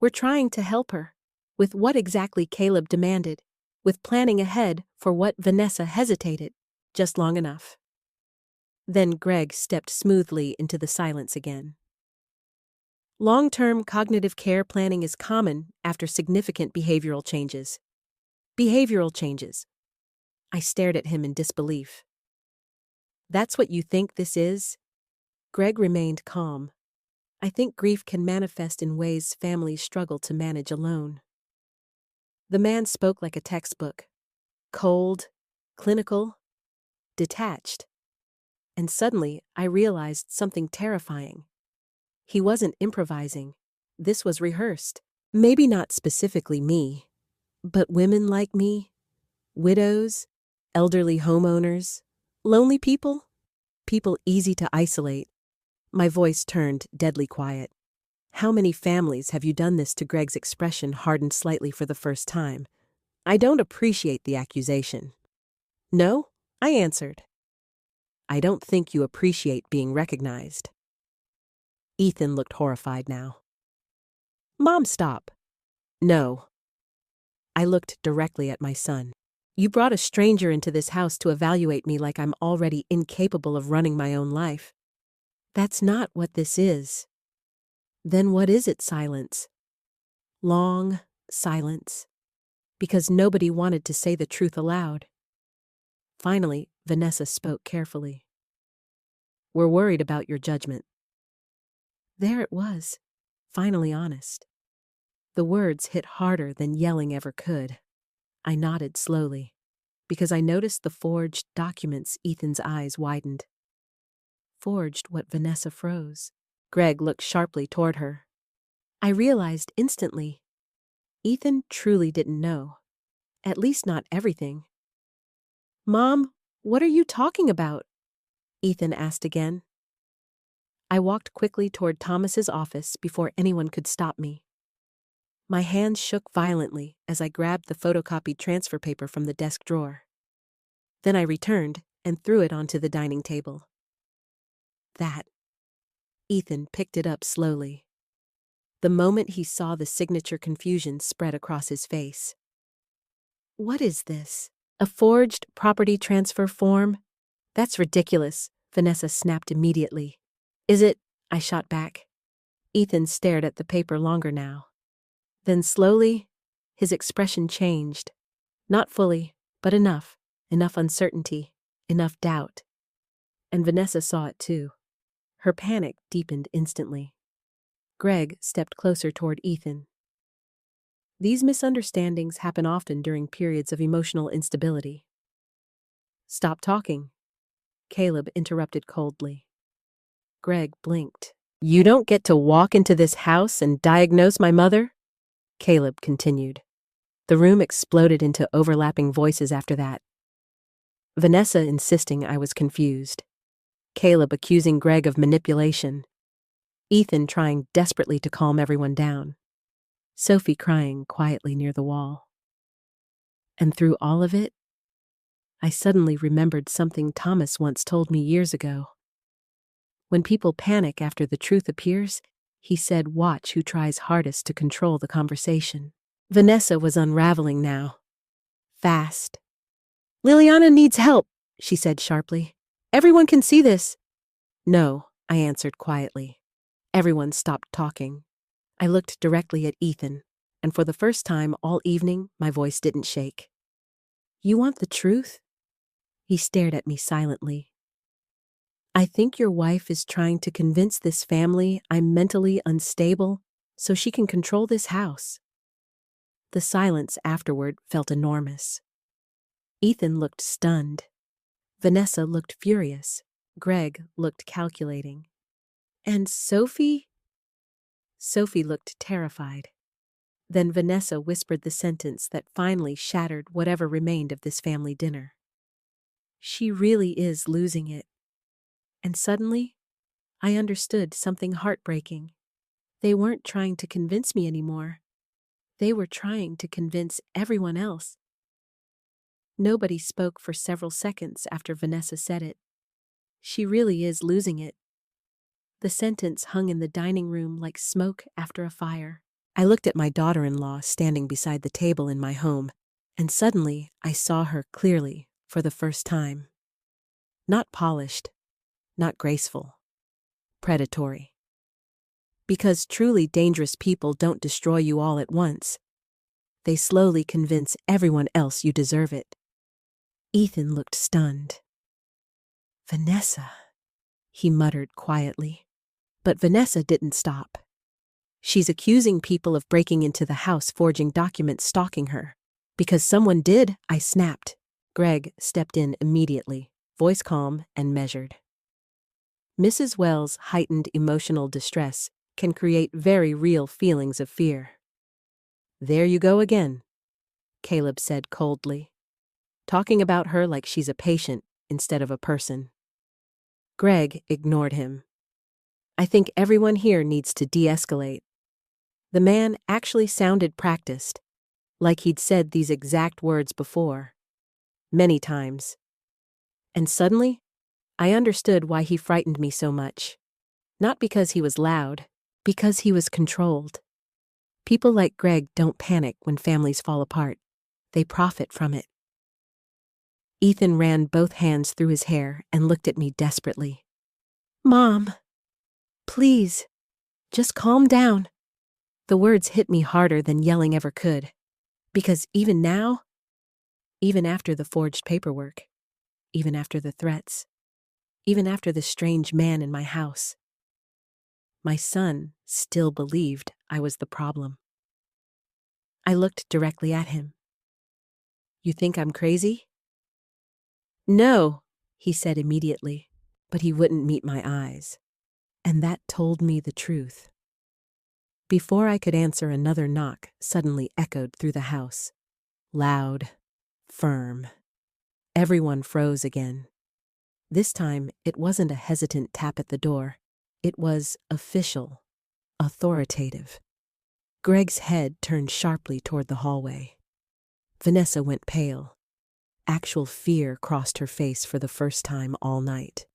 "We're trying to help her. With what exactly Caleb demanded, with planning ahead for what Vanessa hesitated, just long enough." Then Greg stepped smoothly into the silence again. Long-term cognitive care planning is common after significant behavioral changes. Behavioral changes. I stared at him in disbelief. "That's what you think this is?" Greg remained calm. "I think grief can manifest in ways families struggle to manage alone." The man spoke like a textbook. Cold, clinical, detached. And suddenly I realized something terrifying. He wasn't improvising. This was rehearsed. Maybe not specifically me, but women like me, widows, elderly homeowners, lonely people, people easy to isolate. My voice turned deadly quiet. "How many families have you done this to?" Greg's expression hardened slightly for the first time. "I don't appreciate the accusation." "No?" I answered. "I don't think you appreciate being recognized." Ethan looked horrified now. "Mom, stop." "No." I looked directly at my son. "You brought a stranger into this house to evaluate me like I'm already incapable of running my own life. That's not what this is." "Then what is it?" Silence. Long silence. Because nobody wanted to say the truth aloud. Finally, Vanessa spoke carefully. "We're worried about your judgment." There it was, finally honest. The words hit harder than yelling ever could. I nodded slowly, because I noticed the forged documents. Ethan's eyes widened. Forged what Vanessa froze. Greg looked sharply toward her. I realized instantly, Ethan truly didn't know. At least not everything. "Mom, what are you talking about?" Ethan asked again. I walked quickly toward Thomas's office before anyone could stop me. My hands shook violently as I grabbed the photocopied transfer paper from the desk drawer. Then I returned and threw it onto the dining table. That. Ethan picked it up slowly. The moment he saw the signature, confusion spread across his face. "What is this? A forged property transfer form? That's ridiculous," Vanessa snapped immediately. "Is it?" I shot back. Ethan stared at the paper longer now. Then slowly, his expression changed. Not fully, but enough. Enough uncertainty. Enough doubt. And Vanessa saw it too. Her panic deepened instantly. Greg stepped closer toward Ethan. "These misunderstandings happen often during periods of emotional instability." "Stop talking," Caleb interrupted coldly. Greg blinked. "You don't get to walk into this house and diagnose my mother?" Caleb continued. The room exploded into overlapping voices after that. Vanessa insisting I was confused. Caleb accusing Greg of manipulation. Ethan trying desperately to calm everyone down. Sophie crying quietly near the wall. And through all of it, I suddenly remembered something Thomas once told me years ago. When people panic after the truth appears, he said, watch who tries hardest to control the conversation. Vanessa was unraveling now. Fast. "Liliana needs help," she said sharply. "Everyone can see this." "No," I answered quietly. Everyone stopped talking. I looked directly at Ethan, and for the first time all evening, my voice didn't shake. "You want the truth?" He stared at me silently. "I think your wife is trying to convince this family I'm mentally unstable so she can control this house." The silence afterward felt enormous. Ethan looked stunned. Vanessa looked furious. Greg looked calculating. And Sophie? Sophie looked terrified. Then Vanessa whispered the sentence that finally shattered whatever remained of this family dinner. "She really is losing it." And suddenly, I understood something heartbreaking. They weren't trying to convince me anymore. They were trying to convince everyone else. Nobody spoke for several seconds after Vanessa said it. She really is losing it. The sentence hung in the dining room like smoke after a fire. I looked at my daughter-in-law standing beside the table in my home, and suddenly I saw her clearly for the first time. Not polished, not graceful, predatory. Because truly dangerous people don't destroy you all at once. They slowly convince everyone else you deserve it. Ethan looked stunned. "Vanessa," he muttered quietly. But Vanessa didn't stop. "She's accusing people of breaking into the house, forging documents, stalking her." "Because someone did," I snapped. Greg stepped in immediately, voice calm and measured. Mrs. Wells' heightened emotional distress can create very real feelings of fear. "There you go again," Caleb said coldly, talking about her like she's a patient instead of a person. Greg ignored him. "I think everyone here needs to de-escalate." The man actually sounded practiced, like he'd said these exact words before. Many times. And suddenly, I understood why he frightened me so much. Not because he was loud, because he was controlled. People like Greg don't panic when families fall apart. They profit from it. Ethan ran both hands through his hair and looked at me desperately. "Mom, please, just calm down." The words hit me harder than yelling ever could. Because even now, even after the forged paperwork, even after the threats, even after the strange man in my house, my son still believed I was the problem. I looked directly at him. "You think I'm crazy?" "No," he said immediately, but he wouldn't meet my eyes. And that told me the truth. Before I could answer, another knock suddenly echoed through the house. Loud, firm. Everyone froze again. This time, it wasn't a hesitant tap at the door. It was official, authoritative. Greg's head turned sharply toward the hallway. Vanessa went pale. Actual fear crossed her face for the first time all night.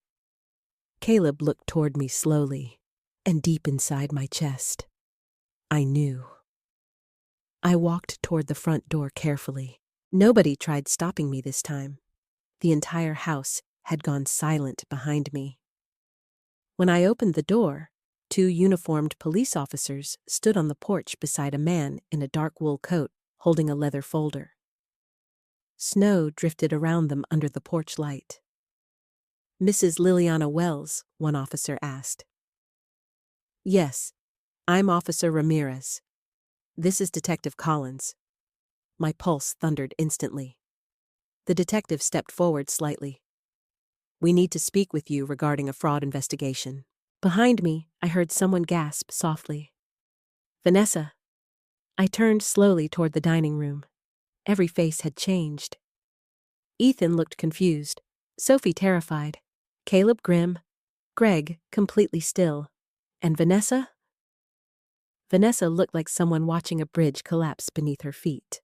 Caleb looked toward me slowly, and deep inside my chest, I knew. I walked toward the front door carefully. Nobody tried stopping me this time. The entire house had gone silent behind me. When I opened the door, 2 uniformed police officers stood on the porch beside a man in a dark wool coat holding a leather folder. Snow drifted around them under the porch light. "Mrs. Liliana Wells?" one officer asked. "Yes, I'm Officer Ramirez. This is Detective Collins." My pulse thundered instantly. The detective stepped forward slightly. "We need to speak with you regarding a fraud investigation." Behind me, I heard someone gasp softly. "Vanessa." I turned slowly toward the dining room. Every face had changed. Ethan looked confused, Sophie terrified, Caleb grim, Greg completely still, and Vanessa? Vanessa looked like someone watching a bridge collapse beneath her feet.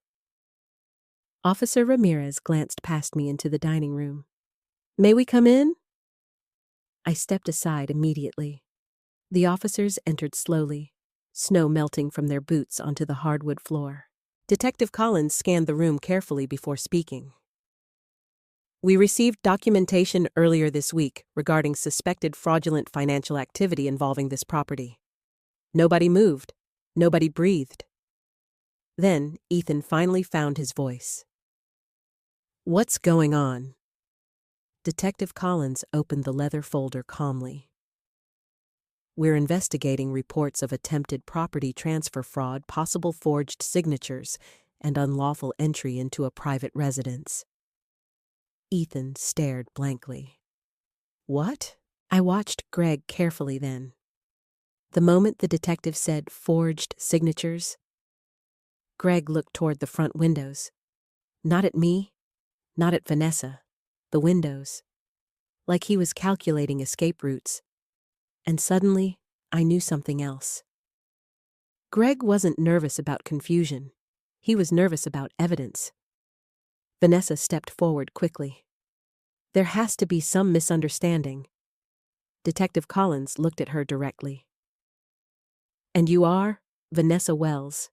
Officer Ramirez glanced past me into the dining room. "May we come in?" I stepped aside immediately. The officers entered slowly, snow melting from their boots onto the hardwood floor. Detective Collins scanned the room carefully before speaking. "We received documentation earlier this week regarding suspected fraudulent financial activity involving this property. Nobody moved. Nobody breathed." Then Ethan finally found his voice. "What's going on?" Detective Collins opened the leather folder calmly. "We're investigating reports of attempted property transfer fraud, possible forged signatures, and unlawful entry into a private residence." Ethan stared blankly. "What?" I watched Greg carefully then. The moment the detective said forged signatures, Greg looked toward the front windows. Not at me, not at Vanessa, the windows. Like he was calculating escape routes. And suddenly, I knew something else. Greg wasn't nervous about confusion. He was nervous about evidence. Vanessa stepped forward quickly. There has to be some misunderstanding. Detective Collins looked at her directly. And you are Vanessa Wells,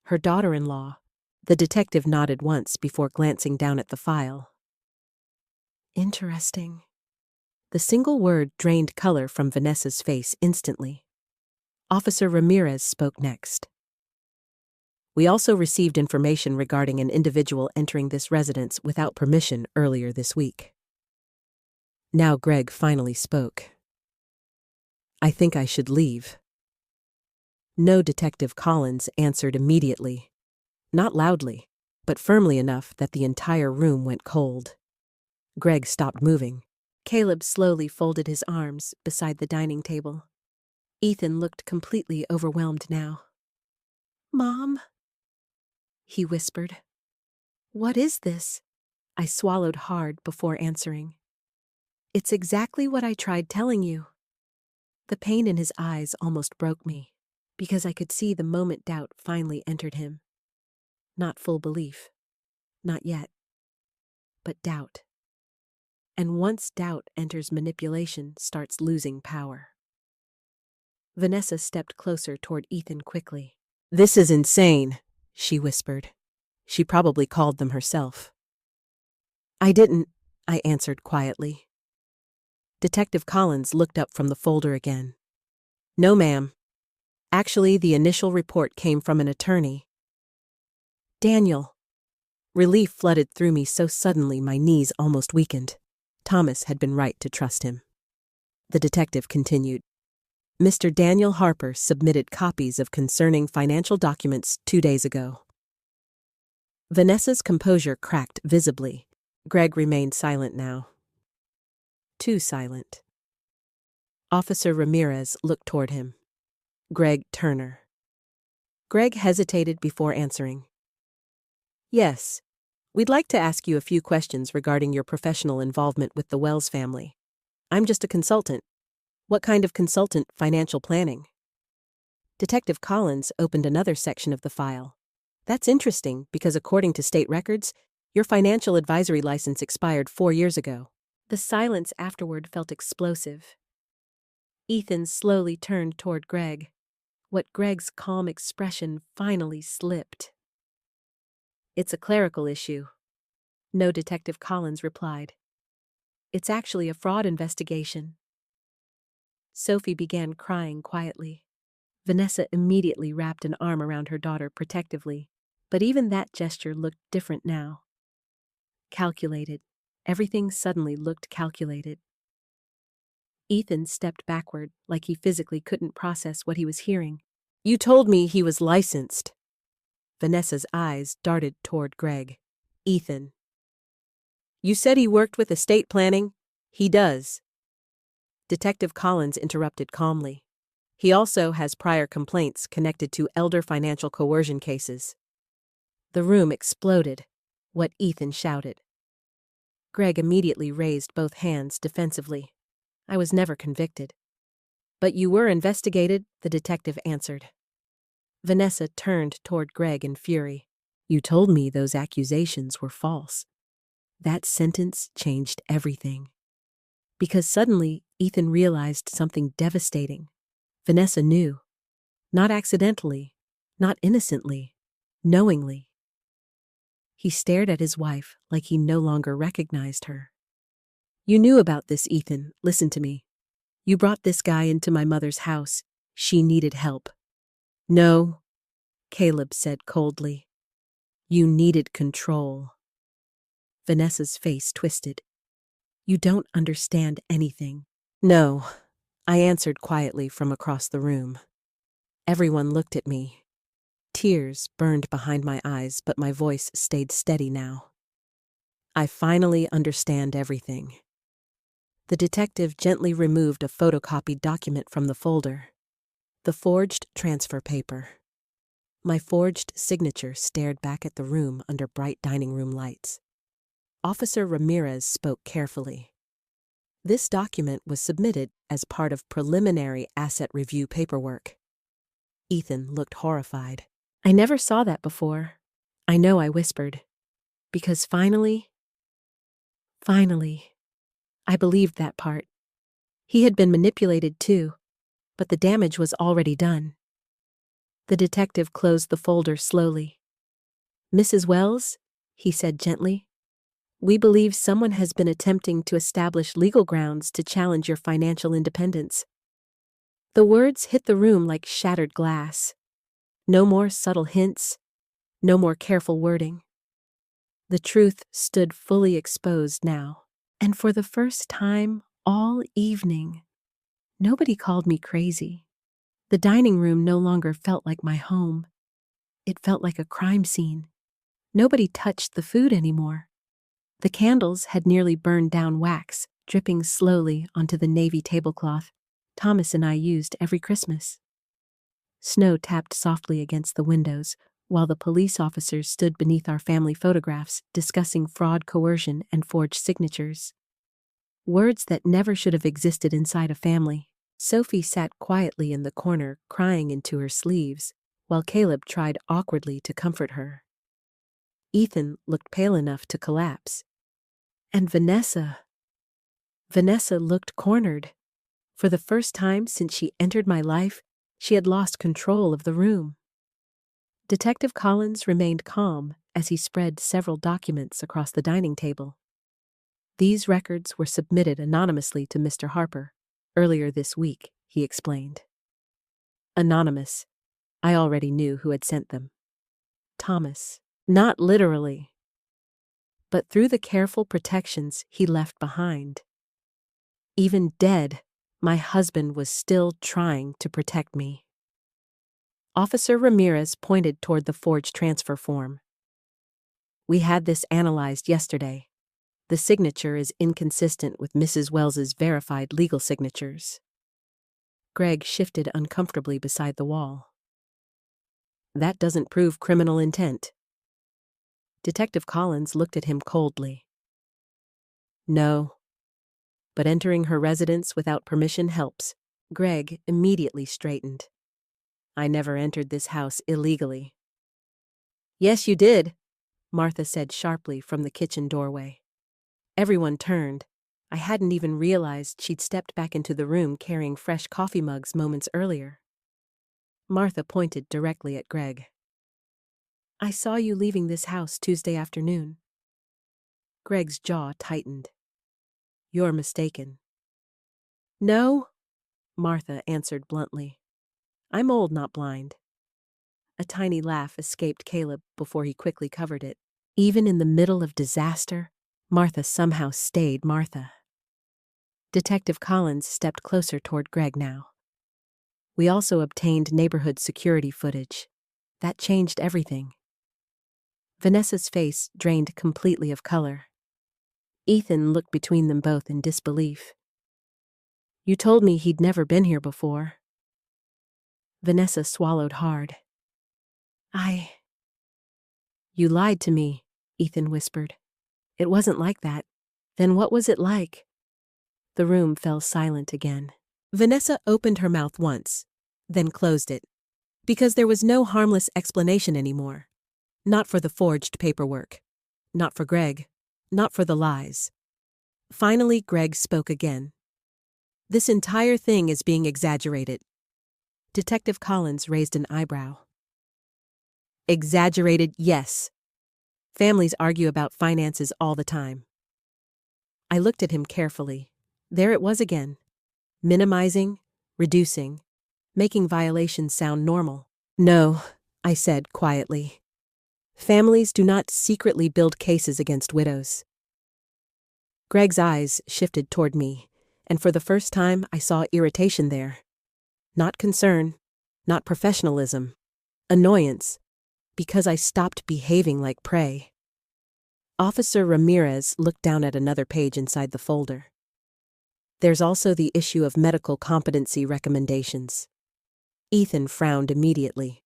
her daughter-in-law. The detective nodded once before glancing down at the file. Interesting. The single word drained color from Vanessa's face instantly. Officer Ramirez spoke next. We also received information regarding an individual entering this residence without permission earlier this week. Now Greg finally spoke. I think I should leave. No, Detective Collins answered immediately. Not loudly, but firmly enough that the entire room went cold. Greg stopped moving. Caleb slowly folded his arms beside the dining table. Ethan looked completely overwhelmed now. Mom? He whispered. What is this? I swallowed hard before answering. It's exactly what I tried telling you. The pain in his eyes almost broke me, because I could see the moment doubt finally entered him. Not full belief. Not yet. But doubt. And once doubt enters, manipulation starts losing power. Vanessa stepped closer toward Ethan quickly. This is insane, she whispered. She probably called them herself. I didn't, I answered quietly. Detective Collins looked up from the folder again. No, ma'am. Actually, the initial report came from an attorney. Daniel. Relief flooded through me so suddenly my knees almost weakened. Thomas had been right to trust him. The detective continued. Mr. Daniel Harper submitted copies of concerning financial documents 2 days ago. Vanessa's composure cracked visibly. Greg remained silent now. Too silent. Officer Ramirez looked toward him. Greg Turner. Greg hesitated before answering. Yes, we'd like to ask you a few questions regarding your professional involvement with the Wells family. I'm just a consultant. What kind of consultant? Financial planning. Detective Collins opened another section of the file. That's interesting because according to state records, your financial advisory license expired 4 years ago. The silence afterward felt explosive. Ethan slowly turned toward Greg. What Greg's calm expression finally slipped. It's a clerical issue. No, Detective Collins replied. It's actually a fraud investigation. Sophie began crying quietly. Vanessa immediately wrapped an arm around her daughter protectively, but even that gesture looked different now. Calculated. Everything suddenly looked calculated. Ethan stepped backward like he physically couldn't process what he was hearing. You told me he was licensed. Vanessa's eyes darted toward Greg. Ethan. You said he worked with estate planning? He does. Detective Collins interrupted calmly. He also has prior complaints connected to elder financial coercion cases. The room exploded. What Ethan shouted. Greg immediately raised both hands defensively. I was never convicted. But you were investigated, the detective answered. Vanessa turned toward Greg in fury. You told me those accusations were false. That sentence changed everything. Because suddenly, Ethan realized something devastating. Vanessa knew. Not accidentally, not innocently, knowingly. He stared at his wife like he no longer recognized her. You knew about this, Ethan. Listen to me. You brought this guy into my mother's house. She needed help. No, Caleb said coldly. You needed control. Vanessa's face twisted. You don't understand anything. No, I answered quietly from across the room. Everyone looked at me. Tears burned behind my eyes, but my voice stayed steady now. I finally understand everything. The detective gently removed a photocopied document from the folder. The forged transfer paper. My forged signature stared back at the room under bright dining room lights. Officer Ramirez spoke carefully. This document was submitted as part of preliminary asset review paperwork. Ethan looked horrified. I never saw that before. I know, I whispered. Because finally, I believed that part. He had been manipulated too, but the damage was already done. The detective closed the folder slowly. Mrs. Wells, he said gently, we believe someone has been attempting to establish legal grounds to challenge your financial independence. The words hit the room like shattered glass. No more subtle hints, no more careful wording. The truth stood fully exposed now, and for the first time all evening, nobody called me crazy. The dining room no longer felt like my home. It felt like a crime scene. Nobody touched the food anymore. The candles had nearly burned down wax, dripping slowly onto the navy tablecloth Thomas and I used every Christmas. Snow tapped softly against the windows, while the police officers stood beneath our family photographs discussing fraud, coercion, and forged signatures. Words that never should have existed inside a family. Sophie sat quietly in the corner, crying into her sleeves, while Caleb tried awkwardly to comfort her. Ethan looked pale enough to collapse. And Vanessa looked cornered. For the first time since she entered my life, she had lost control of the room. Detective Collins remained calm as he spread several documents across the dining table. These records were submitted anonymously to Mr. Harper earlier this week, he explained. Anonymous. I already knew who had sent them. Thomas. Not literally, but through the careful protections he left behind. Even dead, my husband was still trying to protect me. Officer Ramirez pointed toward the forged transfer form. We had this analyzed yesterday. The signature is inconsistent with Mrs. Wells's verified legal signatures. Greg shifted uncomfortably beside the wall. That doesn't prove criminal intent. Detective Collins looked at him coldly. No, but entering her residence without permission helps. Greg immediately straightened. I never entered this house illegally. Yes, you did, Martha said sharply from the kitchen doorway. Everyone turned. I hadn't even realized she'd stepped back into the room carrying fresh coffee mugs moments earlier. Martha pointed directly at Greg. I saw you leaving this house Tuesday afternoon. Greg's jaw tightened. You're mistaken. No, Martha answered bluntly. I'm old, not blind. A tiny laugh escaped Caleb before he quickly covered it. Even in the middle of disaster, Martha somehow stayed Martha. Detective Collins stepped closer toward Greg now. We also obtained neighborhood security footage. That changed everything. Vanessa's face drained completely of color. Ethan looked between them both in disbelief. You told me he'd never been here before. Vanessa swallowed hard. You lied to me, Ethan whispered. It wasn't like that. Then what was it like? The room fell silent again. Vanessa opened her mouth once, then closed it, because there was no harmless explanation anymore. Not for the forged paperwork. Not for Greg. Not for the lies. Finally, Greg spoke again. This entire thing is being exaggerated. Detective Collins raised an eyebrow. Exaggerated, yes. Families argue about finances all the time. I looked at him carefully. There it was again. Minimizing, reducing, making violations sound normal. No, I said quietly. Families do not secretly build cases against widows. Greg's eyes shifted toward me, and for the first time I saw irritation there. Not concern, not professionalism, annoyance, because I stopped behaving like prey. Officer Ramirez looked down at another page inside the folder. There's also the issue of medical competency recommendations. Ethan frowned immediately.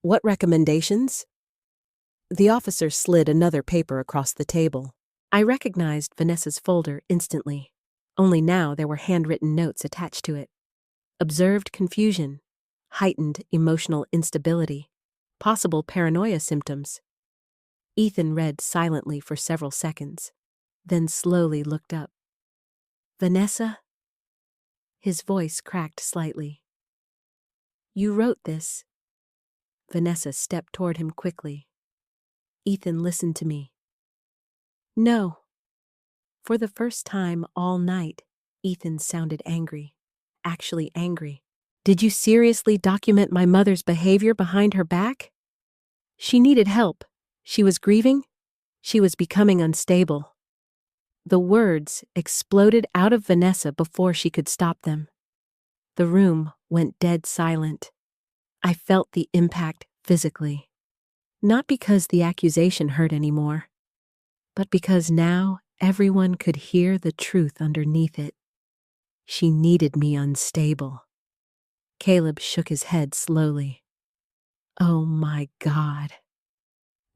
What recommendations? The officer slid another paper across the table. I recognized Vanessa's folder instantly. Only now there were handwritten notes attached to it. Observed confusion, heightened emotional instability, possible paranoia symptoms. Ethan read silently for several seconds, then slowly looked up. "Vanessa?" His voice cracked slightly. "You wrote this." Vanessa stepped toward him quickly. "Ethan, listen to me." "No." For the first time all night, Ethan sounded angry. Actually angry. "Did you seriously document my mother's behavior behind her back?" She needed help. She was grieving. She was becoming unstable. The words exploded out of Vanessa before she could stop them. The room went dead silent. I felt the impact physically. Not because the accusation hurt anymore, but because now everyone could hear the truth underneath it. She needed me unstable. Caleb shook his head slowly. Oh my God.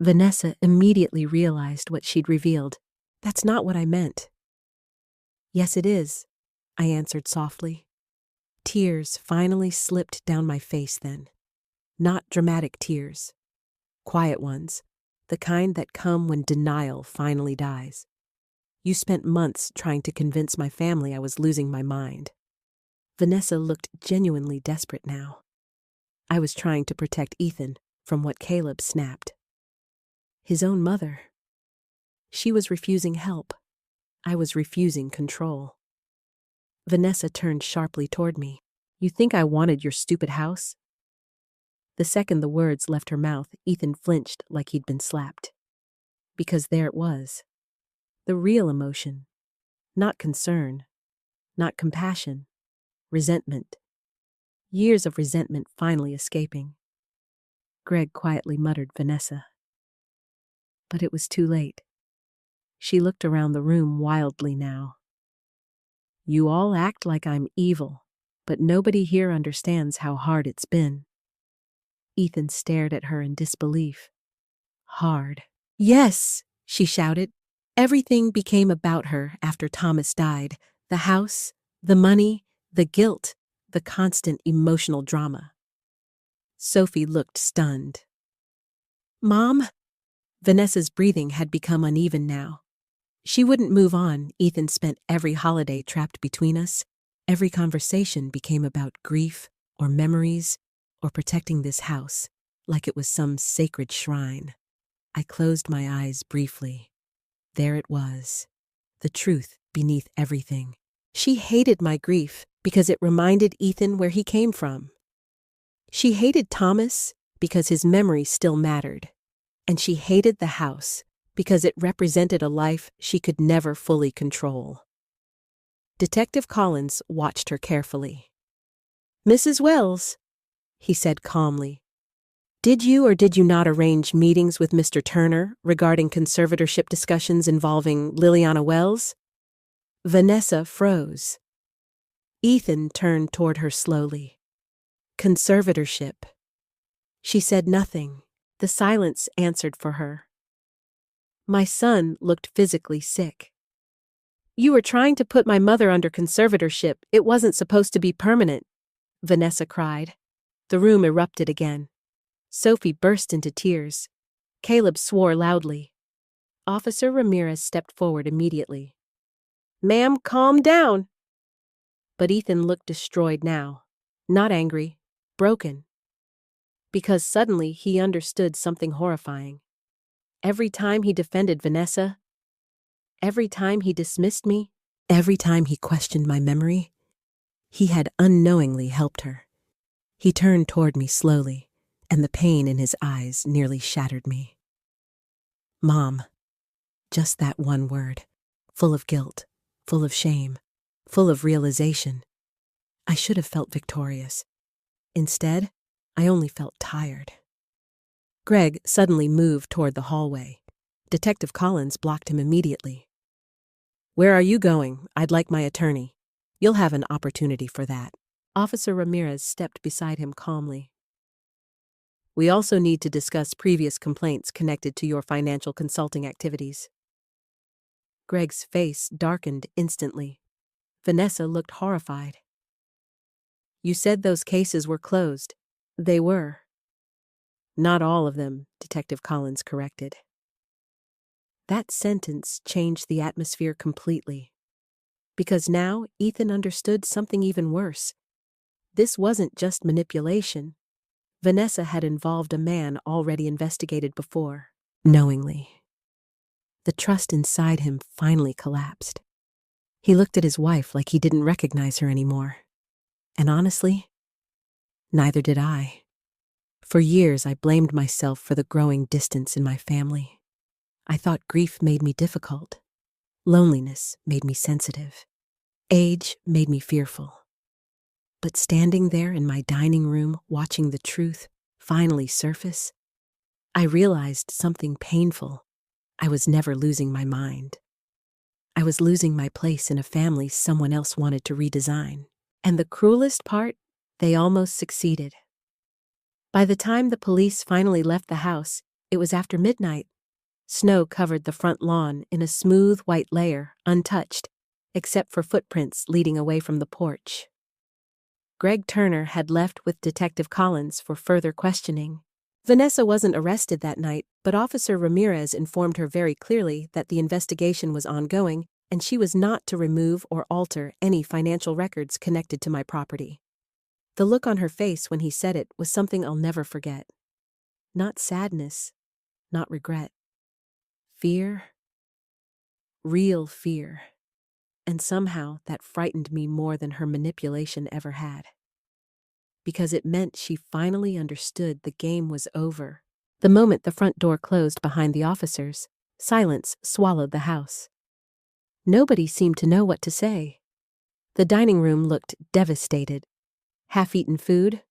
Vanessa immediately realized what she'd revealed. "That's not what I meant." "Yes, it is," I answered softly. Tears finally slipped down my face then. Not dramatic tears. Quiet ones, the kind that come when denial finally dies. "You spent months trying to convince my family I was losing my mind." Vanessa looked genuinely desperate now. "I was trying to protect Ethan from what Caleb snapped." His own mother. She was refusing help. I was refusing control. Vanessa turned sharply toward me. "You think I wanted your stupid house?" The second the words left her mouth, Ethan flinched like he'd been slapped. Because there it was. The real emotion. Not concern. Not compassion. Resentment. Years of resentment finally escaping. Greg quietly muttered Vanessa. But it was too late. She looked around the room wildly now. "You all act like I'm evil, but nobody here understands how hard it's been." Ethan stared at her in disbelief. "Hard." "Yes," she shouted. Everything became about her after Thomas died. The house, the money, the guilt, the constant emotional drama. Sophie looked stunned. "Mom?" Vanessa's breathing had become uneven now. She wouldn't move on. Ethan spent every holiday trapped between us. Every conversation became about grief or memories or protecting this house, like it was some sacred shrine. I closed my eyes briefly. There it was, the truth beneath everything. She hated my grief because it reminded Ethan where he came from. She hated Thomas because his memory still mattered. And she hated the house because it represented a life she could never fully control. Detective Collins watched her carefully. "Mrs. Wells," he said calmly, "did you or did you not arrange meetings with Mr. Turner regarding conservatorship discussions involving Liliana Wells?" Vanessa froze. Ethan turned toward her slowly. "Conservatorship." She said nothing. The silence answered for her. My son looked physically sick. "You were trying to put my mother under conservatorship. It wasn't supposed to be permanent," Vanessa cried. The room erupted again. Sophie burst into tears. Caleb swore loudly. Officer Ramirez stepped forward immediately. "Ma'am, calm down." But Ethan looked destroyed now. Not angry, broken. Because suddenly he understood something horrifying. Every time he defended Vanessa, every time he dismissed me, every time he questioned my memory, he had unknowingly helped her. He turned toward me slowly, and the pain in his eyes nearly shattered me. "Mom." Just that one word, full of guilt, full of shame, full of realization. I should have felt victorious. Instead, I only felt tired. Greg suddenly moved toward the hallway. Detective Collins blocked him immediately. "Where are you going? I'd like my attorney." "You'll have an opportunity for that." Officer Ramirez stepped beside him calmly. "We also need to discuss previous complaints connected to your financial consulting activities." Greg's face darkened instantly. Vanessa looked horrified. You said those cases were closed. They were. Not all of them, Detective Collins corrected. That sentence changed the atmosphere completely. Because now Ethan understood something even worse. This wasn't just manipulation. Vanessa had involved a man already investigated before, knowingly. The trust inside him finally collapsed. He looked at his wife like he didn't recognize her anymore. And honestly, neither did I. For years, I blamed myself for the growing distance in my family. I thought grief made me difficult. Loneliness made me sensitive. Age made me fearful. But standing there in my dining room, watching the truth finally surface, I realized something painful. I was never losing my mind. I was losing my place in a family someone else wanted to redesign. And the cruelest part, they almost succeeded. By the time the police finally left the house, it was after midnight. Snow covered the front lawn in a smooth white layer, untouched, except for footprints leading away from the porch. Greg Turner had left with Detective Collins for further questioning. Vanessa wasn't arrested that night, but Officer Ramirez informed her very clearly that the investigation was ongoing and she was not to remove or alter any financial records connected to my property. The look on her face when he said it was something I'll never forget. Not sadness, not regret. Fear. Real fear. And somehow that frightened me more than her manipulation ever had. Because it meant she finally understood the game was over. The moment the front door closed behind the officers, silence swallowed the house. Nobody seemed to know what to say. The dining room looked devastated. Half-eaten food,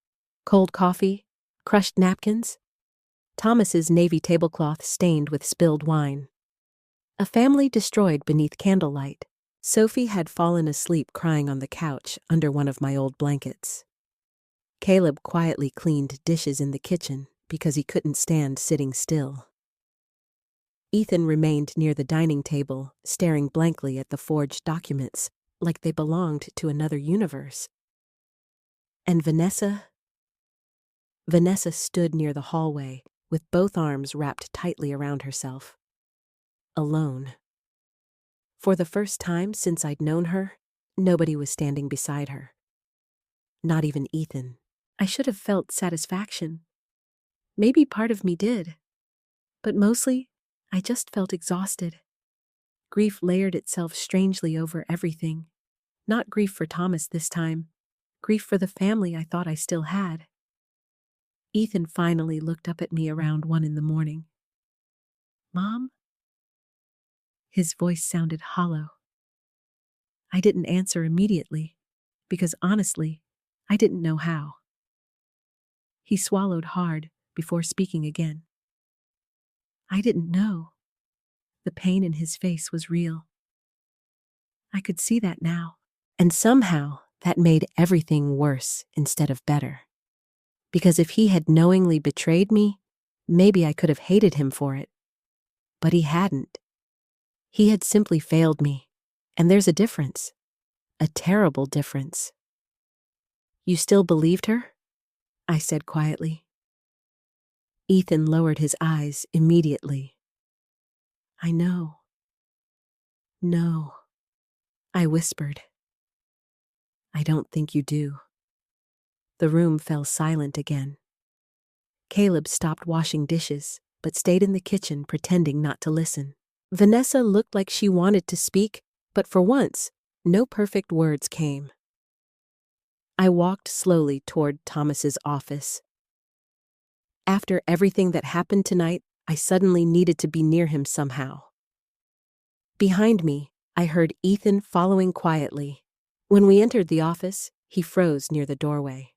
cold coffee, crushed napkins. Thomas's navy tablecloth stained with spilled wine. A family destroyed beneath candlelight. Sophie had fallen asleep crying on the couch under one of my old blankets. Caleb quietly cleaned dishes in the kitchen because he couldn't stand sitting still. Ethan remained near the dining table, staring blankly at the forged documents, like they belonged to another universe. And Vanessa stood near the hallway, with both arms wrapped tightly around herself. Alone. For the first time since I'd known her, nobody was standing beside her. Not even Ethan. I should have felt satisfaction. Maybe part of me did. But mostly, I just felt exhausted. Grief layered itself strangely over everything. Not grief for Thomas this time. Grief for the family I thought I still had. Ethan finally looked up at me around 1 a.m. "Mom?" His voice sounded hollow. I didn't answer immediately, because honestly, I didn't know how. He swallowed hard before speaking again. I didn't know. The pain in his face was real. I could see that now, and somehow that made everything worse instead of better. Because if he had knowingly betrayed me, maybe I could have hated him for it. But he hadn't. He had simply failed me, and there's a difference. A terrible difference. "You still believed her?" I said quietly. Ethan lowered his eyes immediately. "I know." "No," I whispered. "I don't think you do." The room fell silent again. Caleb stopped washing dishes, but stayed in the kitchen pretending not to listen. Vanessa looked like she wanted to speak, but for once, no perfect words came. I walked slowly toward Thomas's office. After everything that happened tonight, I suddenly needed to be near him somehow. Behind me, I heard Ethan following quietly. When we entered the office, he froze near the doorway.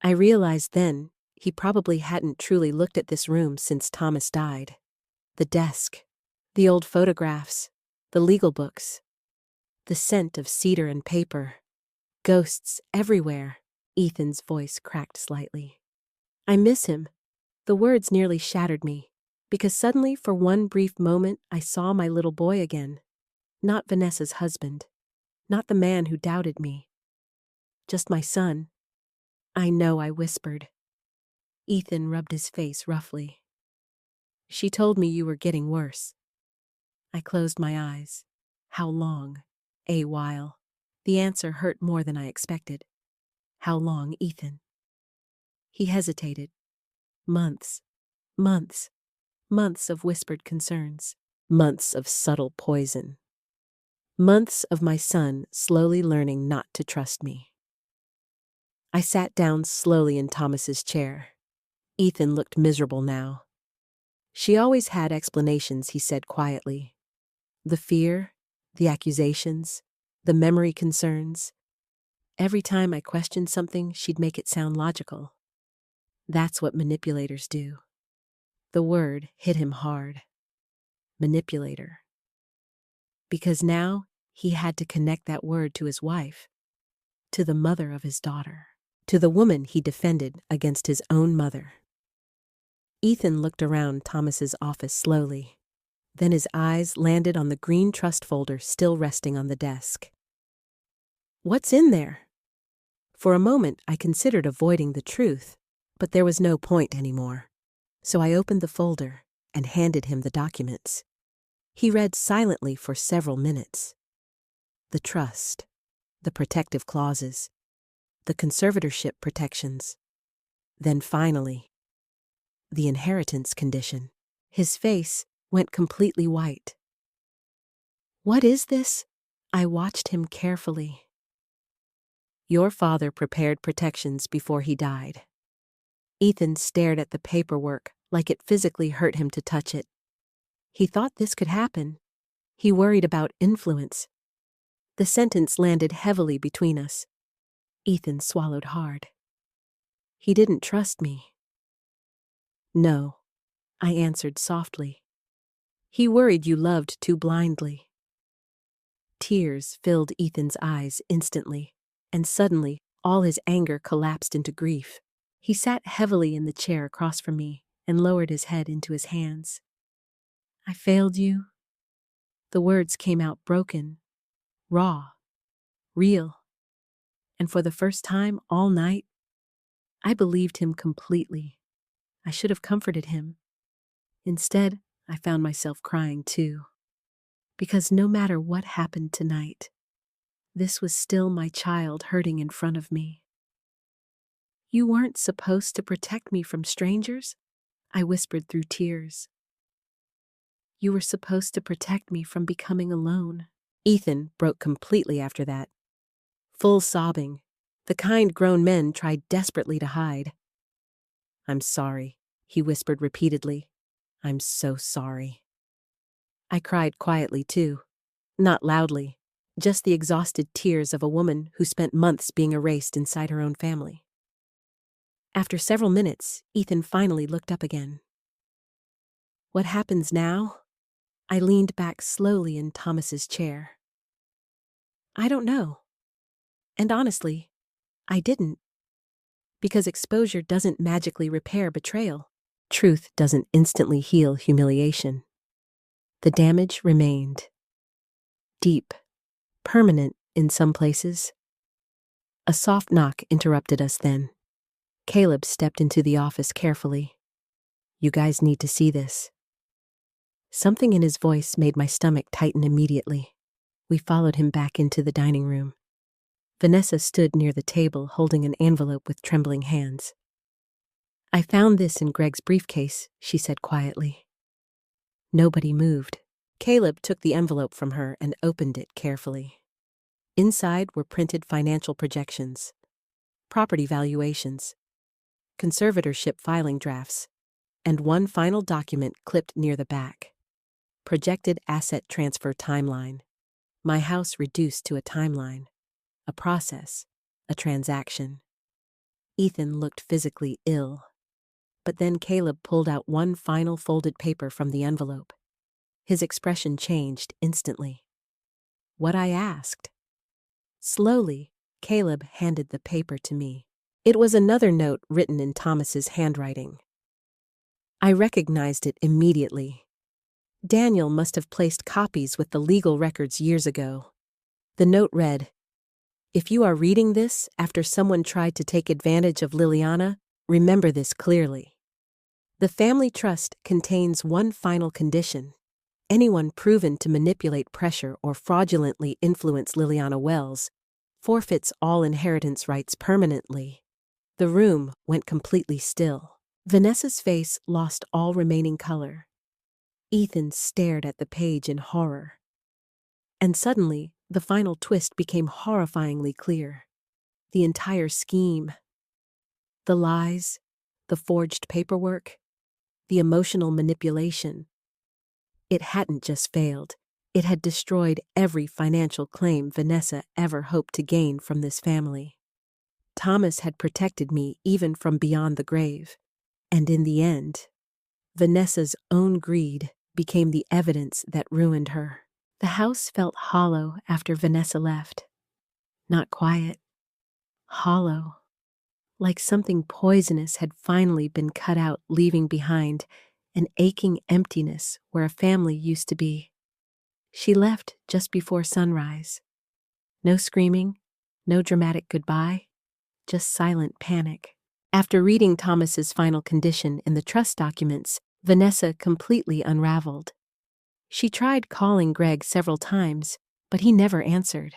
I realized then he probably hadn't truly looked at this room since Thomas died. The desk, the old photographs, the legal books, the scent of cedar and paper, ghosts everywhere. Ethan's voice cracked slightly. "I miss him." The words nearly shattered me, because suddenly for one brief moment I saw my little boy again. Not Vanessa's husband. Not the man who doubted me. Just my son. I know, I whispered. Ethan rubbed his face roughly. She told me you were getting worse. I closed my eyes. How long? A while. The answer hurt more than I expected. How long, Ethan? He hesitated. Months. Months. Months of whispered concerns. Months of subtle poison. Months of my son slowly learning not to trust me. I sat down slowly in Thomas's chair. Ethan looked miserable now. She always had explanations, he said quietly. The fear, the accusations, the memory concerns. Every time I questioned something, she'd make it sound logical. That's what manipulators do. The word hit him hard. Manipulator. Because now he had to connect that word to his wife, to the mother of his daughter, to the woman he defended against his own mother. Ethan looked around Thomas's office slowly. Then his eyes landed on the green trust folder still resting on the desk. What's in there? For a moment, I considered avoiding the truth, but there was no point anymore. So I opened the folder and handed him the documents. He read silently for several minutes. The trust, the protective clauses, the conservatorship protections. Then finally, the inheritance condition. His face went completely white. What is this? I watched him carefully. Your father prepared protections before he died. Ethan stared at the paperwork like it physically hurt him to touch it. He thought this could happen. He worried about influence. The sentence landed heavily between us. Ethan swallowed hard. He didn't trust me. No, I answered softly. He worried you loved too blindly. Tears filled Ethan's eyes instantly, and suddenly all his anger collapsed into grief. He sat heavily in the chair across from me and lowered his head into his hands. I failed you. The words came out broken, raw, real. And for the first time all night, I believed him completely. I should have comforted him. Instead, I found myself crying too. Because no matter what happened tonight, this was still my child hurting in front of me. You weren't supposed to protect me from strangers, I whispered through tears. You were supposed to protect me from becoming alone. Ethan broke completely after that. Full sobbing, the kind grown men tried desperately to hide. I'm sorry, he whispered repeatedly. I'm so sorry. I cried quietly too, not loudly, just the exhausted tears of a woman who spent months being erased inside her own family. After several minutes, Ethan finally looked up again. What happens now? I leaned back slowly in Thomas's chair. I don't know. And honestly, I didn't. Because exposure doesn't magically repair betrayal. Truth doesn't instantly heal humiliation. The damage remained. Deep, permanent in some places. A soft knock interrupted us then. Caleb stepped into the office carefully. You guys need to see this. Something in his voice made my stomach tighten immediately. We followed him back into the dining room. Vanessa stood near the table holding an envelope with trembling hands. I found this in Greg's briefcase, she said quietly. Nobody moved. Caleb took the envelope from her and opened it carefully. Inside were printed financial projections, property valuations, conservatorship filing drafts, and one final document clipped near the back. Projected asset transfer timeline. My house reduced to a timeline, a process, a transaction. Ethan looked physically ill. But then Caleb pulled out one final folded paper from the envelope. His expression changed instantly. What I asked. Slowly, Caleb handed the paper to me. It was another note written in Thomas's handwriting. I recognized it immediately. Daniel must have placed copies with the legal records years ago. The note read, "If you are reading this after someone tried to take advantage of Liliana, remember this clearly. The family trust contains one final condition. Anyone proven to manipulate pressure or fraudulently influence Liliana Wells forfeits all inheritance rights permanently." The room went completely still. Vanessa's face lost all remaining color. Ethan stared at the page in horror. And suddenly, the final twist became horrifyingly clear. The entire scheme, the lies, the forged paperwork, the emotional manipulation. It hadn't just failed. It had destroyed every financial claim Vanessa ever hoped to gain from this family. Thomas had protected me even from beyond the grave. And in the end, Vanessa's own greed became the evidence that ruined her. The house felt hollow after Vanessa left. Not quiet, hollow. Like something poisonous had finally been cut out, leaving behind an aching emptiness where a family used to be. She left just before sunrise. No screaming, no dramatic goodbye, just silent panic. After reading Thomas's final condition in the trust documents, Vanessa completely unraveled. She tried calling Greg several times, but he never answered.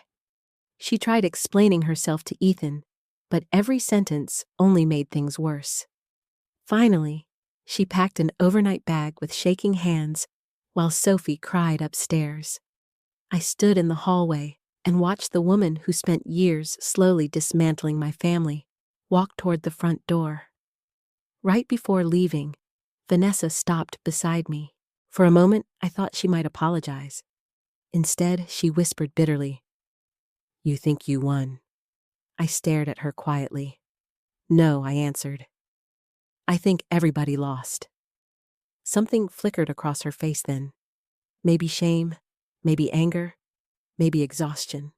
She tried explaining herself to Ethan, but every sentence only made things worse. Finally, she packed an overnight bag with shaking hands while Sophie cried upstairs. I stood in the hallway and watched the woman who spent years slowly dismantling my family walk toward the front door. Right before leaving, Vanessa stopped beside me. For a moment, I thought she might apologize. Instead, she whispered bitterly, "You think you won." I stared at her quietly. "No," I answered. "I think everybody lost." Something flickered across her face then. Maybe shame, maybe anger, maybe exhaustion.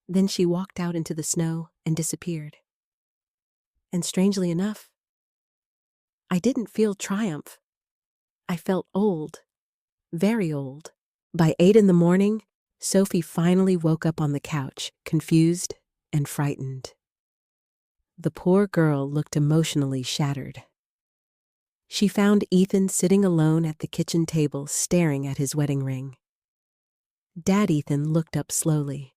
Then she walked out into the snow and disappeared. And strangely enough, I didn't feel triumph. I felt old, very old. By 8 in the morning, Sophie finally woke up on the couch, confused and frightened. The poor girl looked emotionally shattered. She found Ethan sitting alone at the kitchen table, staring at his wedding ring. Dad Ethan looked up slowly.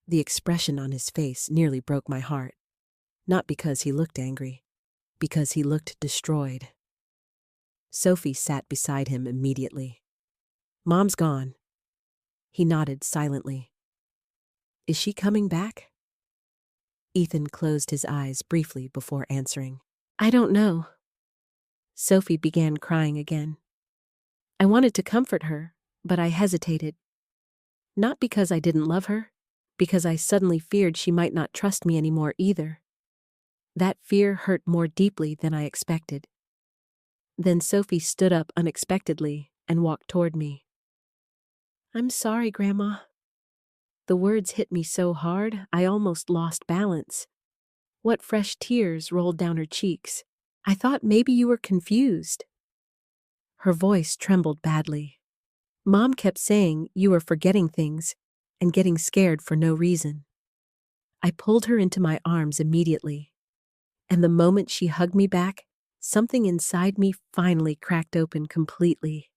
The expression on his face nearly broke my heart. Not because he looked angry, because he looked destroyed. Sophie sat beside him immediately. "Mom's gone." He nodded silently. "Is she coming back?" Ethan closed his eyes briefly before answering. "I don't know." Sophie began crying again. I wanted to comfort her, but I hesitated. Not because I didn't love her, because I suddenly feared she might not trust me anymore either. That fear hurt more deeply than I expected. Then Sophie stood up unexpectedly and walked toward me. "I'm sorry, Grandma." The words hit me so hard, I almost lost balance. What fresh tears rolled down her cheeks. "I thought maybe you were confused." Her voice trembled badly. "Mom kept saying you were forgetting things and getting scared for no reason." I pulled her into my arms immediately, and the moment she hugged me back, something inside me finally cracked open completely.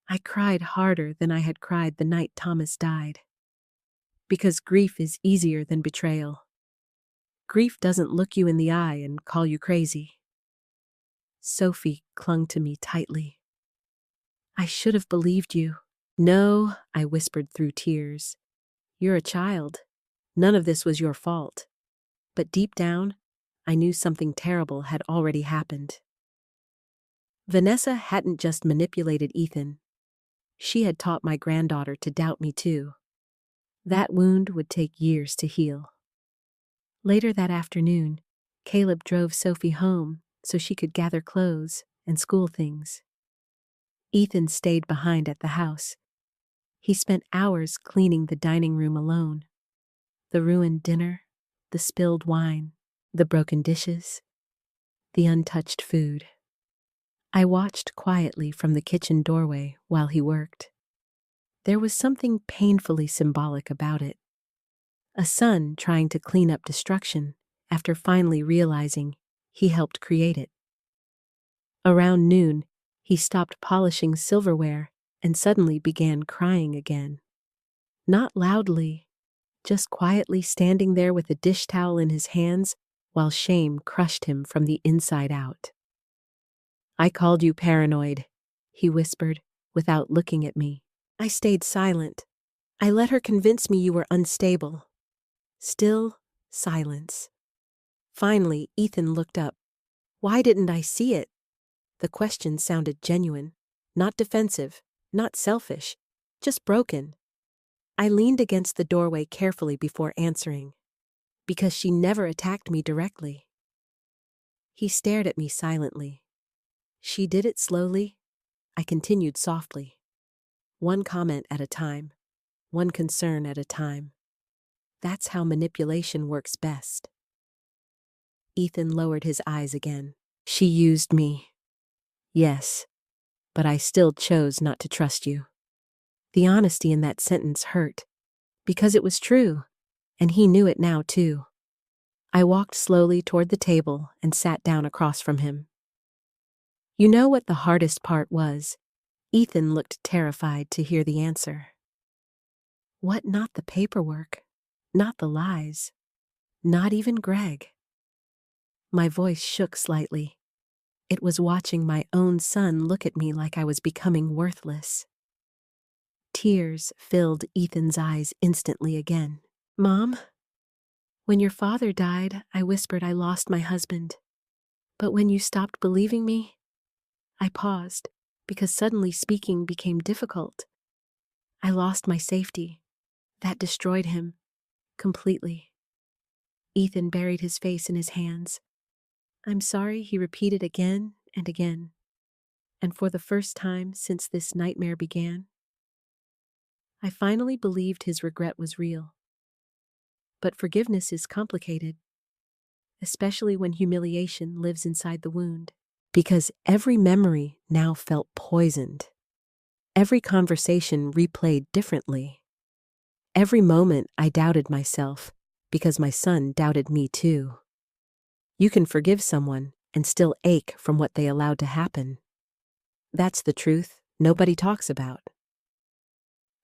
I cried harder than I had cried the night Thomas died. Because grief is easier than betrayal. Grief doesn't look you in the eye and call you crazy. Sophie clung to me tightly. "I should have believed you." "No," I whispered through tears. "You're a child. None of this was your fault." But deep down, I knew something terrible had already happened. Vanessa hadn't just manipulated Ethan. She had taught my granddaughter to doubt me too. That wound would take years to heal. Later that afternoon, Caleb drove Sophie home so she could gather clothes and school things. Ethan stayed behind at the house. He spent hours cleaning the dining room alone. The ruined dinner, the spilled wine, the broken dishes, the untouched food. I watched quietly from the kitchen doorway while he worked. There was something painfully symbolic about it. A son trying to clean up destruction after finally realizing he helped create it. Around noon, he stopped polishing silverware and suddenly began crying again. Not loudly, just quietly standing there with a dish towel in his hands while shame crushed him from the inside out. "I called you paranoid," he whispered, without looking at me. I stayed silent. I let her convince me you were unstable. Still, silence. Finally, Ethan looked up. Why didn't I see it? The question sounded genuine, not defensive, not selfish, just broken. I leaned against the doorway carefully before answering, because she never attacked me directly. He stared at me silently. She did it slowly. I continued softly. One comment at a time, one concern at a time. That's how manipulation works best. Ethan lowered his eyes again. She used me. Yes, but I still chose not to trust you. The honesty in that sentence hurt, because it was true, and he knew it now too. I walked slowly toward the table and sat down across from him. You know what the hardest part was? Ethan looked terrified to hear the answer. What? Not the paperwork, not the lies, not even Greg. My voice shook slightly. It was watching my own son look at me like I was becoming worthless. Tears filled Ethan's eyes instantly again. Mom, when your father died, I whispered I lost my husband. But when you stopped believing me, I paused, because suddenly speaking became difficult. I lost my safety. That destroyed him, completely. Ethan buried his face in his hands. I'm sorry, he repeated again and again. And for the first time since this nightmare began, I finally believed his regret was real. But forgiveness is complicated, especially when humiliation lives inside the wound. Because every memory now felt poisoned. Every conversation replayed differently. Every moment I doubted myself, because my son doubted me too. You can forgive someone and still ache from what they allowed to happen. That's the truth nobody talks about.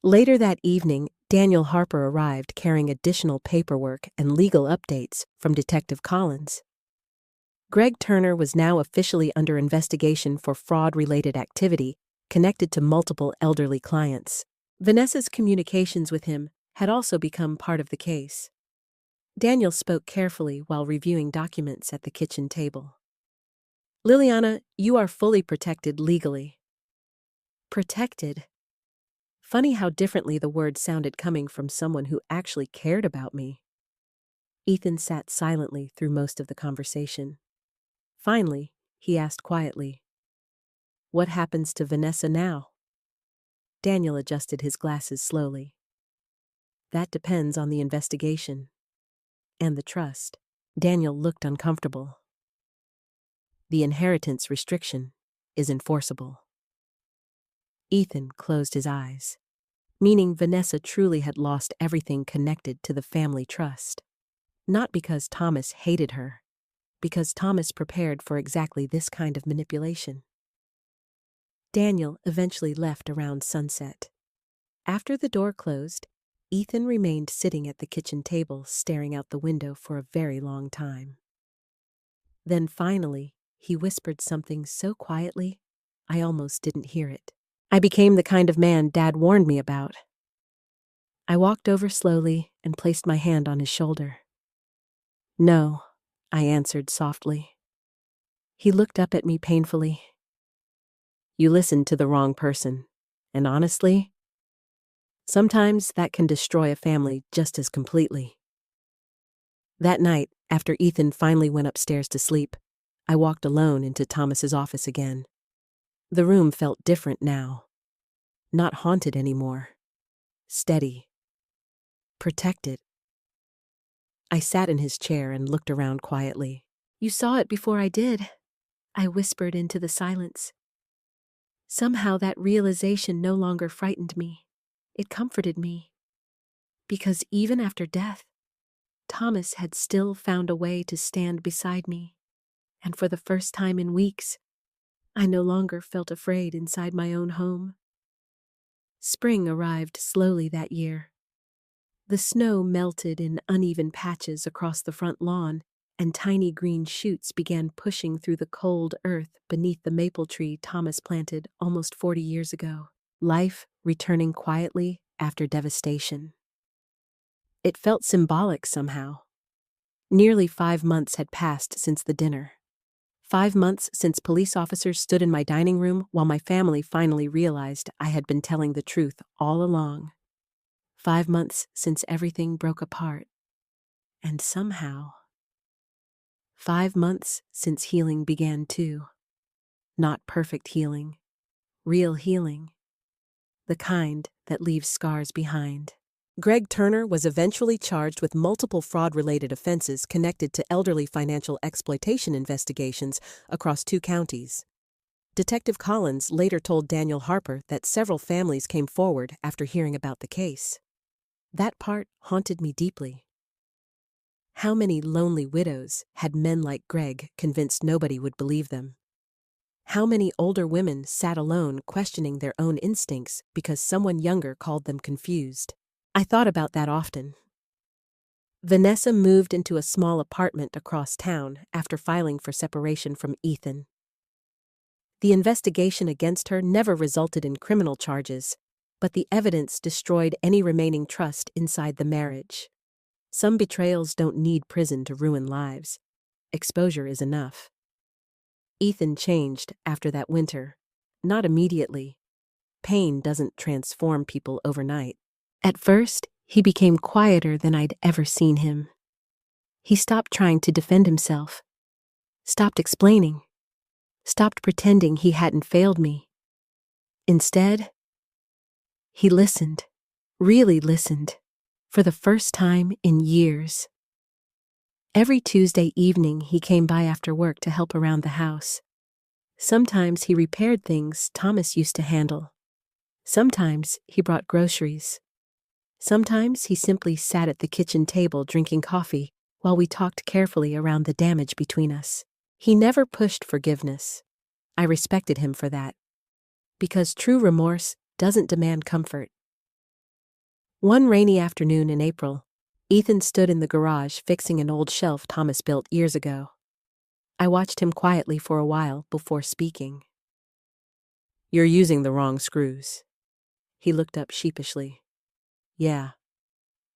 Later that evening, Daniel Harper arrived carrying additional paperwork and legal updates from Detective Collins. Greg Turner was now officially under investigation for fraud-related activity connected to multiple elderly clients. Vanessa's communications with him had also become part of the case. Daniel spoke carefully while reviewing documents at the kitchen table. Liliana, you are fully protected legally. Protected? Funny how differently the word sounded coming from someone who actually cared about me. Ethan sat silently through most of the conversation. Finally, he asked quietly, "What happens to Vanessa now?" Daniel adjusted his glasses slowly. "That depends on the investigation. And the trust." Daniel looked uncomfortable. "The inheritance restriction is enforceable." Ethan closed his eyes, meaning Vanessa truly had lost everything connected to the family trust. Not because Thomas hated her, because Thomas prepared for exactly this kind of manipulation. Daniel eventually left around sunset. After the door closed, Ethan remained sitting at the kitchen table staring out the window for a very long time. Then finally, he whispered something so quietly, I almost didn't hear it. I became the kind of man Dad warned me about. I walked over slowly and placed my hand on his shoulder. No, I answered softly. He looked up at me painfully. You listened to the wrong person, and honestly, sometimes that can destroy a family just as completely. That night, after Ethan finally went upstairs to sleep, I walked alone into Thomas's office again. The room felt different now. Not haunted anymore. Steady. Protected. I sat in his chair and looked around quietly. You saw it before I did, I whispered into the silence. Somehow that realization no longer frightened me. It comforted me. Because even after death, Thomas had still found a way to stand beside me, and for the first time in weeks, I no longer felt afraid inside my own home. Spring arrived slowly that year. The snow melted in uneven patches across the front lawn, and tiny green shoots began pushing through the cold earth beneath the maple tree Thomas planted almost 40 years ago. Life returning quietly after devastation. It felt symbolic somehow. Nearly 5 months had passed since the dinner. 5 months since police officers stood in my dining room while my family finally realized I had been telling the truth all along. 5 months since everything broke apart. And somehow, 5 months since healing began too. Not perfect healing, real healing. The kind that leaves scars behind. Greg Turner was eventually charged with multiple fraud-related offenses connected to elderly financial exploitation investigations across 2 counties. Detective Collins later told Daniel Harper that several families came forward after hearing about the case. That part haunted me deeply. How many lonely widows had men like Greg convinced nobody would believe them? How many older women sat alone questioning their own instincts because someone younger called them confused? I thought about that often. Vanessa moved into a small apartment across town after filing for separation from Ethan. The investigation against her never resulted in criminal charges, but the evidence destroyed any remaining trust inside the marriage. Some betrayals don't need prison to ruin lives. Exposure is enough. Ethan changed after that winter. Not immediately. Pain doesn't transform people overnight. At first, he became quieter than I'd ever seen him. He stopped trying to defend himself, stopped explaining, stopped pretending he hadn't failed me. Instead, he listened, really listened, for the first time in years. Every Tuesday evening he came by after work to help around the house. Sometimes he repaired things Thomas used to handle. Sometimes he brought groceries. Sometimes he simply sat at the kitchen table drinking coffee while we talked carefully around the damage between us. He never pushed forgiveness. I respected him for that. Because true remorse doesn't demand comfort. One rainy afternoon in April, Ethan stood in the garage fixing an old shelf Thomas built years ago. I watched him quietly for a while before speaking. "You're using the wrong screws." He looked up sheepishly. "Yeah,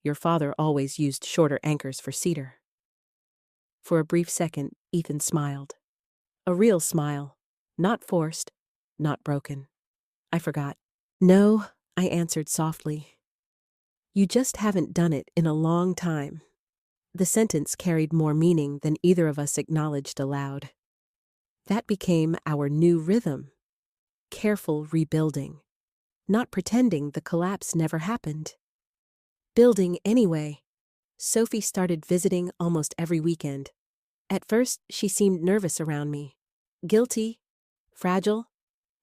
your father always used shorter anchors for cedar." For a brief second, Ethan smiled. A real smile, not forced, not broken. I forgot. "No," I answered softly. "You just haven't done it in a long time." The sentence carried more meaning than either of us acknowledged aloud. That became our new rhythm. Careful rebuilding. Not pretending the collapse never happened. Building anyway. Sophie started visiting almost every weekend. At first, she seemed nervous around me. Guilty. Fragile.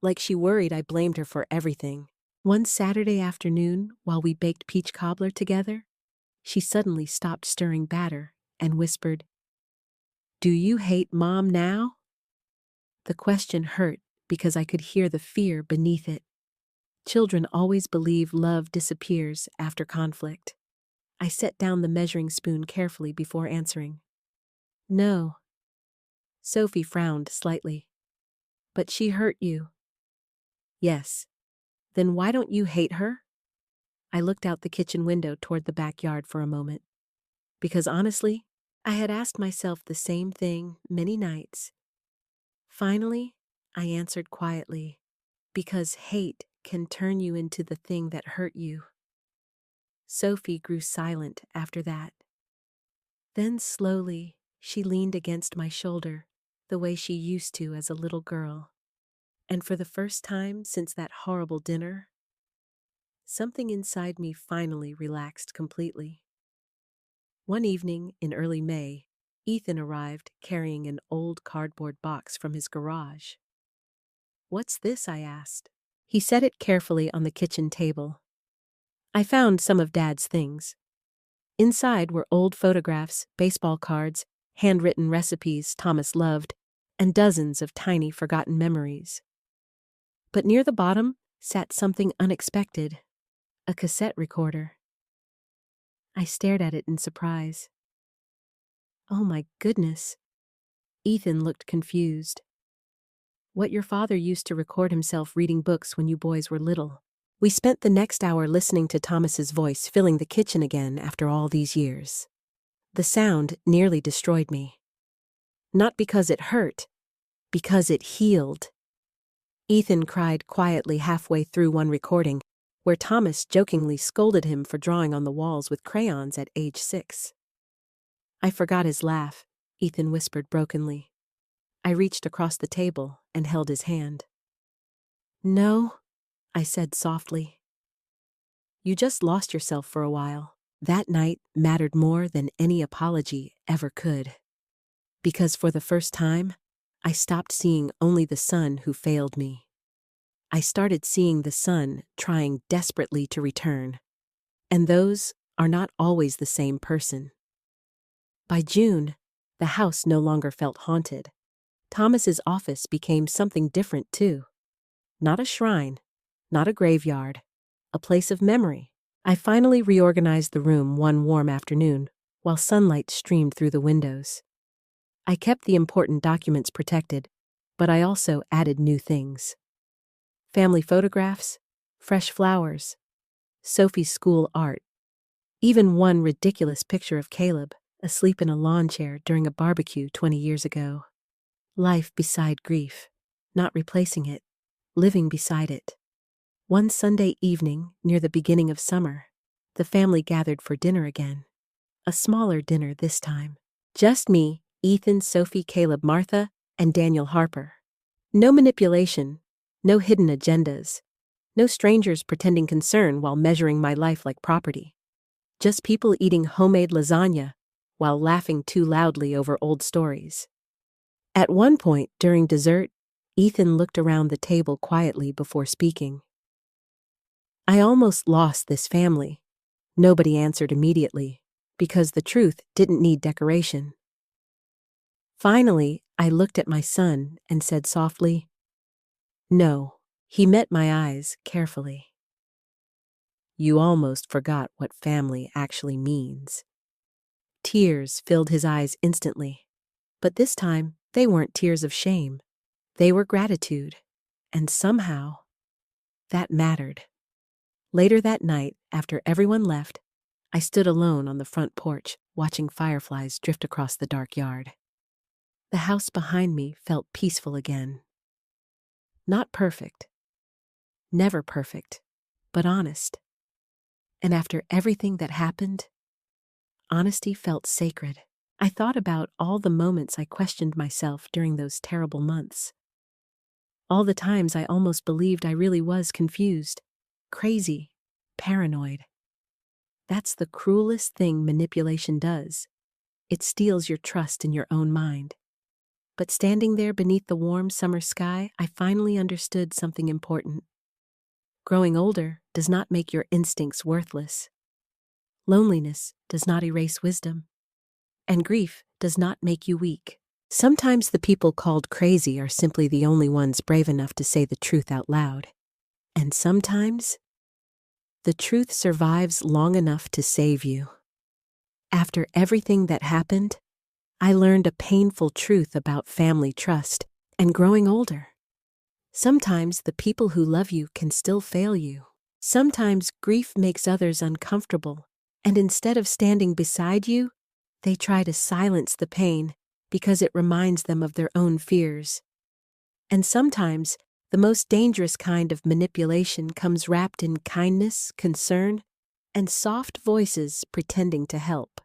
Like she worried I blamed her for everything. One Saturday afternoon, while we baked peach cobbler together, she suddenly stopped stirring batter and whispered, "Do you hate Mom now?" The question hurt because I could hear the fear beneath it. Children always believe love disappears after conflict. I set down the measuring spoon carefully before answering. "No." Sophie frowned slightly. "But she hurt you." "Yes." "Then why don't you hate her?" I looked out the kitchen window toward the backyard for a moment. Because honestly, I had asked myself the same thing many nights. Finally, I answered quietly, because hate can turn you into the thing that hurt you. Sophie grew silent after that. Then slowly, she leaned against my shoulder, the way she used to as a little girl. And for the first time since that horrible dinner, something inside me finally relaxed completely. One evening in early May, Ethan arrived carrying an old cardboard box from his garage. "What's this?" I asked. He set it carefully on the kitchen table. "I found some of Dad's things." Inside were old photographs, baseball cards, handwritten recipes Thomas loved, and dozens of tiny forgotten memories. But near the bottom sat something unexpected, a cassette recorder. I stared at it in surprise. Oh my goodness. Ethan looked confused. What your father used to record himself reading books when you boys were little. We spent the next hour listening to Thomas's voice filling the kitchen again after all these years. The sound nearly destroyed me. Not because it hurt, because it healed. Ethan cried quietly halfway through one recording, where Thomas jokingly scolded him for drawing on the walls with crayons at age 6. I forgot his laugh, Ethan whispered brokenly. I reached across the table and held his hand. No, I said softly. You just lost yourself for a while. That night mattered more than any apology ever could. Because for the first time, I stopped seeing only the son who failed me. I started seeing the son trying desperately to return. And those are not always the same person. By June, the house no longer felt haunted. Thomas's office became something different too. Not a shrine, not a graveyard, a place of memory. I finally reorganized the room one warm afternoon, while sunlight streamed through the windows. I kept the important documents protected, but I also added new things. Family photographs, fresh flowers, Sophie's school art, even one ridiculous picture of Caleb asleep in a lawn chair during a barbecue 20 years ago. Life beside grief, not replacing it, living beside it. One Sunday evening, near the beginning of summer, the family gathered for dinner again. A smaller dinner this time. Just me, Ethan, Sophie, Caleb, Martha, and Daniel Harper. No manipulation, no hidden agendas, no strangers pretending concern while measuring my life like property. Just people eating homemade lasagna while laughing too loudly over old stories. At one point during dessert, Ethan looked around the table quietly before speaking. I almost lost this family. Nobody answered immediately, because the truth didn't need decoration. Finally, I looked at my son and said softly, "No." He met my eyes carefully. You almost forgot what family actually means. Tears filled his eyes instantly, but this time they weren't tears of shame. They were gratitude, and somehow, that mattered. Later that night, after everyone left, I stood alone on the front porch, watching fireflies drift across the dark yard. The house behind me felt peaceful again. Not perfect. Never perfect, but honest. And after everything that happened, honesty felt sacred. I thought about all the moments I questioned myself during those terrible months. All the times I almost believed I really was confused, crazy, paranoid. That's the cruelest thing manipulation does. It steals your trust in your own mind. But standing there beneath the warm summer sky, I finally understood something important. Growing older does not make your instincts worthless. Loneliness does not erase wisdom. And grief does not make you weak. Sometimes the people called crazy are simply the only ones brave enough to say the truth out loud. And sometimes, the truth survives long enough to save you. After everything that happened, I learned a painful truth about family trust and growing older. Sometimes the people who love you can still fail you. Sometimes grief makes others uncomfortable, and instead of standing beside you, they try to silence the pain because it reminds them of their own fears. And sometimes, the most dangerous kind of manipulation comes wrapped in kindness, concern, and soft voices pretending to help.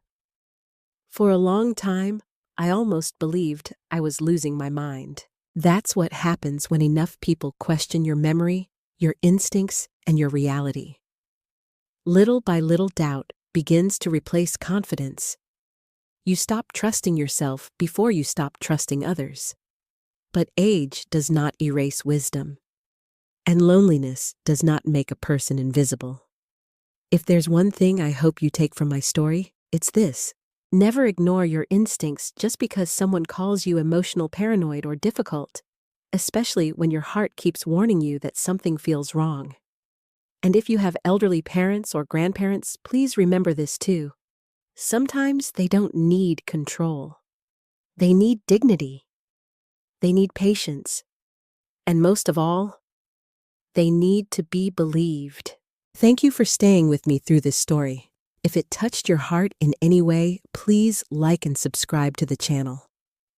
For a long time, I almost believed I was losing my mind. That's what happens when enough people question your memory, your instincts, and your reality. Little by little, doubt begins to replace confidence. You stop trusting yourself before you stop trusting others. But age does not erase wisdom, and loneliness does not make a person invisible. If there's one thing I hope you take from my story, It's this: never ignore your instincts just because someone calls you emotional, paranoid, or difficult, especially when your heart keeps warning you that something feels wrong. And if you have elderly parents or grandparents, please remember this too. Sometimes they don't need control. They need dignity. They need patience. And most of all, they need to be believed. Thank you for staying with me through this story. If it touched your heart in any way, please like and subscribe to the channel.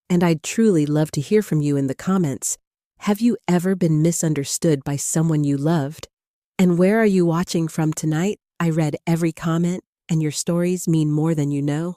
And I'd truly love to hear from you in the comments. Have you ever been misunderstood by someone you loved? And where are you watching from tonight? I read every comment, and your stories mean more than you know.